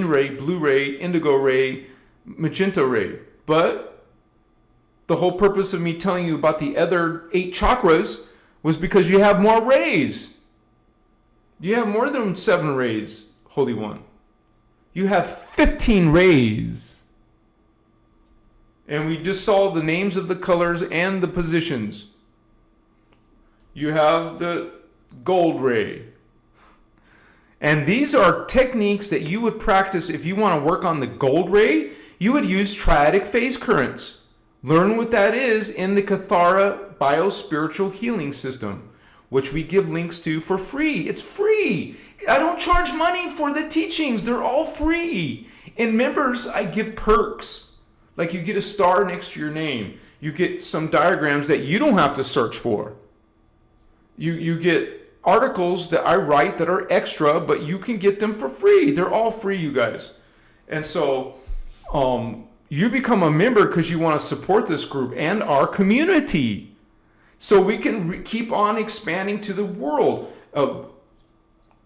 ray, blue ray, indigo ray, magenta ray. But the whole purpose of me telling you about the other 8 chakras was because you have more rays. You have more than 7 rays, Holy One. You have 15 rays. And we just saw the names of the colors and the positions. You have the gold ray. And these are techniques that you would practice if you want to work on the gold ray. You would use triadic phase currents. Learn what that is in the Kathara Biospiritual Healing System, which we give links to for free. It's free. I don't charge money for the teachings. They're all free. In members, I give perks. Like you get a star next to your name. You get some diagrams that you don't have to search for. You get articles that I write that are extra, but you can get them for free. They're all free, you guys. And so you become a member because you want to support this group and our community. So we can keep on expanding to the world.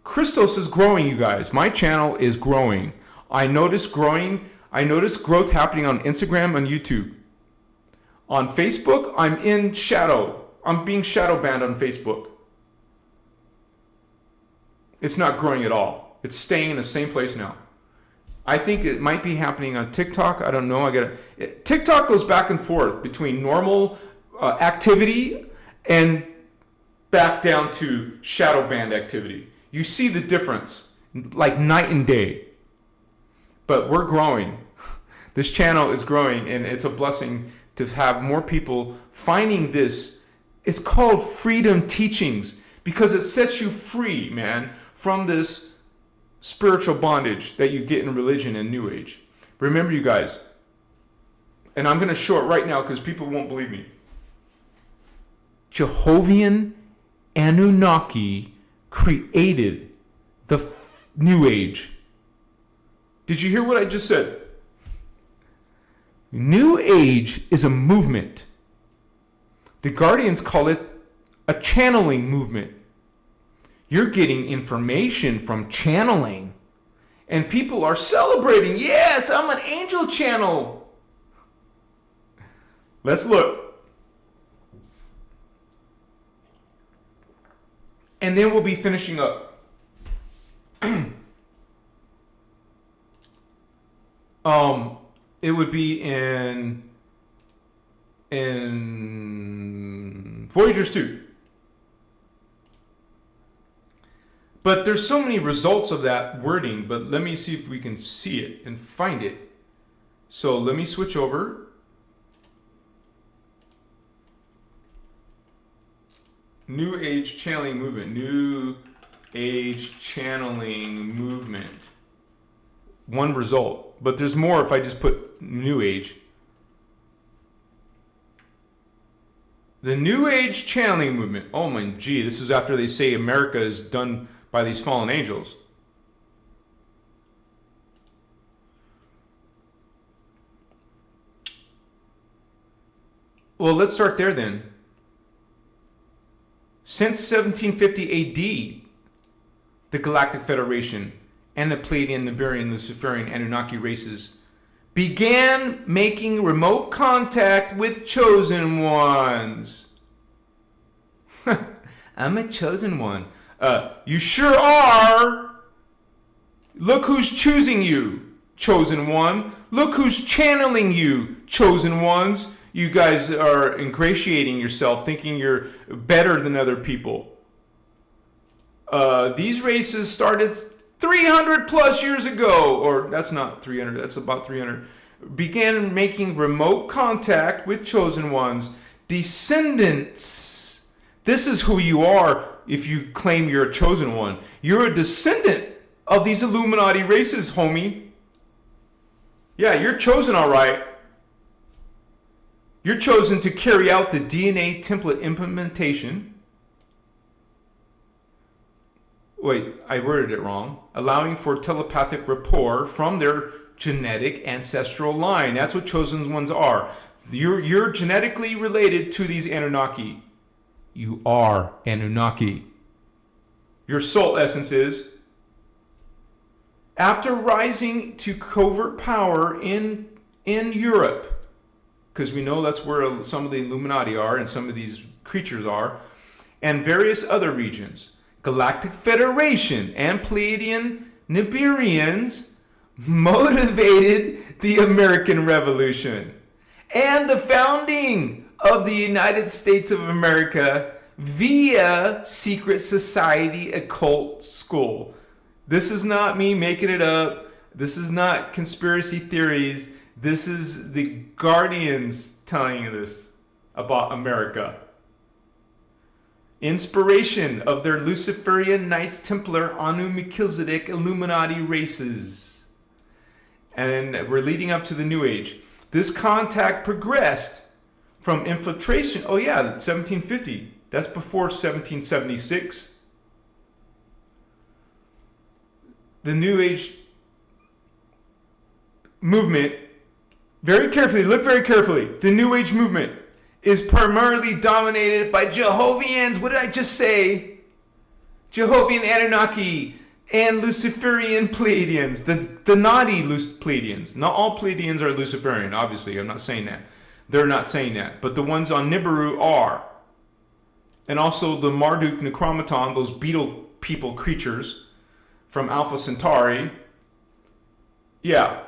Christos is growing, you guys. My channel is growing. I notice growth happening on Instagram and YouTube. On Facebook, I'm in shadow. I'm being shadow banned on Facebook. It's not growing at all. It's staying in the same place now. I think it might be happening on TikTok. I don't know. TikTok goes back and forth between normal activity and back down to shadow banned activity. You see the difference, like night and day. But we're growing. This channel is growing, and it's a blessing to have more people finding this. It's called freedom teachings because it sets you free, man, from this spiritual bondage that you get in religion and New Age. Remember, you guys, and I'm going to show it right now because people won't believe me. Jehovian Anunnaki created the New Age. Did you hear what I just said? New Age is a movement. The Guardians call it a channeling movement. You're getting information from channeling. And people are celebrating. Yes, I'm an angel channel. Let's look. And then we'll be finishing up. It would be in Voyagers 2. But there's so many results of that wording, but let me see if we can see it and find it. So let me switch over. New Age channeling movement. New Age channeling movement. One result. But there's more if I just put New Age. The New Age channeling movement. Oh my gee, this is after they say America is done by these fallen angels. Well, let's start there then. Since 1750 AD, the Galactic Federation and the Pleiadian, Nibirian, Luciferian, Anunnaki races began making remote contact with chosen ones. I'm a chosen one. You sure are. Look who's choosing you, chosen one. Look who's channeling you, chosen ones. You guys are ingratiating yourself, thinking you're better than other people. These races started 300 plus years ago, or that's not 300, that's about 300. Began making remote contact with chosen ones, descendants. This is who you are if you claim you're a chosen one. You're a descendant of these Illuminati races, homie. Yeah, you're chosen, all right. You're chosen to carry out the DNA template implementation. Wait, I worded it wrong. Allowing for telepathic rapport from their genetic ancestral line. That's what chosen ones are. You're genetically related to these Anunnaki. You are Anunnaki. Your soul essence is. After rising to covert power in Europe, because we know that's where some of the Illuminati are and some of these creatures are, and various other regions, Galactic Federation and Pleiadian Nibirians motivated the American Revolution and the founding of the United States of America via secret society occult school. This is not me making it up. This is not conspiracy theories. This is the Guardians telling you this about America. Inspiration of their Luciferian Knights Templar Anu Melchizedek Illuminati races. And we're leading up to the New Age. This contact progressed from infiltration. Oh yeah, 1750. That's before 1776. The New Age movement, very carefully, look very carefully. The New Age movement is primarily dominated by Jehovians. What did I just say? Jehovian Anunnaki and Luciferian Pleiadians. The naughty Pleiadians. Not all Pleiadians are Luciferian, obviously. I'm not saying that. They're not saying that. But the ones on Nibiru are. And also the Marduk Necromaton, those beetle people creatures from Alpha Centauri. Yeah.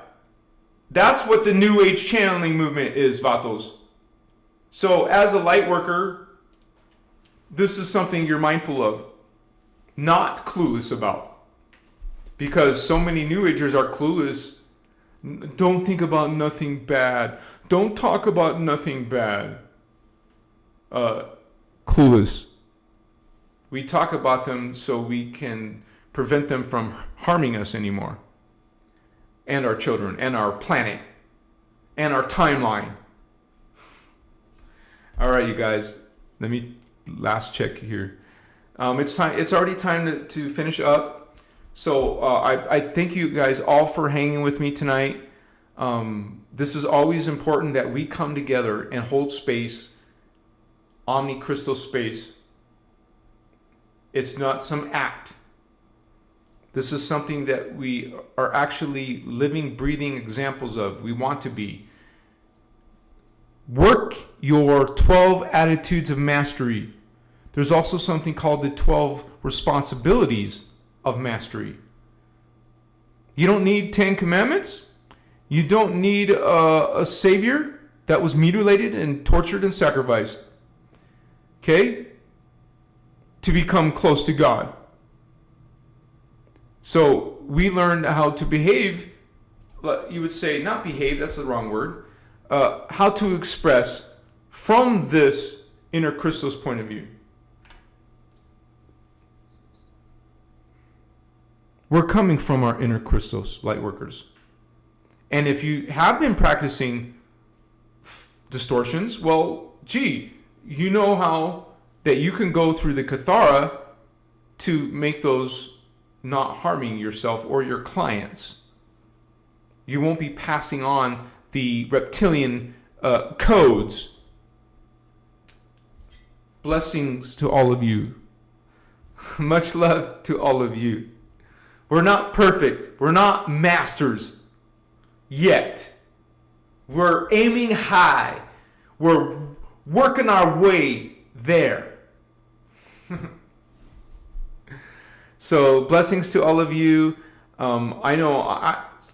That's what the New Age channeling movement is, Vatos. So as a light worker, this is something you're mindful of, not clueless about. Because so many New Agers are clueless. Don't think about nothing bad. Don't talk about nothing bad. Clueless. We talk about them so we can prevent them from harming us anymore. And our children, and our planet, and our timeline. All right, you guys. Let me last check here. It's time. It's already time to finish up. So I thank you guys all for hanging with me tonight. This is always important that we come together and hold space, omni-crystal space. It's not some act. This is something that we are actually living, breathing examples of. We want to be. Work your 12 attitudes of mastery. There's also something called the 12 responsibilities of mastery. You don't need 10 commandments. You don't need a savior that was mutilated and tortured and sacrificed. Okay? To become close to God. So we learned how to behave. You would say, not behave, that's the wrong word. How to express from this inner Christos point of view. We're coming from our inner Christos, Lightworkers. And if you have been practicing distortions, well, gee, you know how that you can go through the Kathara to make those not harming yourself or your clients. You won't be passing on the reptilian codes Blessings to all of you. Much love to all of you. We're not perfect. We're not masters yet. We're aiming high. We're working our way there. So blessings to all of you. I know,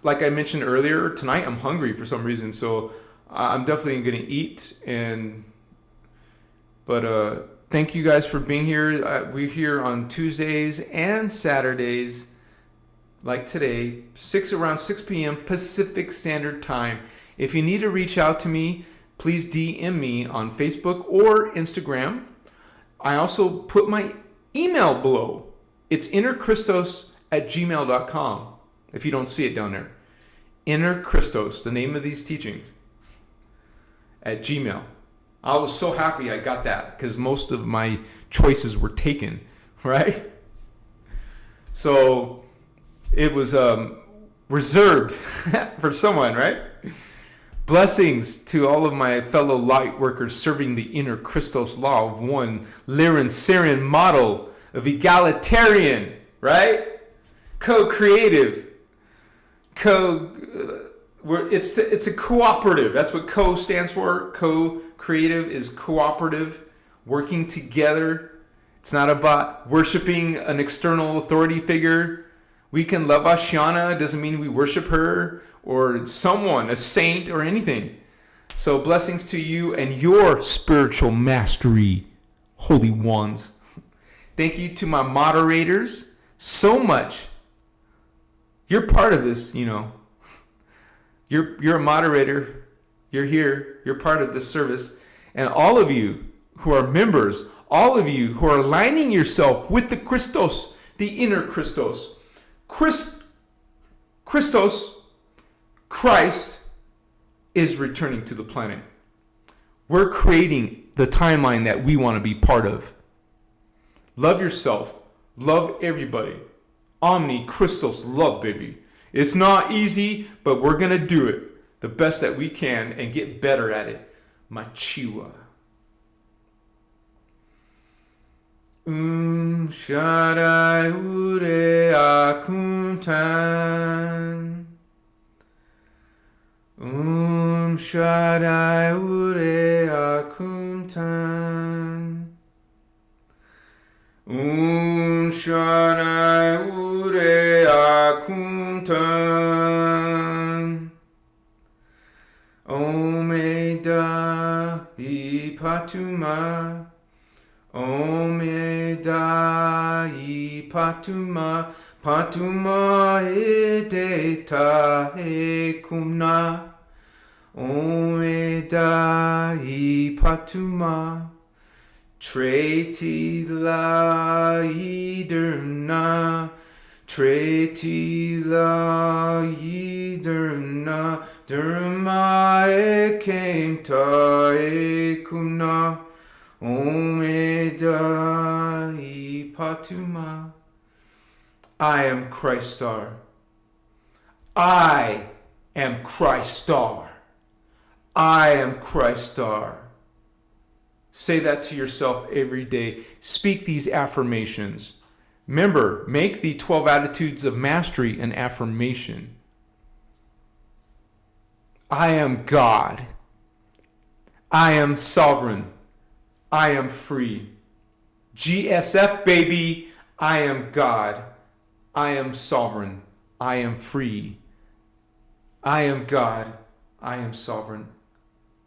like I mentioned earlier, tonight I'm hungry for some reason. So I'm definitely going to eat. But thank you guys for being here. We're here on Tuesdays and Saturdays, like today, around 6 p.m. Pacific Standard Time. If you need to reach out to me, please DM me on Facebook or Instagram. I also put my email below. It's innerchristos@gmail.com. If you don't see it down there. Innerchristos, the name of these teachings, at Gmail. I was so happy I got that because most of my choices were taken, right? So it was reserved for someone, right? Blessings to all of my fellow light workers serving the inner Christos law of one Lyran Sarin model of egalitarian, right? Co-creative. It's a cooperative. That's what co stands for. Co-creative is cooperative, working together. It's not about worshiping an external authority figure. We can love Ashana. It doesn't mean we worship her or someone, a saint or anything. So blessings to you and your spiritual mastery, holy ones. Thank you to my moderators so much. You're part of this, you know. You're a moderator. You're here. You're part of this service. And all of you who are members, all of you who are aligning yourself with the Christos, the inner Christos. Christos, Christ, is returning to the planet. We're creating the timeline that we want to be part of. Love yourself. Love everybody. Omni Christos love, baby. It's not easy, but we're going to do it the best that we can and get better at it. Machiwa. Shaddai Ure Akuntan. Shaddai Ure Akuntan. Shaddai Ure Akuntan. Omeda Ipatuma. Omeda Ipatuma. Patuma Edeta Ekumna. Omeda Ipatuma. Treti la iderna, treti la iderna, derma ekemta ekuna, omeda ipatuma. I am Christar. I am Christar. I am Christar. Say that to yourself every day. Speak these affirmations. Remember, make the 12 attitudes of mastery an affirmation. I am God. I am sovereign. I am free. GSF, baby. I am God. I am sovereign. I am free. I am God. I am sovereign.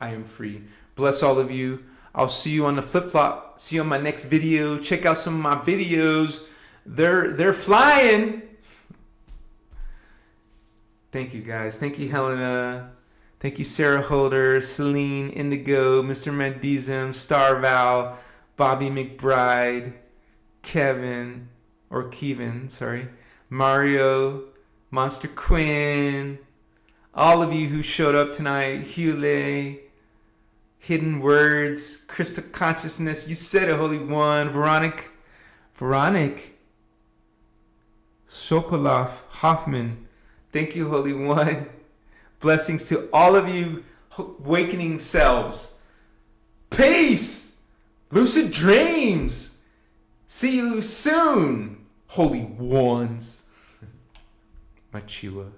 I am free. Bless all of you. I'll see you on the flip-flop. See you on my next video. Check out some of my videos. They're flying. Thank you, guys. Thank you, Helena. Thank you, Sarah Holder, Celine, Indigo, Mr. Mandizem, Starval, Bobby McBride, Kevin, Mario, Monster Quinn, all of you who showed up tonight, Hule, Hidden Words, Crystal Consciousness, you said it, Holy One, Veronic, Sokolov, Hoffman, thank you, Holy One. Blessings to all of you awakening selves. Peace! Lucid dreams. See you soon, holy ones. My Chiwa.